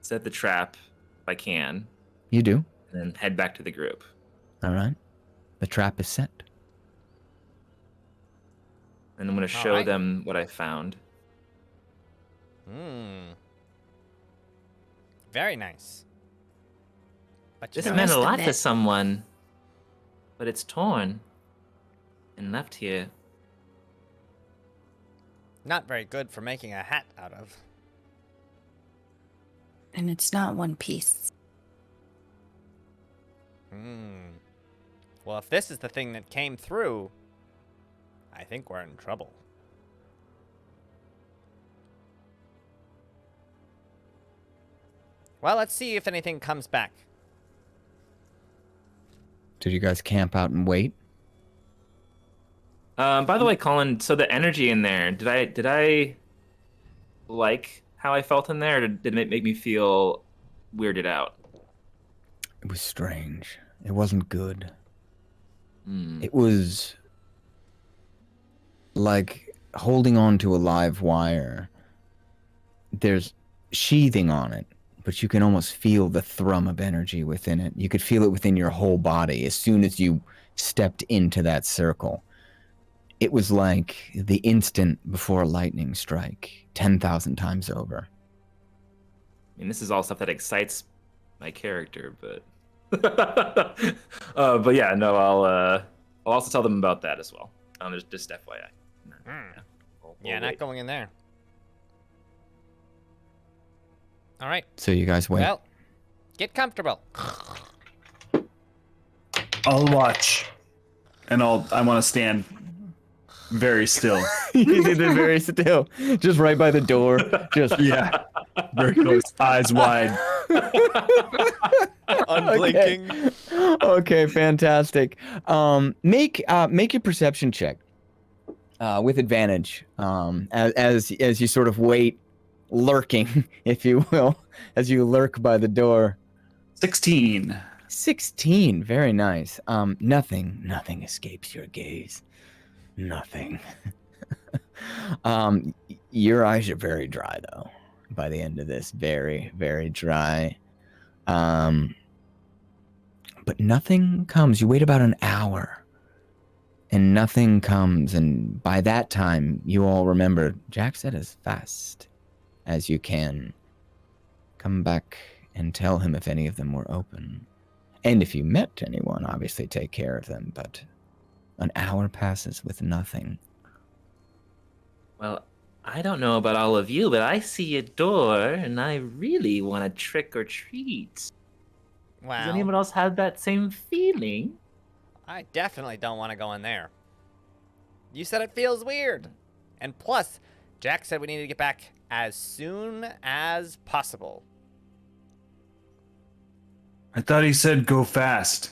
set the trap if I can, You do? and then head back to the group. All right. The trap is set. And I'm gonna show right. them what I found. Very nice. But you This know, meant a rest of lot to it- someone, but it's torn and left here. not very good for making a hat out of. And it's not one piece. Well, if this is the thing that came through, I think we're in trouble. Well, let's see if anything comes back. Did you guys camp out and wait? By the way, Cullen, so the energy in there, did I like how I felt in there, or did it make me feel weirded out? It was strange. It wasn't good. Hmm. It was like holding on to a live wire. There's sheathing on it, but you can almost feel the thrum of energy within it. You could feel it within your whole body as soon as you stepped into that circle. It was like the instant before a lightning strike, 10,000 times over. I mean, this is all stuff that excites my character, but but yeah, no, I'll also tell them about that as well. Just FYI. Hmm. We'll Yeah, not wait. going in there. All right. So you guys wait. Well, get comfortable. I'll watch, and I want to stand very still. You did it very still, just right by the door. Just Yeah, very close, eyes wide. Unblinking. Okay, fantastic. Make your perception check with advantage. As you sort of wait, lurking, if you will, as you lurk by the door. 16. 16, very nice. Nothing escapes your gaze. Nothing. Your eyes are very dry though. By the end of this, very, very dry. But nothing comes. You wait about an hour, and nothing comes. And by that time, you all remember Jack said as fast as you can. Come back and tell him if any of them were open. And if you met anyone, obviously take care of them. But an hour passes with nothing. Well, I don't know about all of you, but I see a door, and I really want to trick or treat. Does Wow. anyone else have that same feeling? I definitely don't want to go in there. You said it feels weird. And plus, Jack said we need to get back as soon as possible. I thought he said go fast.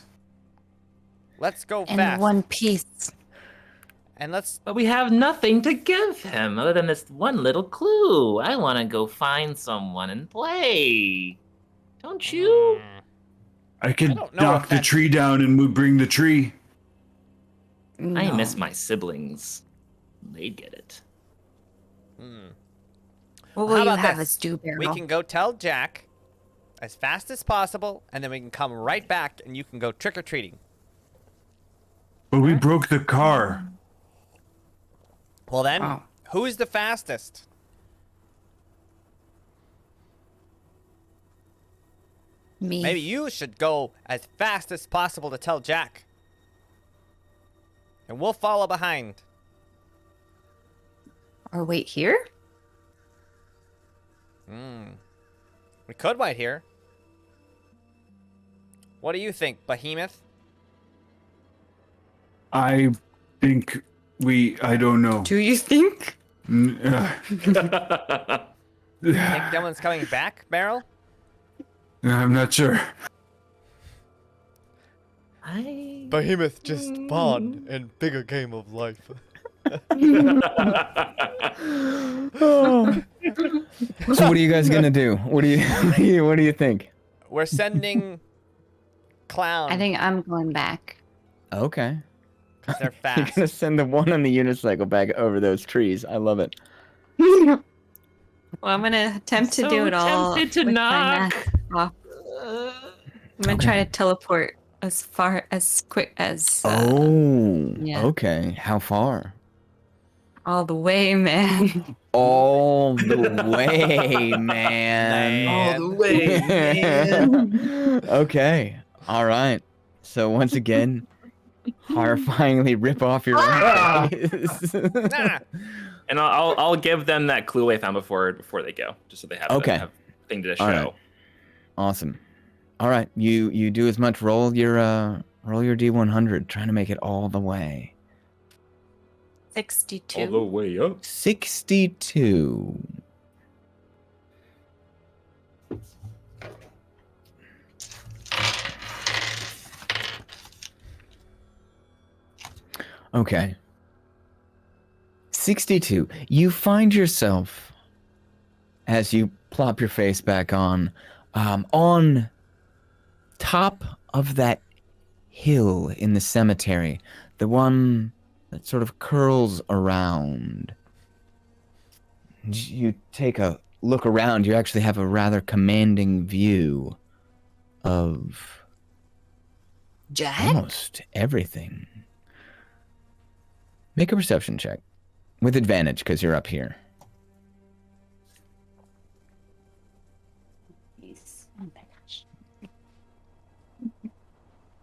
Let's go In fast. one piece. And let's... But we have nothing to give him other than this one little clue. I want to go find someone and play. Don't you? Mm, I could don't know knock if the that's- tree down and we bring the tree. I No. miss my siblings. They'd get it. hmm. What How will you about have this? us do, Barrel? We can go tell Jack as fast as possible, and then we can come right back and you can go trick-or-treating. But we broke the car. Well then, Oh. who's the fastest? Me. Maybe you should go as fast as possible to tell Jack. And we'll follow behind. Or wait here? We could wait here. What do you think, Behemoth? I think I don't know. Do you think? Think no one's coming back, Meryl? I'm not sure. Behemoth just spawned in bigger game of life. So what are you guys gonna do? What do you think? We're sending Clown. I think I'm going back. Okay. 'Cause they're You're fast. gonna send the one on the unicycle back over those trees. I love it. Well, I'm gonna attempt to So do it all. tempted to with my knock. mask off. I'm gonna try to teleport as far as quick as Oh. yeah. Okay. How far? all the way, man. All the way, man. All the way, man. Okay. All right. So once again, horrifyingly rip off your own face. Nah. And I'll give them that clue I found before they go, just so they have Okay. have a thing to show. All right. Awesome. All right. You do as much. Roll your D100, trying to make it all the way. 62. All the way up. 62. Okay. 62. You find yourself, as you plop your face back on top of that hill in the cemetery, the one that sort of curls around. You take a look around, you actually have a rather commanding view of Jack? almost everything. Make a perception check. With advantage, because you're up here. Jeez. Oh my gosh.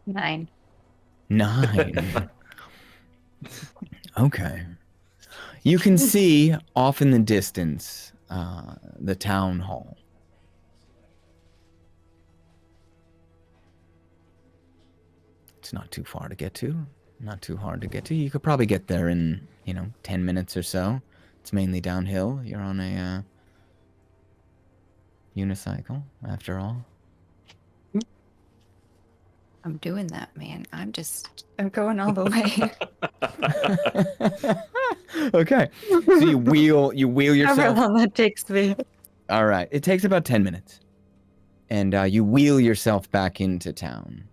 9. 9. Okay. You can see off in the distance the town hall. It's not too far to get to. Not too hard to get to. You could probably get there in, 10 minutes or so. It's mainly downhill. You're on a unicycle, after all. I'm doing that, man. I'm going all the way. Okay. So you wheel However yourself. long that takes me. All right. It takes about 10 minutes. And you wheel yourself back into town.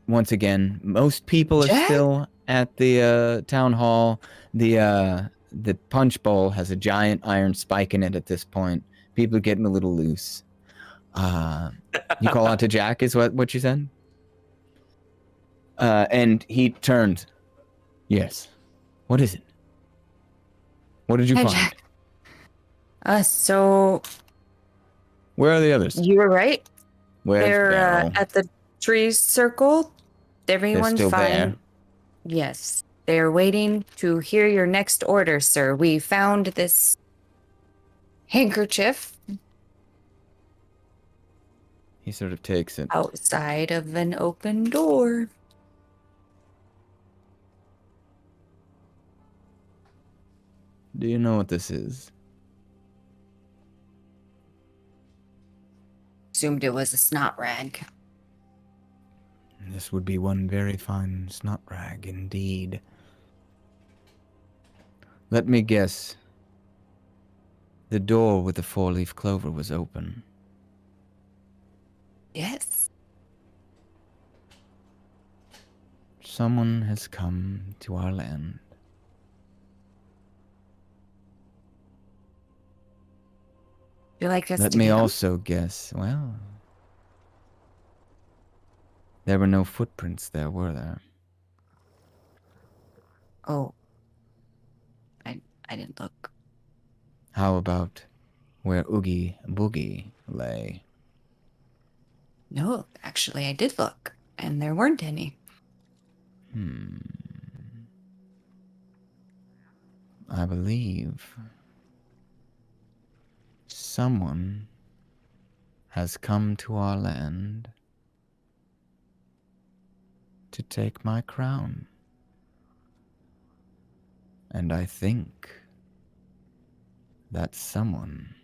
Once again, most people are Jack? still at the town hall. The punch bowl has a giant iron spike in it at this point. People are getting a little loose. You call out to Jack, is what you said? And he turned. Yes. What is it? What did you Hi, find? Jack. So Where are the others? you were right. Where's They're Beryl? at the trees circle. Everyone's still fine. there? Yes. They're waiting to hear your next order, sir. We found this handkerchief He sort of takes it. outside of an open door. Do you know what this is? Assumed it was a snot rag. This would be one very fine snot rag indeed. Let me guess. The door with the 4-leaf clover was open. Yes. Someone has come to our land. You like us Let to me get 'em? also guess. Well, there were no footprints there, were there? Oh. I didn't look. How about where Oogie Boogie lay? No, actually I did look, and there weren't any. I believe someone has come to our land to take my crown. And I think that someone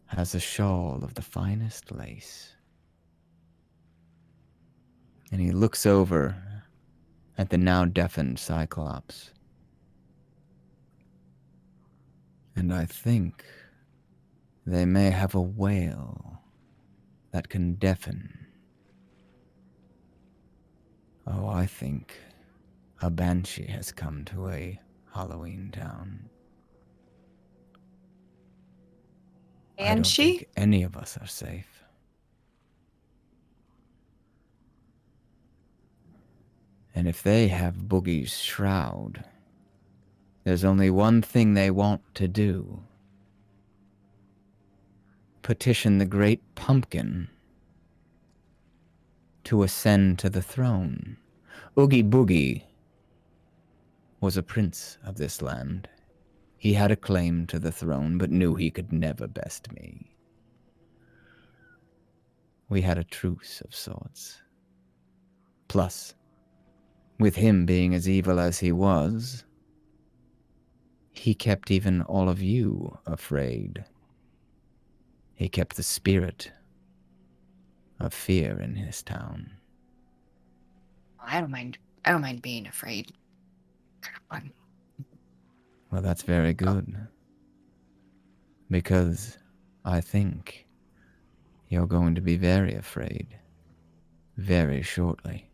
has a shawl of the finest lace. And he looks over at the now deafened Cyclops. And I think they may have a wail that can deafen. Oh, I think a banshee has come to a Halloween town. I don't Banshee? think any of us are safe. And if they have Boogie's shroud, there's only one thing they want to do. Petition the great pumpkin to ascend to the throne. Oogie Boogie was a prince of this land. He had a claim to the throne, but knew he could never best me. We had a truce of sorts. Plus, with him being as evil as he was, he kept even all of you afraid. He kept the spirit of fear in his town. I don't mind. I don't mind being afraid. Fun. Well, that's very good. Because I think you're going to be very afraid very shortly.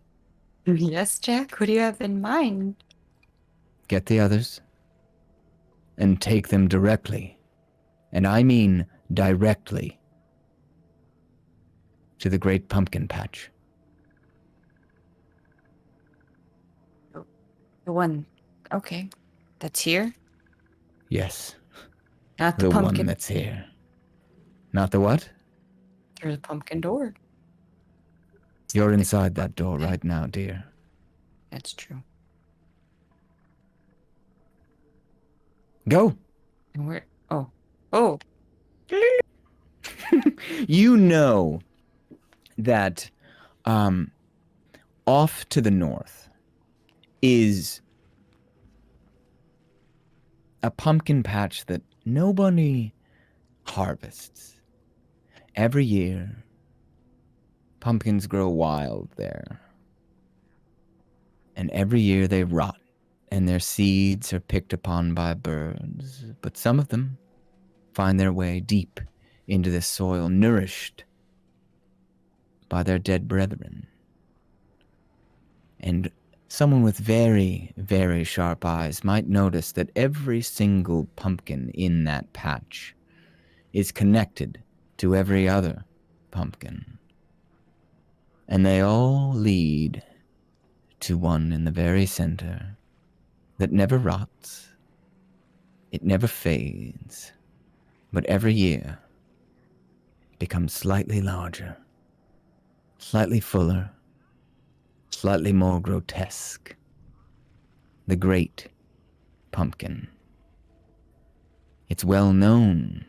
Yes, Jack. What do you have in mind? Get the others and take them directly, and I mean directly, to the Great Pumpkin Patch. The one. Okay. That's here. Yes, Not the, the pumpkin. one that's here. Not the what? There's a pumpkin door. You're inside that door right now, dear. That's true. Go! And where? Oh. Oh. You know that off to the north is a pumpkin patch that nobody harvests. Every year, pumpkins grow wild there. And every year they rot, and their seeds are picked upon by birds. But some of them find their way deep into this soil, nourished by their dead brethren. And someone with very, very sharp eyes might notice that every single pumpkin in that patch is connected to every other pumpkin. And they all lead to one in the very center that never rots, it never fades, but every year becomes slightly larger, slightly fuller, slightly more grotesque. The Great Pumpkin. It's well known,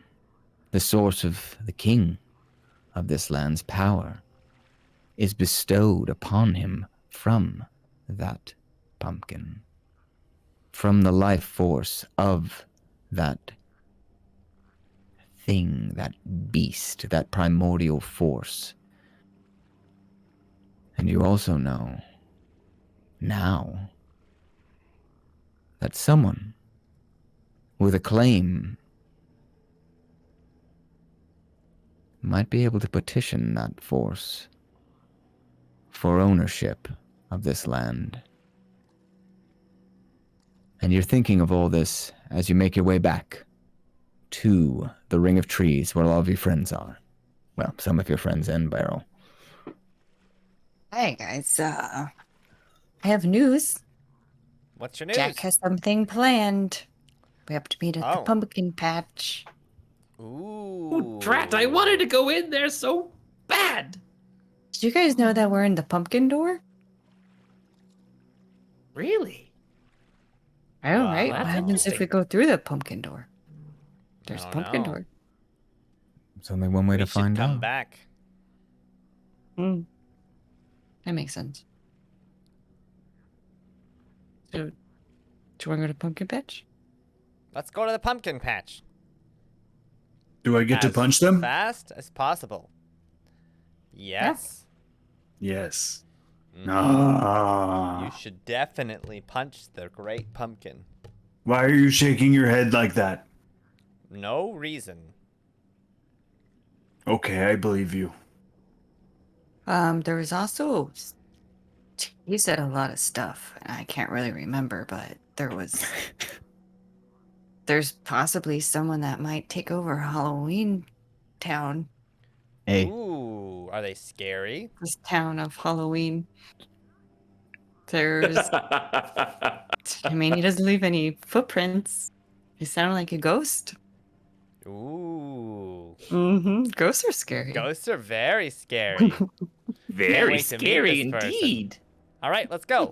the source of the king of this land's power is bestowed upon him from that pumpkin, from the life force of that thing, that beast, that primordial force. And you also know now that someone with a claim might be able to petition that force for ownership of this land. And you're thinking of all this as you make your way back to the ring of trees where all of your friends are. Well, some of your friends and Beryl. Hey guys, I have news. What's your news? Jack has something planned. We have to meet at the Oh. pumpkin patch. Ooh. Oh, drat, I wanted to go in there so bad. Did you guys know that we're in the pumpkin door? Really? I don't Wow, right. that's What happens if interesting. we go through the pumpkin door? There's a don't pumpkin know. door. There's only one way We to should find come out. back. Hmm. That makes sense. So, do you want to go to pumpkin patch? Let's go to the pumpkin patch. Do I get to As punch them? fast as possible. Yes. Yes. Mhm. Ah. You should definitely punch the great pumpkin. Why are you shaking your head like that? No reason. Okay, I believe you. There was also, he said a lot of stuff, and I can't really remember, but there's possibly someone that might take over Halloween Town, Hey, Ooh, are they scary? this town of Halloween. There's, I mean, he doesn't leave any footprints. He sounded like a ghost. Ooh. Mm-hmm. Ghosts are scary. Ghosts are very scary. Very wait to meet scary this person. indeed. All right, let's go.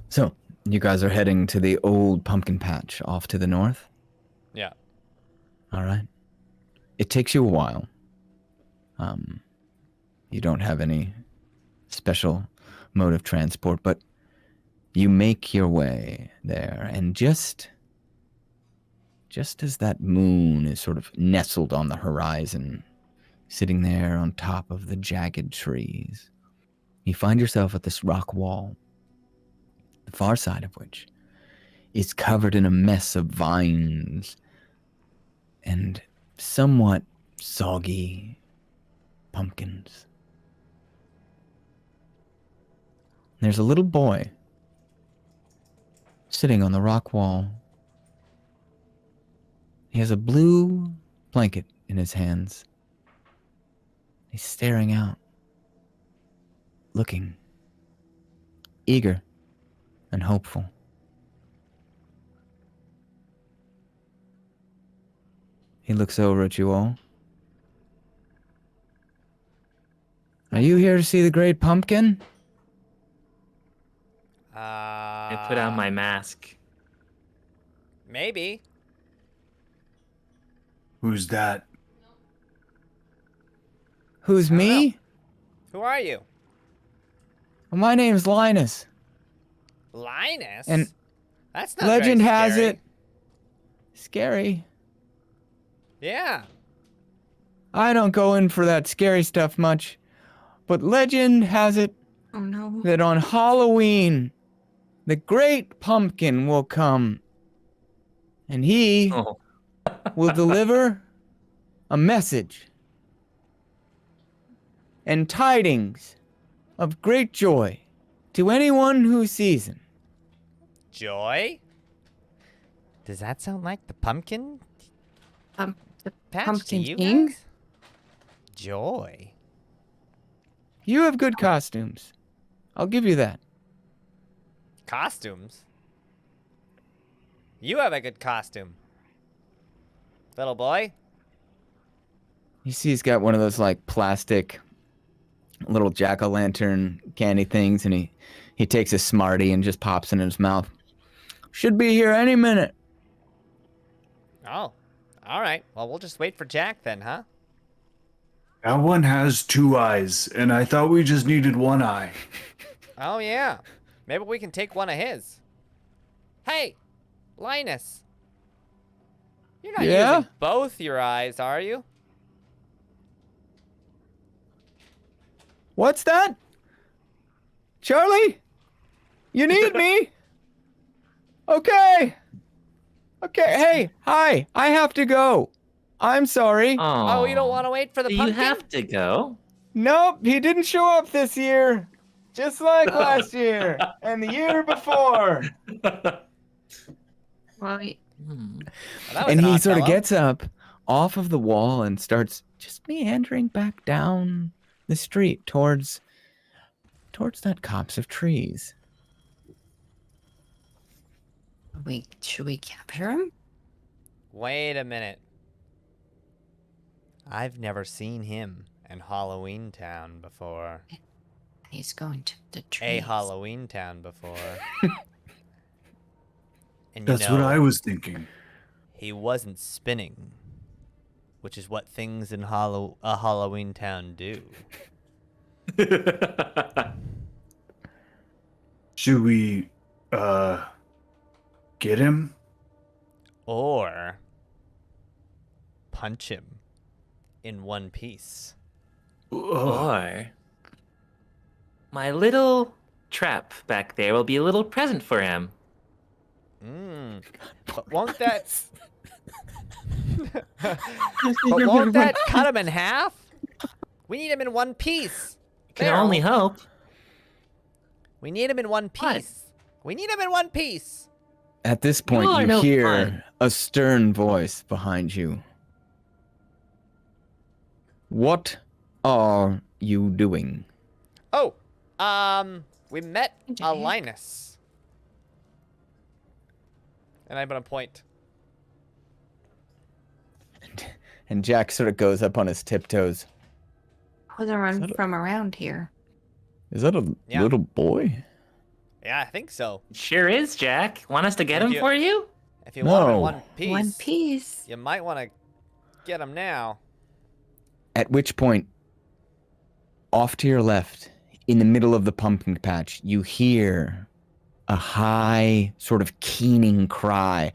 so you guys are heading to the old pumpkin patch off to the north? Yeah. All right. It takes you a while. You don't have any special mode of transport, but you make your way there, and just as that moon is sort of nestled on the horizon, sitting there on top of the jagged trees, You find yourself at this rock wall, the far side of which is covered in a mess of vines and somewhat soggy pumpkins. There's a little boy sitting on the rock wall. He has a blue blanket in his hands. He's staring out, looking eager and hopeful. He looks over at you all. Are you here to see the great pumpkin? I put on my mask. Maybe. Who's that? Who's I don't me? Who are you? Well, my name's Linus. Linus? And That's not legend very has scary. it. Scary. Yeah. I don't go in for that scary stuff much, but legend has it Oh no. that on Halloween, the great pumpkin will come, and he Oh. will deliver a message and tidings of great joy to anyone who sees him. Joy? Does that sound like the pumpkin The patch Pumpkin to you King? guys? Joy. You have good costumes. I'll give you that. Costumes? You have a good costume. Little boy? You see he's got one of those like plastic little jack-o'-lantern candy things, and he takes a Smartie and just pops it in his mouth. Should be here any minute. Oh. Alright. Well, we'll just wait for Jack then, huh? That one has 2 eyes, and I thought we just needed 1 eye. Oh, yeah. Maybe we can take one of his. Hey! Linus! You're not Yeah? using both your eyes, are you? What's that? Charlie? You need me? Okay. Okay, hey, hi. I have to go. I'm sorry. Oh, you don't want to wait for the You pumpkin? have to go. Nope, he didn't show up this year. Just like last year and the year before. Well, Hmm. Well, that was And an he odd sort of fellow. gets up off of the wall and starts just meandering back down the street towards that copse of trees. should we capture him? Wait a minute. I've never seen him in Halloween Town before. He's going to the A trees. Halloween Town before. And That's what I was thinking. he wasn't spinning, which is what things in a Halloween Town do. Should we, get him? Or punch him in one piece. Ugh. Or my little trap back there will be a little present for him. But won't that... but won't that cut him in half? We need him in one piece. Can Daryl, only hope. We need him in one What? piece. We need him in one piece. At this point, are you no hear fun. a stern voice behind you. What are you doing? Oh, we met Jack. Linus. And I'm gonna point. And Jack sort of goes up on his tiptoes. Wasn't run from around here. Is that a Yeah. little boy? Yeah, I think so. Sure is, Jack. Want us to get Would him you- for you? If you want him in No. one piece, One piece. you might want to get him now. At which point, off to your left, in the middle of the pumpkin patch, you hear a high, sort of keening cry.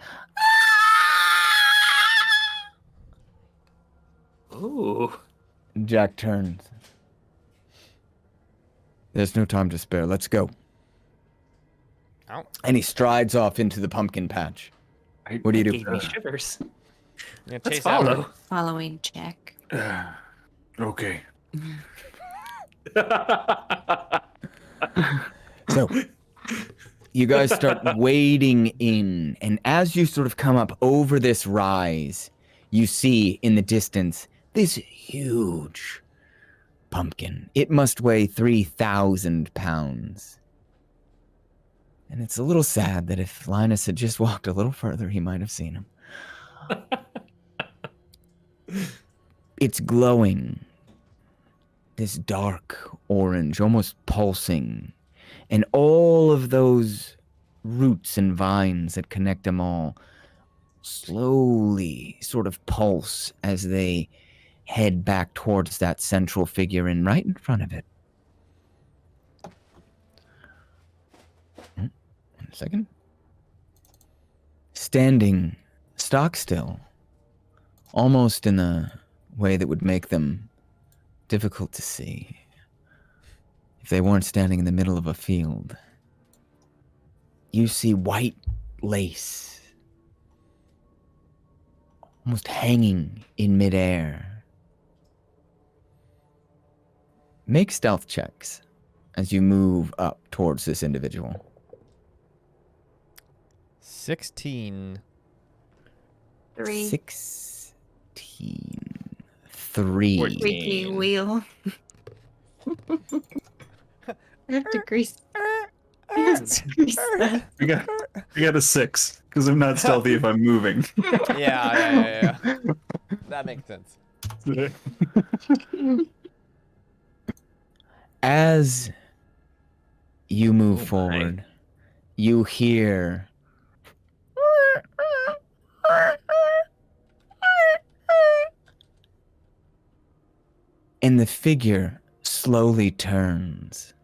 Ooh. Jack turns. There's no time to spare. Let's go. Ow. And he strides off into the pumpkin patch. What do you do? Gave me shivers. Yeah, Let's chase after him. follow. Following check. Okay. So, you guys start wading in, and as you sort of come up over this rise, you see in the distance this huge pumpkin. It must weigh 3,000 pounds. And it's a little sad that if Linus had just walked a little further, he might have seen him. It's glowing. This dark orange, almost pulsing. And all of those roots and vines that connect them all slowly sort of pulse as they head back towards that central figure and right in front of it. One second. Standing stock still, almost in a way that would make them difficult to see if they weren't standing in the middle of a field. You see white lace almost hanging in midair. Make stealth checks as you move up towards this individual. 16. 3. 16. 3. Squeaky wheel. I have to grease. I have to grease that. I got a 6 because I'm not stealthy if I'm moving. Yeah. That makes sense. As you move my. forward, you hear and the figure slowly turns.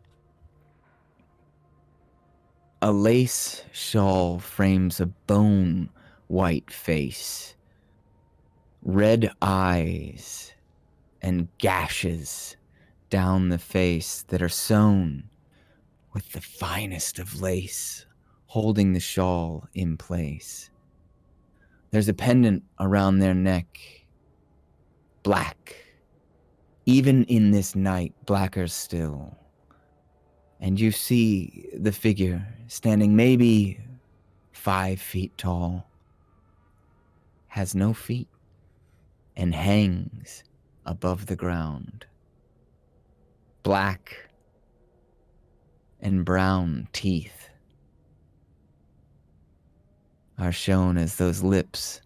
A lace shawl frames a bone white face, red eyes, and gashes down the face that are sewn with the finest of lace, holding the shawl in place. There's a pendant around their neck, black. Even in this night, blacker still. And you see the figure standing maybe 5 feet tall, has no feet, and hangs above the ground. Black and brown teeth are shown as those lips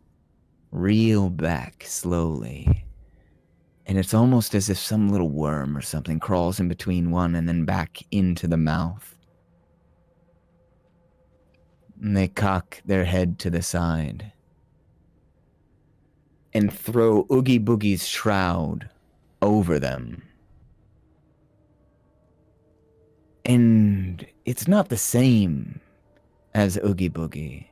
reel back slowly. And it's almost as if some little worm or something crawls in between one and then back into the mouth. And they cock their head to the side and throw Oogie Boogie's shroud over them. And it's not the same as Oogie Boogie.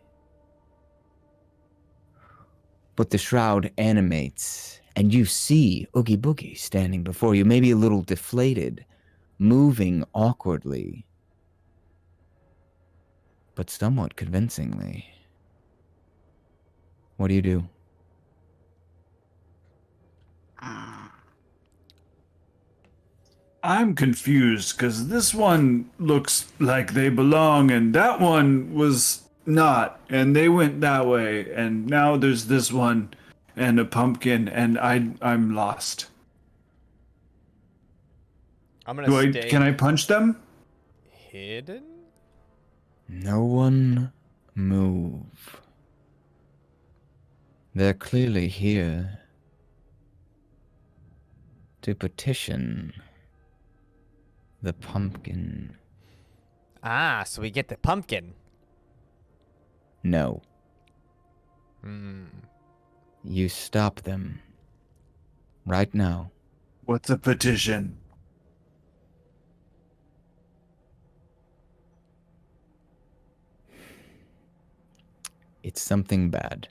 But the shroud animates, and you see Oogie Boogie standing before you, maybe a little deflated, moving awkwardly, but somewhat convincingly. What do you do? I'm confused because this one looks like they belong and that one was not, and they went that way, and now there's this one and a pumpkin, and I'm lost. I'm gonna stay Can I punch them? hidden. No one move. They're clearly here to petition the pumpkin. Ah, so we get the pumpkin. No, Hmm. you stop them right now. What's a petition? It's something bad.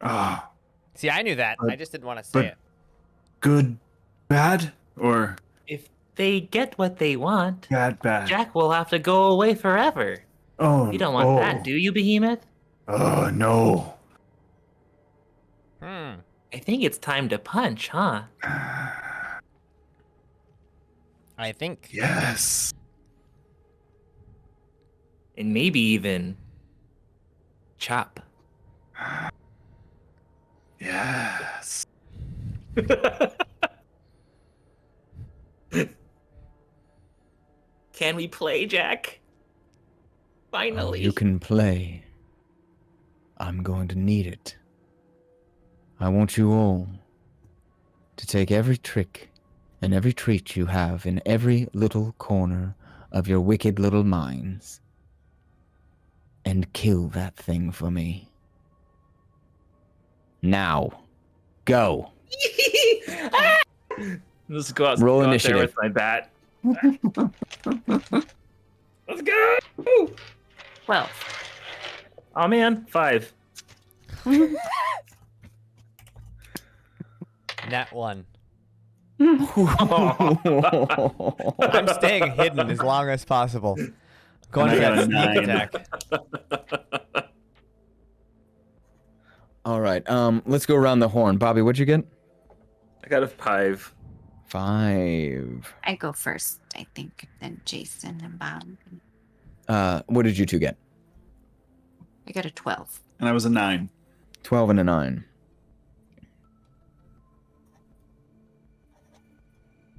Ah, See, I knew that. I just didn't want to say but- it. good, bad, or they get what they want, That bad. Jack will have to go away forever. Oh, You don't want that, do you, Behemoth? Oh, no. Hmm. I think it's time to punch, huh? I think. Yes. And maybe even chop. Yes. Can we play, Jack? Oh, Finally. you can play. I'm going to need it. I want you all to take every trick and every treat you have in every little corner of your wicked little minds and kill that thing for me. Now, go. Let's go out, Roll go out there initiative. with my bat. Let's go! 12. Oh man, 5. Nat 1. Oh. I'm staying hidden as long as possible. Going I for got that a sneak 9. attack. All right, let's go around the horn. Bobby, what'd you get? I got a 5. 5. I go first, I think, then Jason and Bob. What did you two get? I got a 12. And I was a 9. 12 and a 9.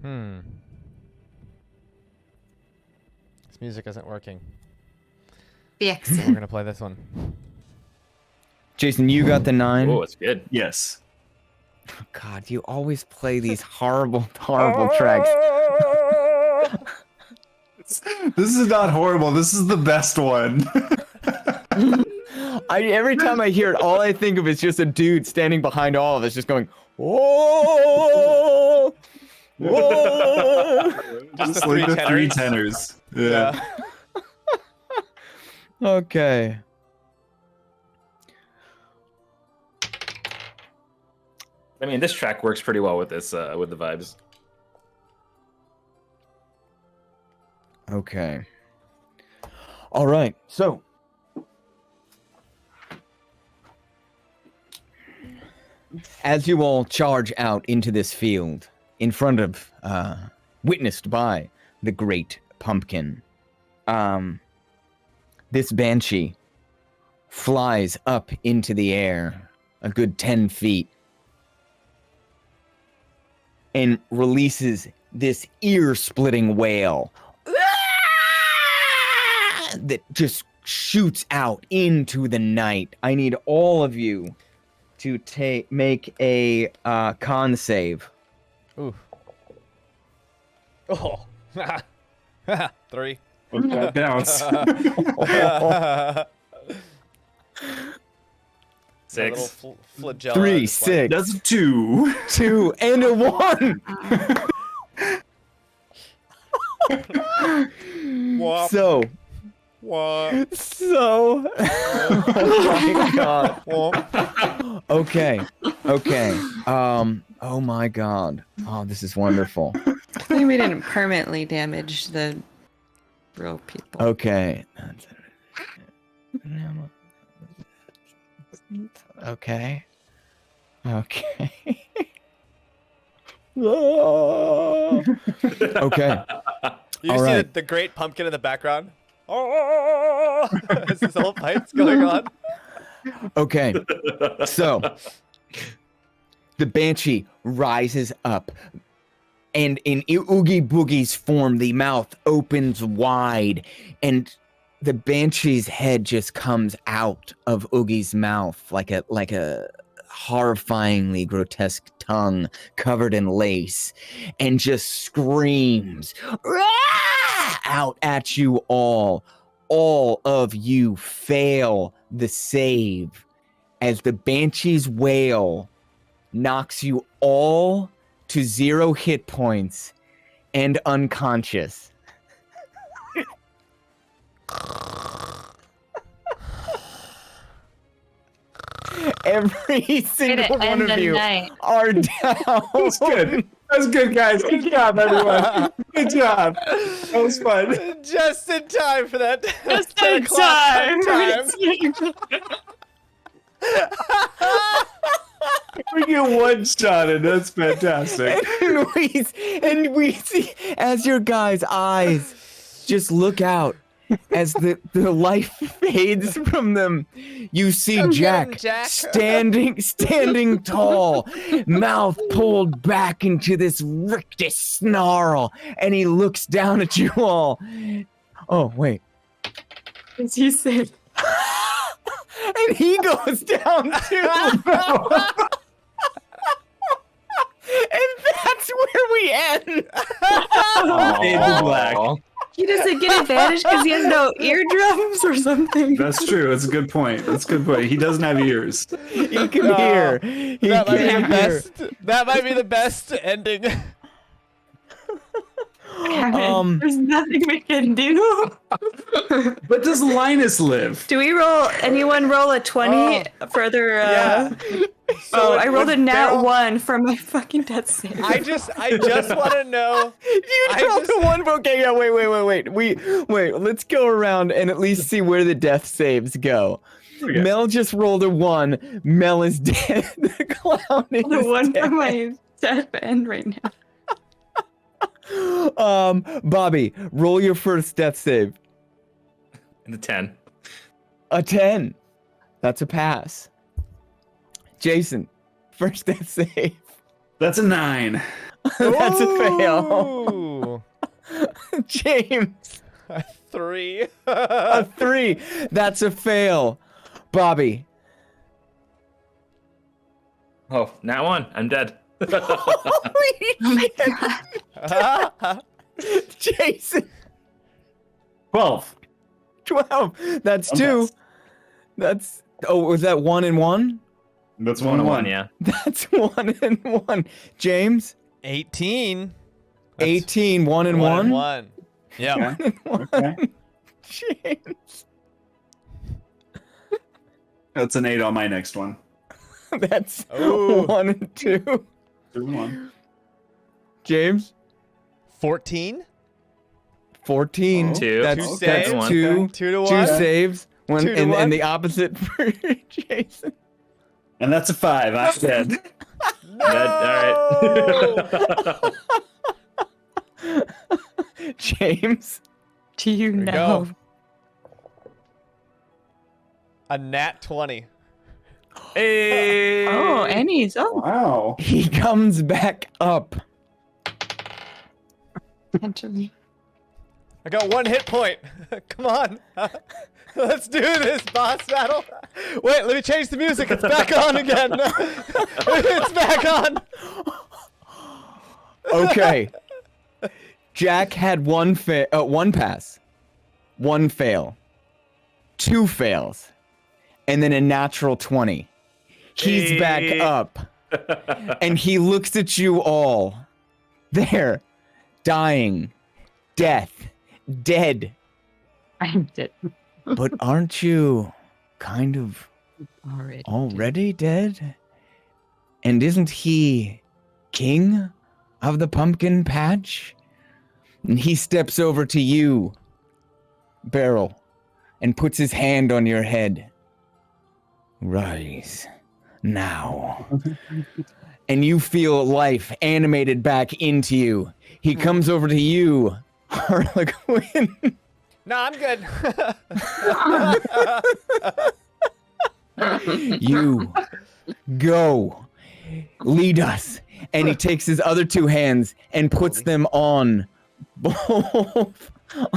Hmm. This music isn't working. The We're exit. gonna play this one. Jason, you got the 9. Oh, it's good. Yes. God, you always play these horrible, horrible tracks. This is not horrible. This is the best one. Every time I hear it, all I think of is just a dude standing behind all of us, just going, "Whoa, whoa." Just the Like three the three tenors. tenors. Yeah. Okay. I mean, this track works pretty well with this, with the vibes. Okay. All right. So, as you all charge out into this field, in front of, witnessed by the great pumpkin, this banshee flies up into the air a good 10 feet and releases this ear-splitting wail that just shoots out into the night. I need all of you to make a con save. Ooh. Oh. 3. That counts. A 6. little flagella. 3, just like- 6, That's a 2. 2, and a 1. Wop, So, wop, oh my god. wop. Okay. Oh my god. Oh, this is wonderful. I think we didn't permanently damage the real people. Okay. Okay. Okay. You All see right. the great pumpkin in the background? Oh! As this whole fight's going on. Okay. So the banshee rises up, and in Oogie Boogie's form, the mouth opens wide, and the banshee's head just comes out of Oogie's mouth like a horrifyingly grotesque tongue covered in lace, and just screams "Rah!" out at you all. All of you fail the save as the banshee's wail knocks you all to 0 hit points and unconscious. Every single one of you are down. That's good. That's good, guys. Good job, everyone. Good job. That was fun. Just in time for that. Just 10 in o'clock time. We get one shot, and that's fantastic. and we see as your guys' eyes just look out as the life fades from them. You see Jack, Jack. standing tall, mouth pulled back into this rictus snarl, and he looks down at you all. Oh wait. As he said, And he goes down too. And that's where we end. Fade to black. he doesn't get advantage because he has no eardrums or something. That's true. That's a good point. That's a good point. He doesn't have ears. He can hear. He That might be can the hear. best. That might be the best ending. There's nothing we can do. But does Linus live? Do we roll? Anyone roll a 20 further? Yeah. Oh, I rolled a nat Barrel- 1 for my fucking death save. I just want to know. You I rolled just- a one. Okay, yeah. Wait. Wait. Let's go around and at least see where the death saves go. Okay. Mel just rolled a 1. Mel is dead. The clown is The one dead. for my death end right now. Bobby, roll your first death save. The 10. A 10. That's a pass. Jason, first death save. That's a 9. That's a fail. Ooh. James, 3. a 3. That's a fail. Bobby. Oh, nat 1. I'm dead. Holy Oh my shit. god. Jason, 12. 12. That's One 2. pass. That's, oh, was that 1 and 1? That's 1 and 1, 1. yeah. That's 1 and 1. James, 18. 18, 1 and 1? 1. Yeah. Okay. Okay. James, That's an 8 on my next one. that's Ooh. 1 and 2. 2 and 1. James, 14. 14. Oh. 2. That's, Two that's saves. 2. 2 to 2 1. saves. One, 2 to and 1. the opposite for Jason. And that's a 5. I'm dead. Dead. All right. James, Do you we know? go. A nat 20. Hey. Oh, Annie's. Oh, Wow. he comes back up. potentially. I got 1 hit point. Come on. Let's do this boss battle. Wait, let me change the music. It's back on again. It's back on. Okay. Jack had one pass, 1 fail, 2 fails, and then a natural 20. He's Hey. back up, and he looks at you all. There, dying, dead. I'm dead But aren't you kind of already dead? And isn't he king of the pumpkin patch? And he steps over to you, Beryl, and puts his hand on your head. Rise now. And you feel life animated back into you. He comes over to you, Harlequin. No, I'm good. You go, lead us. And he takes his other 2 hands and puts them on both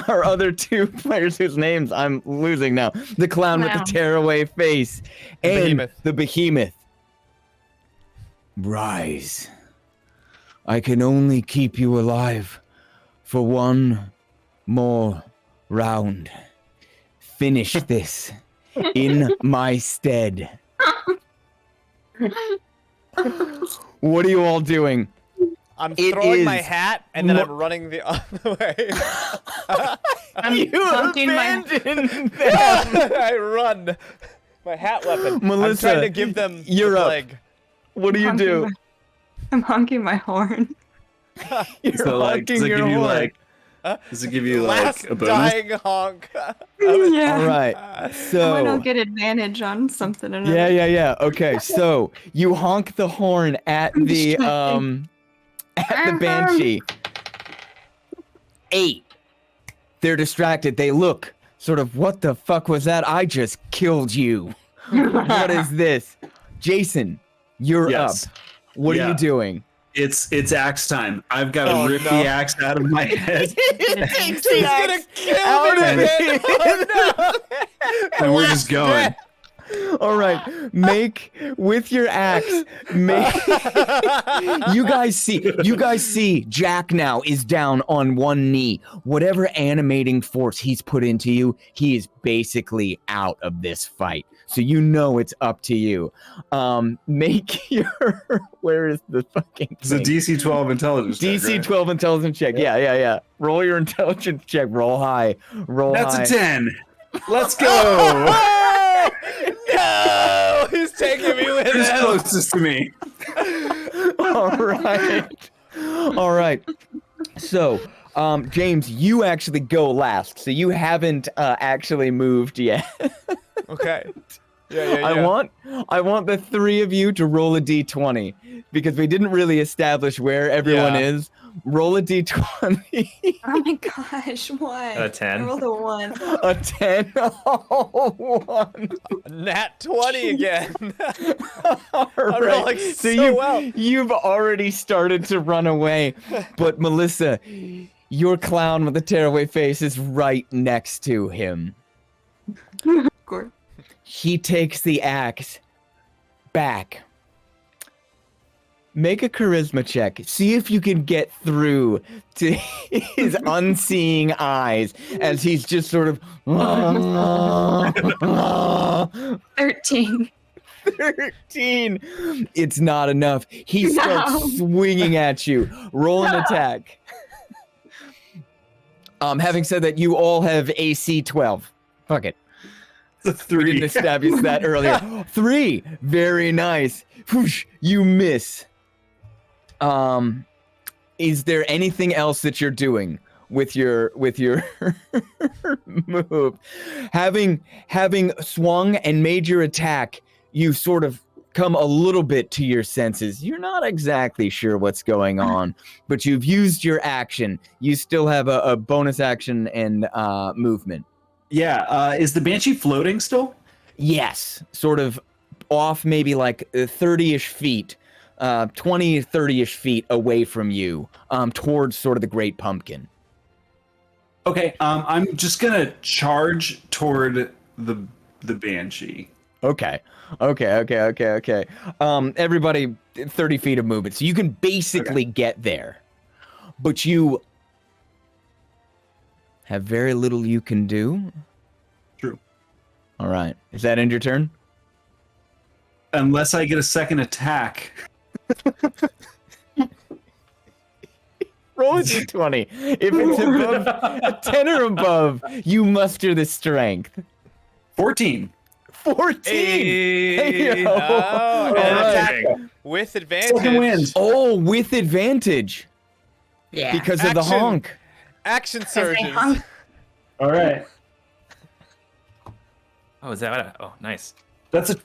our other 2 players whose names I'm losing now. The clown with Wow. the tearaway face and Behemoth. the behemoth. Rise. I can only keep you alive for 1 more round. Finish this in my stead. What are you all doing? I'm It throwing my is hat and then I'm running the other way. I'm honking my. abandoned them. I run. My hat weapon. Melissa, I'm trying to give them you're the up. plague. What do you honking do? my- I'm honking my horn. You're So like, honking your horn. Does it give you Last like a bonus? dying honk. Yeah. All right. I So don't get advantage on something or another. yeah. Okay. So you honk the horn at I'm the distracted. at the banshee. 8. They're distracted. They look sort of, what the fuck was that? I just killed you. What is this? Jason, you're Yes. up. What are Yeah. you doing? It's axe time. I've got to Oh, rip no. the axe out of my head, He's He's gonna kill me with it. Oh, no. and we're just going. All right, make with your axe. Make you guys see Jack now is down on one knee. Whatever animating force he's put into you, he is basically out of this fight. So you know it's up to you. Make your where is the fucking It's a thing? DC 12 intelligence. check, DC right? 12 intelligence check. Yeah. Roll your intelligence check. Roll high. Roll That's high. a 10. Let's go. No, he's taking me with Who's him. closest to me? All right. So, Jaymes, you actually go last. So you haven't actually moved yet. Okay. Yeah. I want the 3 of you to roll a d20 because we didn't really establish where everyone Yeah. is. Roll a d20. Oh my gosh, what? A 10. I rolled a 1. A 10. Oh, 1. Nat 20 again. All I'm rolling so well. You've already started to run away, but Melissa, your clown with the tearaway face is right next to him. Of course. He takes the axe back. Make a charisma check. See if you can get through to his unseeing eyes as he's just sort of 13. 13. It's not enough. He starts No. swinging at you. Roll an attack. Having said that, you all have AC 12. Fuck it. It's a We 3. didn't establish that earlier. 3. Very nice. Whoosh, you miss. Is there anything else that you're doing with your move? Having swung and made your attack, you sort of come a little bit to your senses. You're not exactly sure what's going on, but you've used your action. You still have a bonus action and movement. Yeah. Is the Banshee floating still? Yes, sort of off maybe like 30-ish feet, 20, 30-ish feet away from you, towards sort of the Great Pumpkin. Okay. I'm just gonna charge toward the Banshee. Okay. Everybody 30 feet of movement. So you can basically get there. But you have very little you can do. True. All right. Is that end your turn? Unless I get a second attack. Roll a d20. If it's above a 10 or above, you muster the strength. 14. 14. Hey, Yo. oh, All and right. attack with advantage. Second wind. Oh, with advantage Yeah. because of the Action. honk. Action Because they surges. hung. All right. Oh, is that what? Oh, nice. That's a.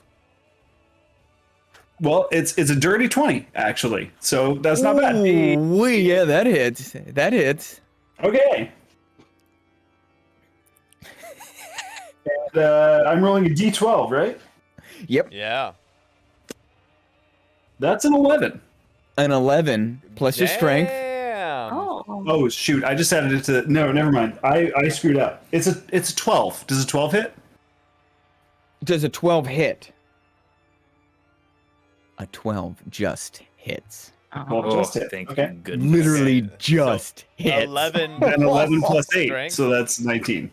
Well, it's a dirty 20 actually, so that's not bad. Ooh, yeah, that hits. That hits. Okay. And I'm rolling a d12, right? Yep. Yeah. That's an 11. An 11 plus your strength. Damn. Oh. Oh shoot! I just added it to. No, never mind. I screwed up. It's a 12. Does a 12 hit? Does a 12 hit? A 12 just hits. Well, Oh, just hit. thank Okay. goodness. Literally just hits. 11. And 11 plus 8, Strength. so that's 19.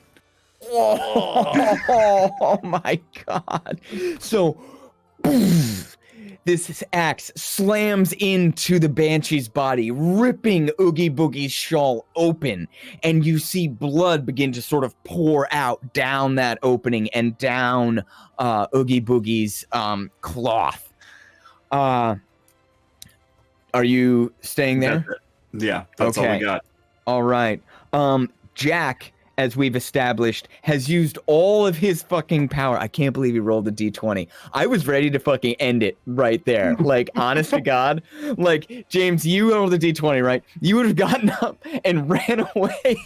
Oh my god. So this axe slams into the Banshee's body, ripping Oogie Boogie's shawl open, and you see blood begin to sort of pour out down that opening and down Oogie Boogie's cloth. Are you staying there? Yeah, that's all we Okay. got. All right. Jack, as we've established, has used all of his fucking power. I can't believe he rolled a d20. I was ready to fucking end it right there. Like, honest to God. Like, Jaymes, you rolled a d20, right? You would have gotten up and ran away.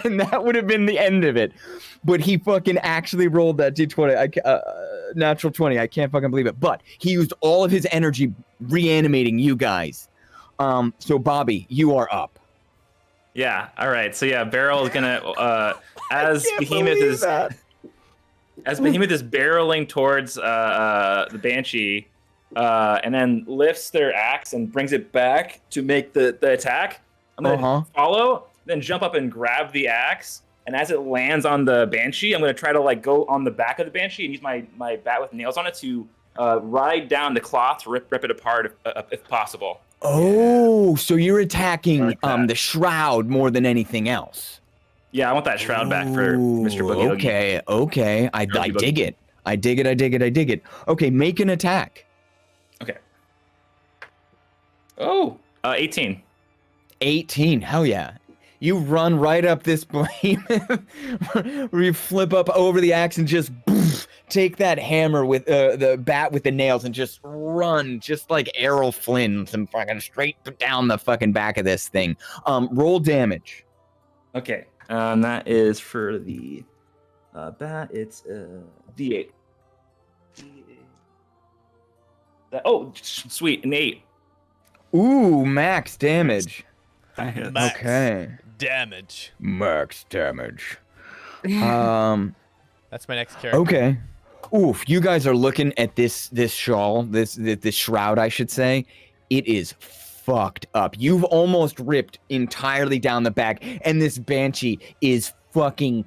And that would have been the end of it. But he fucking actually rolled that d20. Natural 20. I can't fucking believe it. But he used all of his energy reanimating you guys. So Bobby, you are up. Yeah. All right. So yeah, Beryl is gonna as Behemoth is barreling towards the Banshee, and then lifts their axe and brings it back to make the attack. I'm gonna follow, then jump up and grab the axe. And as it lands on the Banshee, I'm gonna try to like go on the back of the Banshee and use my bat with nails on it to ride down the cloth, rip it apart if possible. Oh, so you're attacking Like that. the shroud more than anything else. Yeah, I want that shroud back for Mr. Boogie Oogie. Okay. I dig it. I dig it. Okay, make an attack. Okay. Oh, 18. 18. Hell yeah. You run right up this behemoth, where you flip up over the axe and just take that hammer with the bat with the nails and just run, just like Errol Flynn, some fucking straight down the fucking back of this thing. Roll damage. Okay. That is for the bat. It's D8. Sweet, an 8. Ooh, max damage. Max Okay. damage. Max damage. That's my next character. Okay. Oof, you guys are looking at this shawl, this shroud, I should say. It is fucked up. You've almost ripped entirely down the back, and this Banshee is fucking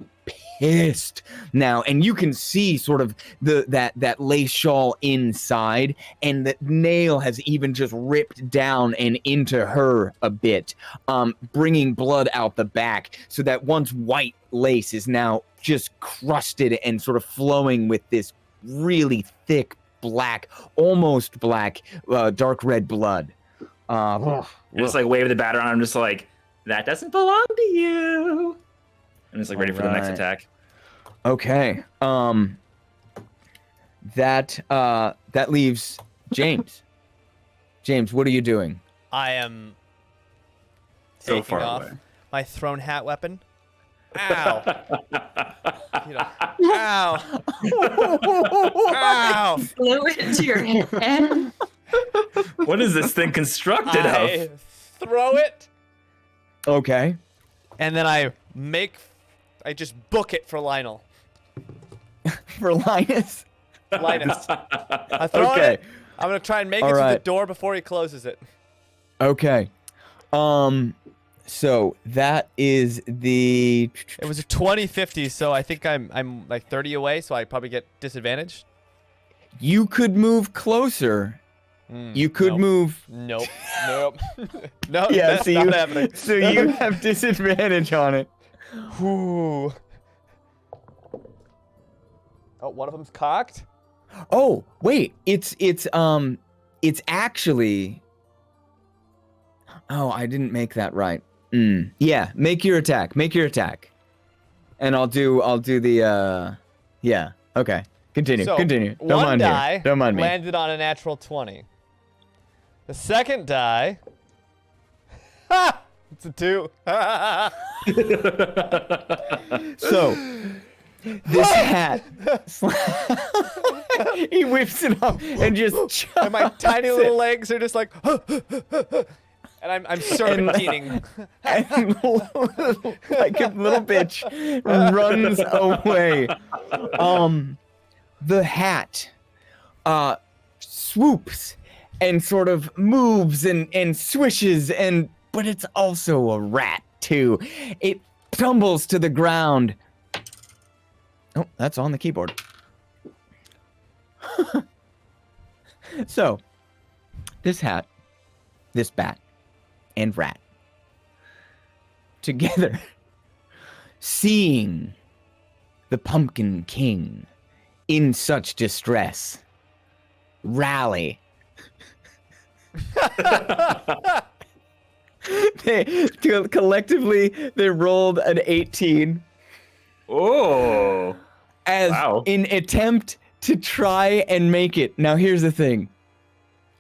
pissed now. And you can see sort of that lace shawl inside, and the nail has even just ripped down and into her a bit, bringing blood out the back. So that once white lace is now just crusted and sort of flowing with this really thick black, almost black, dark red blood. I just like wave the bat around. I'm just like, that doesn't belong to you. I'm just like ready for the next attack. Okay. That leaves Jaymes. Jaymes, what are you doing? I am So taking far off away. my thrown hat weapon. Ow. Ow. Ow. Flew into your head. What is this thing constructed I of? throw it, Okay. and then I just book it for Lionel. For Linus. Linus. I throw Okay. it. I'm going to try and make All it to the right. door before he closes it. Okay. So that is the. It was a 20-50, so I think I'm like 30 away, so I probably get disadvantage. You could move closer. You could nope. move. Nope. No, Yeah, that's so not you, happening. so you have disadvantage on it. Ooh. Oh, one of them's cocked? Oh, wait. It's actually. Oh, I didn't make that right. Yeah, make your attack. And I'll do the yeah. Okay. Continue. So, Continue. Don't one mind die me. Don't mind me. landed on a natural 20. The second die... Ha! It's a 2. So, this hat. He whips it up and just And my tiny chucks little it. legs are just like... And I'm serpentining. And like a little bitch runs away. The hat swoops and sort of moves and swishes, but it's also a rat too. It tumbles to the ground. Oh, that's on the keyboard. So, this hat, this bat, and rat together, seeing the Pumpkin King in such distress, rally Collectively, they rolled an 18 Oh. as Wow. in attempt to try and make it. Now, here's the thing.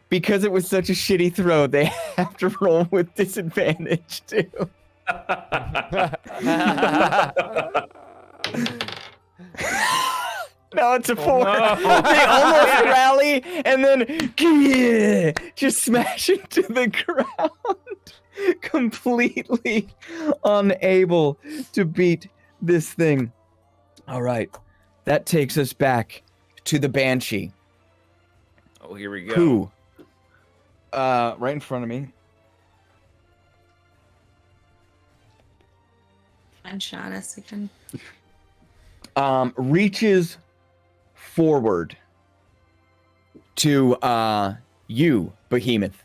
Because it was such a shitty throw, they have to roll with disadvantage, too. No, it's a 4. no. They almost rally and then just smash into the ground. Completely unable to beat this thing. All right. That takes us back to the Banshee. Oh, here we go. Who? Right in front of me. One-shot us again. Reaches forward to you, Behemoth,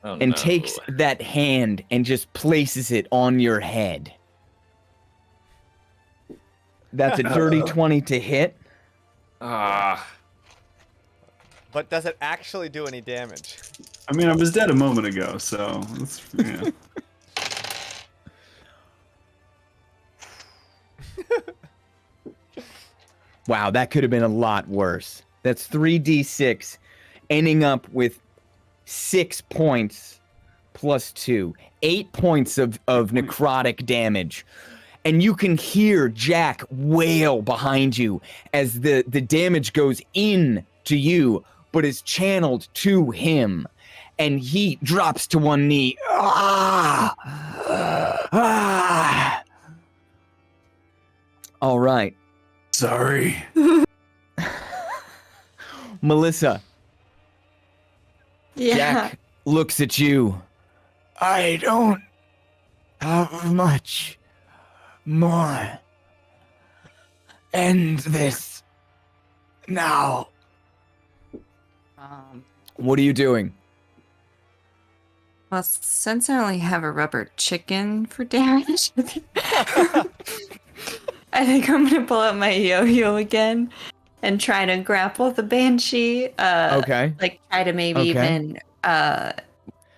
Oh, and no. takes that hand and just places it on your head. That's a dirty 20 to hit. Ah. But does it actually do any damage? I mean, I was dead a moment ago, so that's, yeah. Wow, that could have been a lot worse. That's 3d6, ending up with 6 points plus 2. 8 points of necrotic damage. And you can hear Jack wail behind you as the damage goes in to you, but is channeled to him. And he drops to one knee. Ah! Ah! All right. Sorry. Melissa, Yeah. Jack looks at you. I don't have much more. End this now. What are you doing? Well, since I only have a rubber chicken for damage, I think I'm gonna pull out my yo-yo again and try to grapple the banshee. Okay. Like try to maybe Okay. even Well,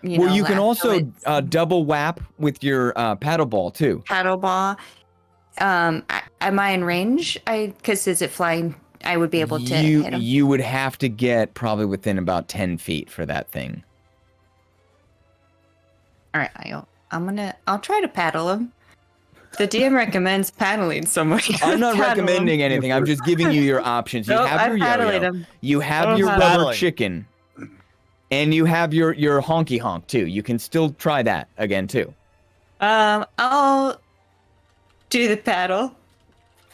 you can lasso also its double whap with your paddle ball too. paddle ball. Am I in range? Because is it flying? I would be able to hit him. You would have to get probably within about 10 feet for that thing. All right, I'll try to paddle him. The DM recommends paddling someone. I'm not Paddle him. recommending anything. I'm just giving you your options. You Nope, have your I'm paddling yo-yo. him. You have I'm your rubber paddling. chicken. And you have your honky honk too. You can still try that again too. I'll do the paddle.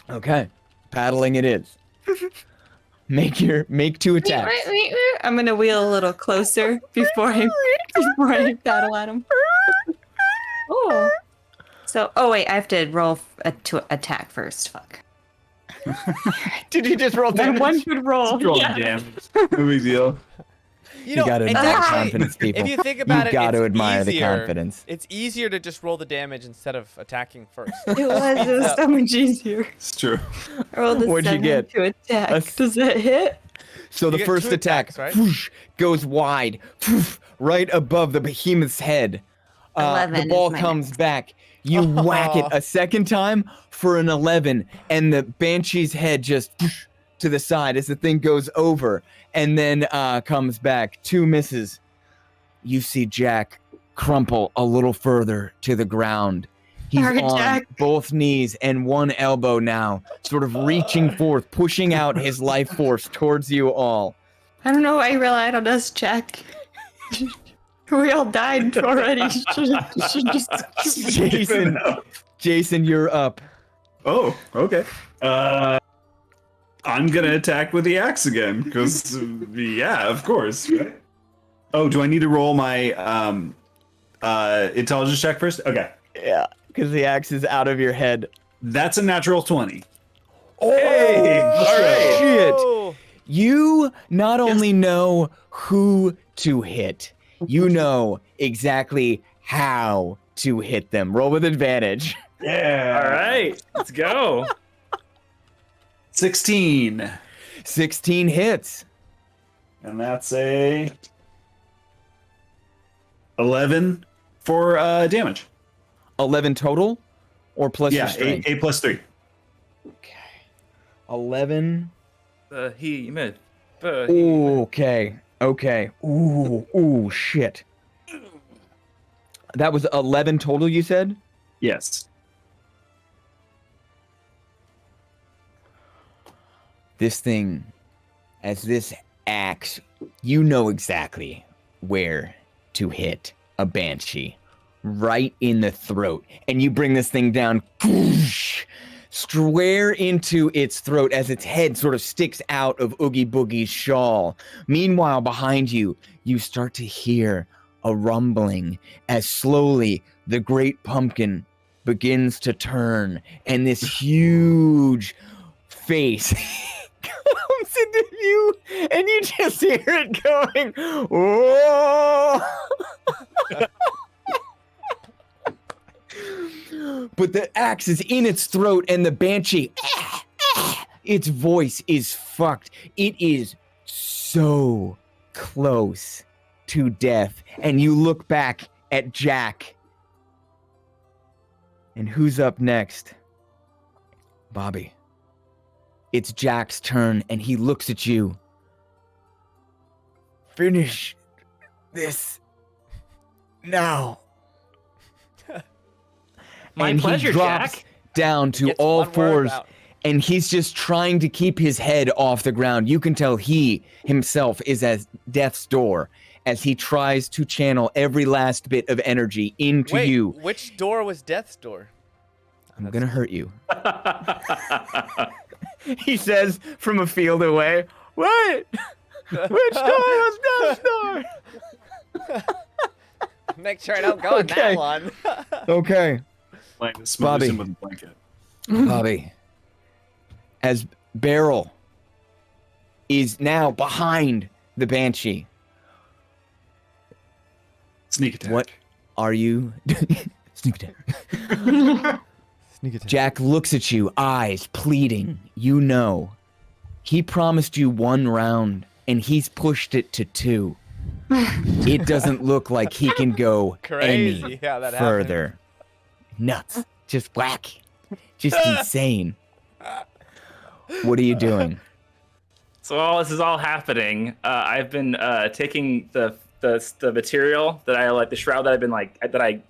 Okay. Paddling it is. Make 2 attacks. I'm gonna wheel a little closer before I paddle at him. Oh. So, wait, I have to roll to attack first. Fuck. Did you just roll That damage? one good roll. Roll Yeah. damage. No big deal. You know, gotta it's admire actually, confidence, people. if you think about You it, gotta it's admire the easier- confidence. It's easier to just roll the damage instead of attacking first. It was so much easier. It's true. I rolled a What'd you 7 get? to attack. A- Does it hit? So the get first 2 attack attacks, right? whoosh, goes wide, whoosh, right above the behemoth's head. 11 the is ball my comes back. You whack it a second time for an 11, and the banshee's head just whoosh, to the side as the thing goes over, and then comes back. 2 misses. You see Jack crumple a little further to the ground. He's Sorry, on Jack. both knees and one elbow now, sort of reaching forth, pushing out his life force towards you all. I don't know why you relied on us, Jack. We all died already. Should just... Jason, you're up. Oh, okay. I'm gonna attack with the axe again, because yeah, of course. Right? Oh, do I need to roll my intelligence check first? Okay, Yeah, because the axe is out of your head. that's a natural 20. Hey, let's shit. Oh! You not only know who to hit, you know exactly how to hit them. Roll with advantage. Yeah. All right, let's go. 16, 16 hits. and that's a 11 for damage. 11 total, or plus your Yeah, strength? 8 plus 3. Okay. 11. Ooh, okay. Okay. Ooh, shit. That was 11 total, you said? Yes. This thing, as this axe, you know exactly where to hit a banshee. Right in the throat. And you bring this thing down, square into its throat as its head sort of sticks out of Oogie Boogie's shawl. Meanwhile, behind you, you start to hear a rumbling as slowly the great pumpkin begins to turn, and this huge face comes into view, and you just hear it going, "Whoa!" But the axe is in its throat, and the banshee, its voice is fucked. It is so close to death. And you look back at Jack. And who's up next? Bobby. It's Jack's turn, and he looks at you. Finish this now. My and pleasure, he drops Jack. down to Gets all one word fours, out. and he's just trying to keep his head off the ground. You can tell he himself is at death's door as he tries to channel every last bit of energy into Wait, you. which door was Death's door? I'm gonna hurt you. He says from a field away. What? Which door was death's door? Make sure I don't go in Okay. that one. Okay. Like smothers Bobby. him with a blanket. Bobby, as Beryl is now behind the Banshee, Sneak attack. what are you Sneak attack. Sneak attack. Jack looks at you, eyes pleading. You know, he promised you 1 round, and he's pushed it to 2. It doesn't look like he can go Crazy any how that further. Nuts. Just whack. Just insane. What are you doing? So while this is all happening, I've been taking the material that I like, the shroud that I've been like that I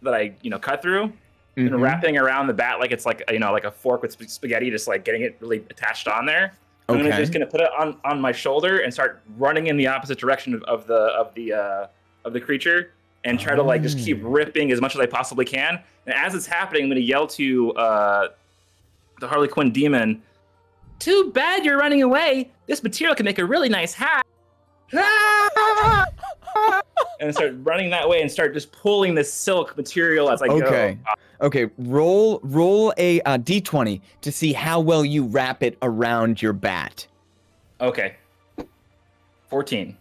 cut through, and Mhm. wrapping around the bat like it's like like a fork with spaghetti, just like getting it really attached on there. I'm Okay. just gonna put it on my shoulder and start running in the opposite direction of the creature, and try to like just keep ripping as much as I possibly can. And as it's happening, I'm gonna yell to the Harley Quinn demon, "Too bad you're running away. This material can make a really nice hat." And start running that way and start just pulling this silk material as I Okay. go. Okay, roll a d20 to see how well you wrap it around your bat. Okay. 14.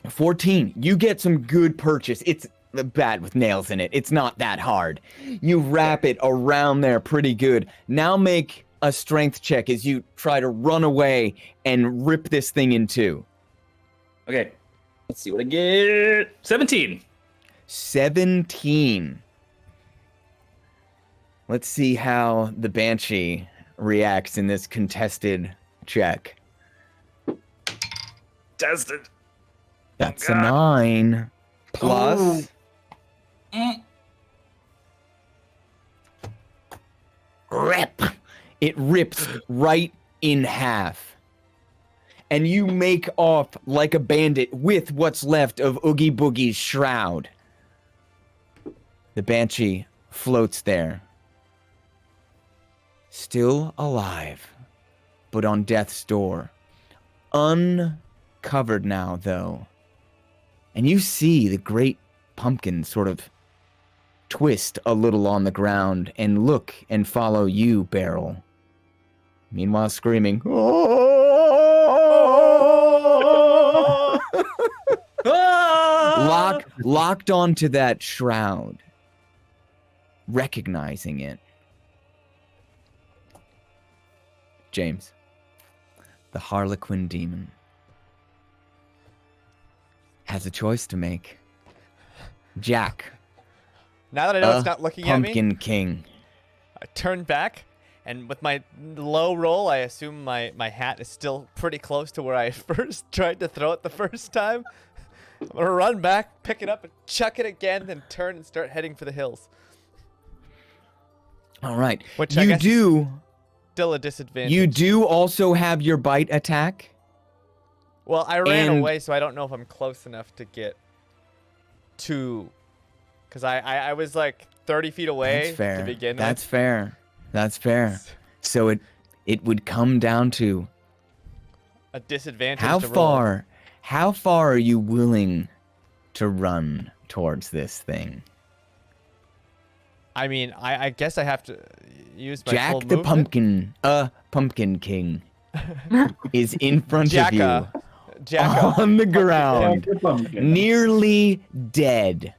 14. You get some good purchase. It's a bat with nails in it. It's not that hard. You wrap it around there pretty good. Now make a strength check as you try to run away and rip this thing in two. Okay. Let's see what I get. 17. 17. Let's see how the Banshee reacts in this contested check. Tested. That's a 9 plus. Rip. It rips right in half. And you make off like a bandit with what's left of Oogie Boogie's shroud. The Banshee floats there. Still alive, but on death's door. Uncovered now, though. And you see the great pumpkin sort of twist a little on the ground and look and follow you, Beryl. Meanwhile, screaming, "Oh!" locked onto that shroud, recognizing it. Jaymes, the Harlequin demon, has a choice to make. Jack, Now that I know the it's not looking at me, Pumpkin King. I turn back, and with my low roll, I assume my hat is still pretty close to where I first tried to throw it the first time. I'm gonna run back, pick it up, and chuck it again, then turn and start heading for the hills. All right. Which I you guess do. Still a disadvantage. You do also have your bite attack. Well, I ran And- away, so I don't know if I'm close enough to get to... Because I was like 30 feet away That's fair. to begin That's with. fair. That's fair. So it would come down to A disadvantage how to roll. far are you willing to run towards this thing? I mean, I guess I have to use my full Jack the movement. Pumpkin King is in front Jacka. of Jacka. you on the ground, The pumpkin. nearly dead.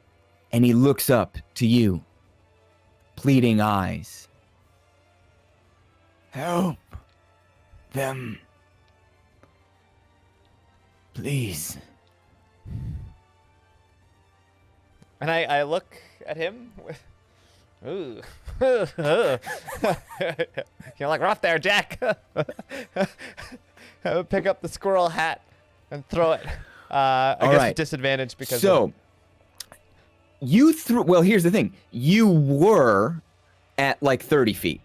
And he looks up to you, pleading eyes. Help them. Please. And I look at him. Ooh. You're like, rough there, Jack. I would pick up the squirrel hat and throw it. I guess right. a disadvantage because So, you threw. Well, here's the thing. You were at like 30 feet.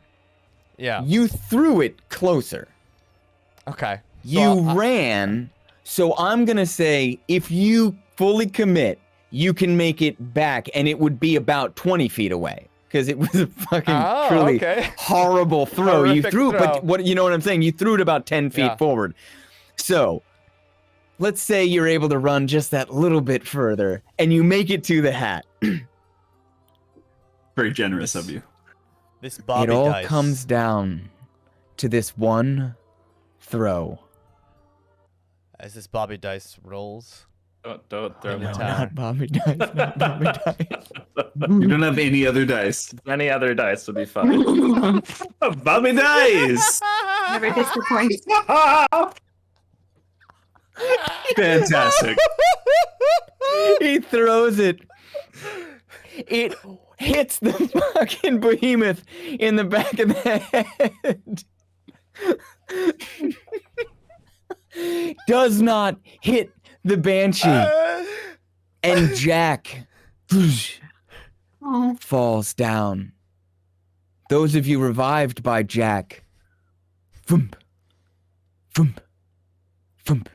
yeah. You threw it closer. Okay. So You ran. So I'm going to say if you fully commit, you can make it back and it would be about 20 feet away. Because it was a fucking Oh, truly okay. horrible throw. You Horrific threw, throw. but what you know what I'm saying? You threw it about 10 feet Yeah. forward. So let's say you're able to run just that little bit further and you make it to the hat. Very generous of you. this Bobby It all dice. comes down to this one throw. As this Bobby dice rolls. Don't throw me. No. Not Bobby Dice, not Bobby Dice. You don't have any other dice. Any other dice would be fine. Bobby dice! Never disappoints. Fantastic. He throws it. It hits the fucking behemoth in the back of the head. Does not hit the banshee. And Jack Oh. falls down. Those of you revived by Jack, thump, thump, thump,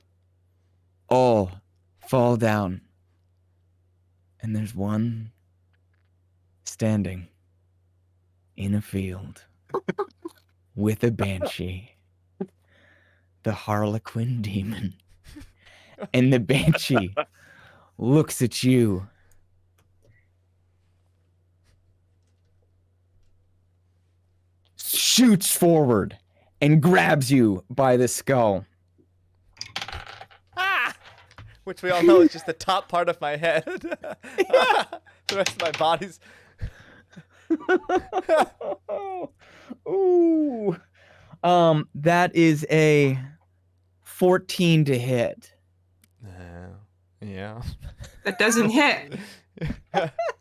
all fall down. And there's one standing in a field with a banshee, the Harlequin demon. And the banshee looks at you. Shoots forward and grabs you by the skull. Ah! Which we all know is just the top part of my head. The rest of my body's... Ooh. That is a 14 to hit. Yeah. That doesn't hit.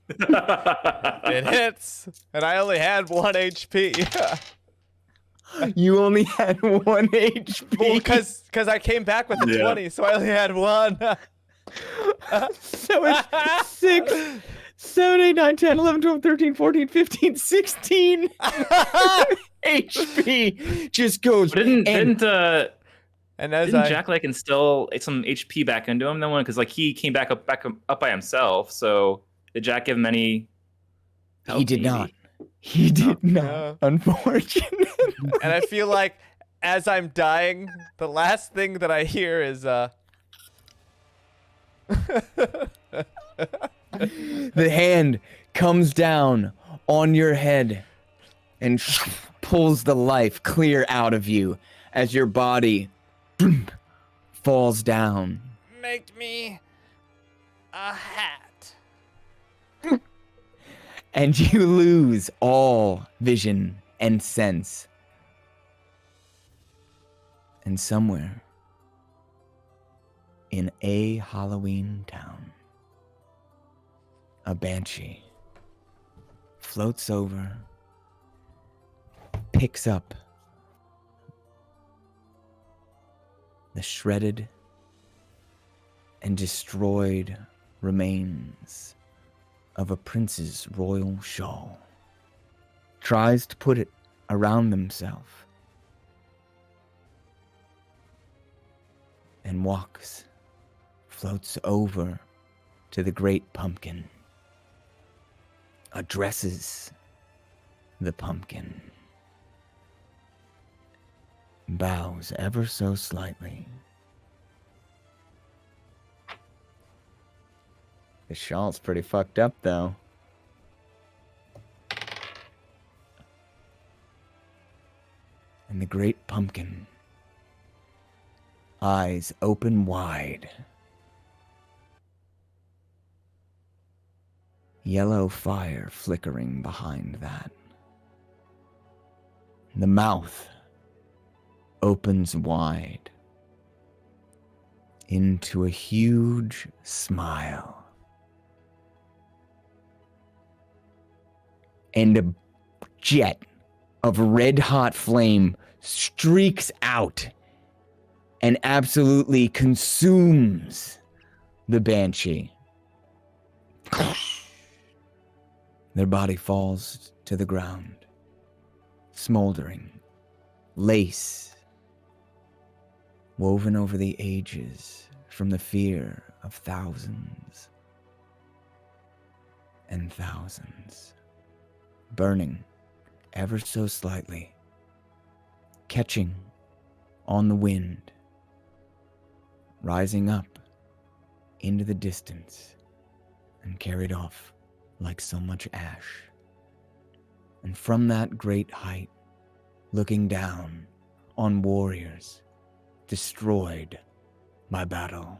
It hits. And I only had 1 HP. You only had 1 HP. Well, because I came back with a Yeah. 20, so I only had 1. So it's 6, 7, 8, 9, 10, 11, 12, 13, 14, 15, 16 HP. Just goes. Didn't and And as didn't I... Jack like instill some HP back into him? No one, because like he came back up by himself. So did Jack give him any? help, he did maybe? not. He did not, No. unfortunately. And I feel like as I'm dying, the last thing that I hear is The hand comes down on your head and pulls the life clear out of you as your body falls down. make me a hat. And you lose all vision and sense. And somewhere in a Halloween town, a banshee floats over, picks up the shredded and destroyed remains of a prince's royal shawl, tries to put it around themselves, and floats over to the great pumpkin, addresses the pumpkin, bows ever so slightly. The shawl's pretty fucked up, though. And the great pumpkin, eyes open wide, yellow fire flickering behind that. The mouth opens wide into a huge smile. And a jet of red-hot flame streaks out and absolutely consumes the banshee. Their body falls to the ground, smoldering, lace woven over the ages from the fear of thousands and thousands, burning ever so slightly, catching on the wind, rising up into the distance and carried off like so much ash. And from that great height, looking down on warriors destroyed by battle,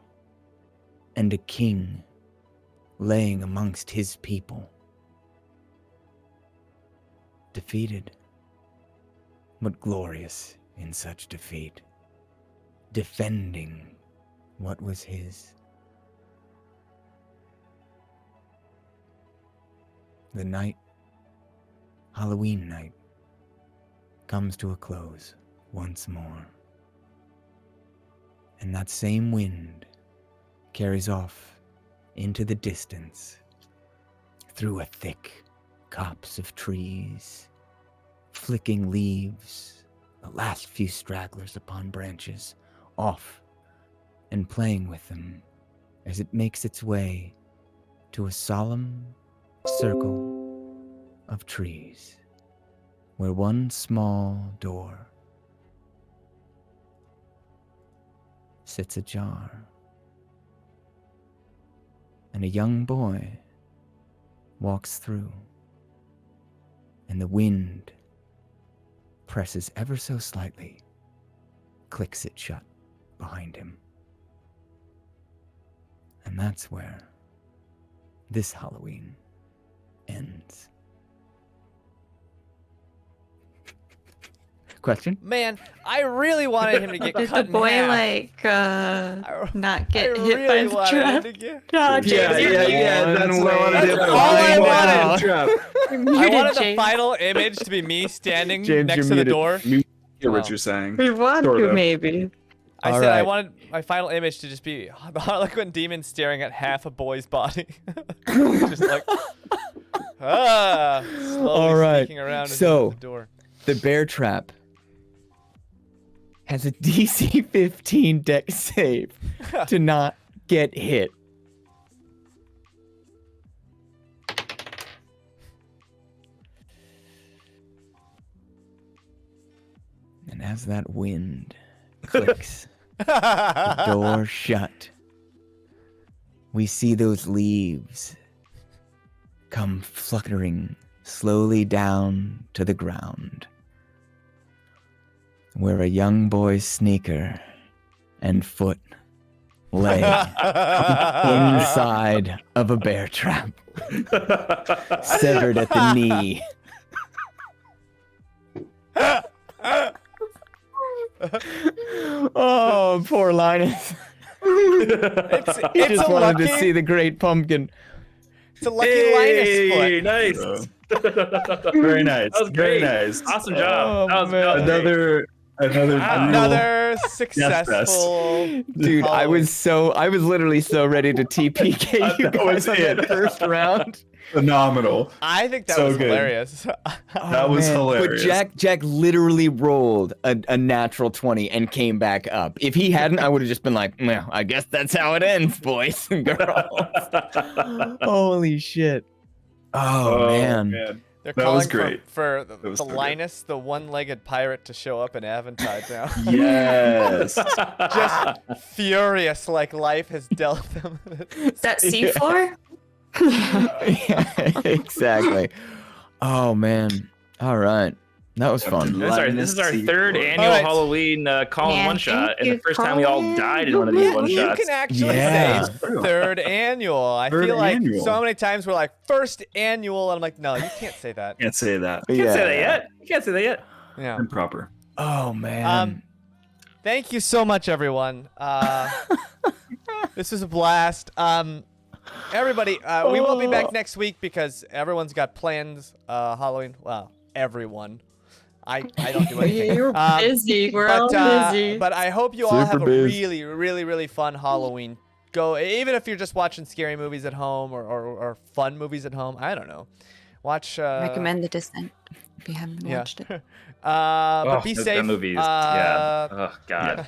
and a king laying amongst his people, defeated, but glorious in such defeat, defending what was his. The night, Halloween night, comes to a close once more. And that same wind carries off into the distance through a thick copse of trees, flicking leaves, the last few stragglers upon branches, off and playing with them as it makes its way to a solemn circle of trees where one small door sits ajar, and a young boy walks through, and the wind presses ever so slightly, clicks it shut behind him. And that's where this Halloween ends. Question? Man, I really wanted him to get Did cut the boy in half. not get I hit by really the wanted him trap? to get. Oh, James, That's what I wanted to do. That's all I wanted. Trap. I wanted the final image to be me standing James, next you're to the muted. door. Hear what you're saying. We want Sort to, of. maybe. I All said I right. wanted my final image to just be the Harlequin demon staring at half a boy's body. Just like, slowly All right. sneaking around So- the door. The bear trap has a DC 15 dex save to not get hit. And as that wind clicks, the door shut, we see those leaves come fluttering slowly down to the ground, where a young boy's sneaker and foot lay inside of a bear trap, severed at the knee. Oh, poor Linus. He It's just a wanted to lucky. see the great pumpkin. It's a lucky Linus foot. Nice. Very nice. That was Very great. nice. Awesome job. Oh, That was man. great. Another Wow. Another successful. Dude, I Halloween. was literally so ready to TPK you That was guys on that it. first round. phenomenal. I think that So was good. hilarious. That was man. hilarious. But Jack literally rolled a natural 20 and came back up. If he hadn't, I would have just been like, well, I guess that's how it ends, boys and girls. Holy shit. Oh, man. They're That calling was great. for That was the so good. Linus, the one-legged pirate, to show up in Aventide now. Yes. Just furious, like life has dealt them. Is that C4? Yeah, exactly. Oh, man. All right. That was fun. This is our third annual Alright. Halloween Cullen Yeah, one shot, thank and the you, first time we all Cullen. died in one of these one You shots. can actually Yeah. say third annual. I Third feel like annual. so many times we're like first annual, and I'm like, no, you can't say that. Can't say that. You can't say that yet. You can't say that yet. Yeah. Improper. Oh, man. Thank you so much, everyone. This was a blast. Everybody, we will be back next week because everyone's got plans. Halloween. Well, everyone. I don't do anything. You're busy. We're all but, busy. but I hope you all Super have a biz. really, really, really fun Halloween. Go, even if you're just watching scary movies at home or fun movies at home. I don't know. Watch. Recommend The Descent if you haven't Yeah. watched it. But be safe. That movie is, yeah. Oh, God.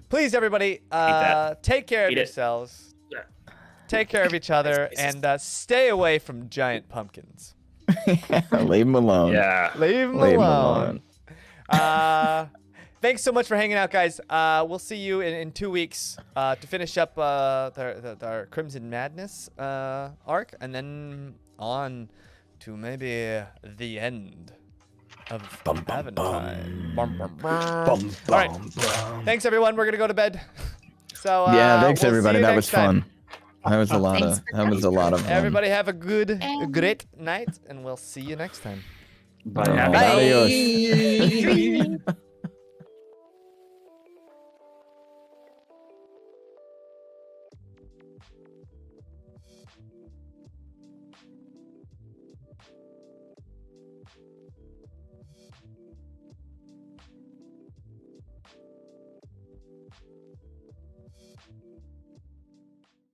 Please, everybody, that. take care of Eat it. yourselves. Yeah. Take care of each other and stay away from giant pumpkins. Leave him alone. Yeah. Leave them Leave 'em alone. alone. Thanks so much for hanging out, guys. We'll see you in 2 weeks to finish up our Crimson Madness arc, and then on to maybe the end of Aventide. All right. Thanks, everyone. We're gonna go to bed. So Yeah, thanks we'll see everybody. you That next was time. fun. That was a lot Thanks of for fun. Everybody have a great night, and we'll see you next time. Bye. Oh, Bye. adios.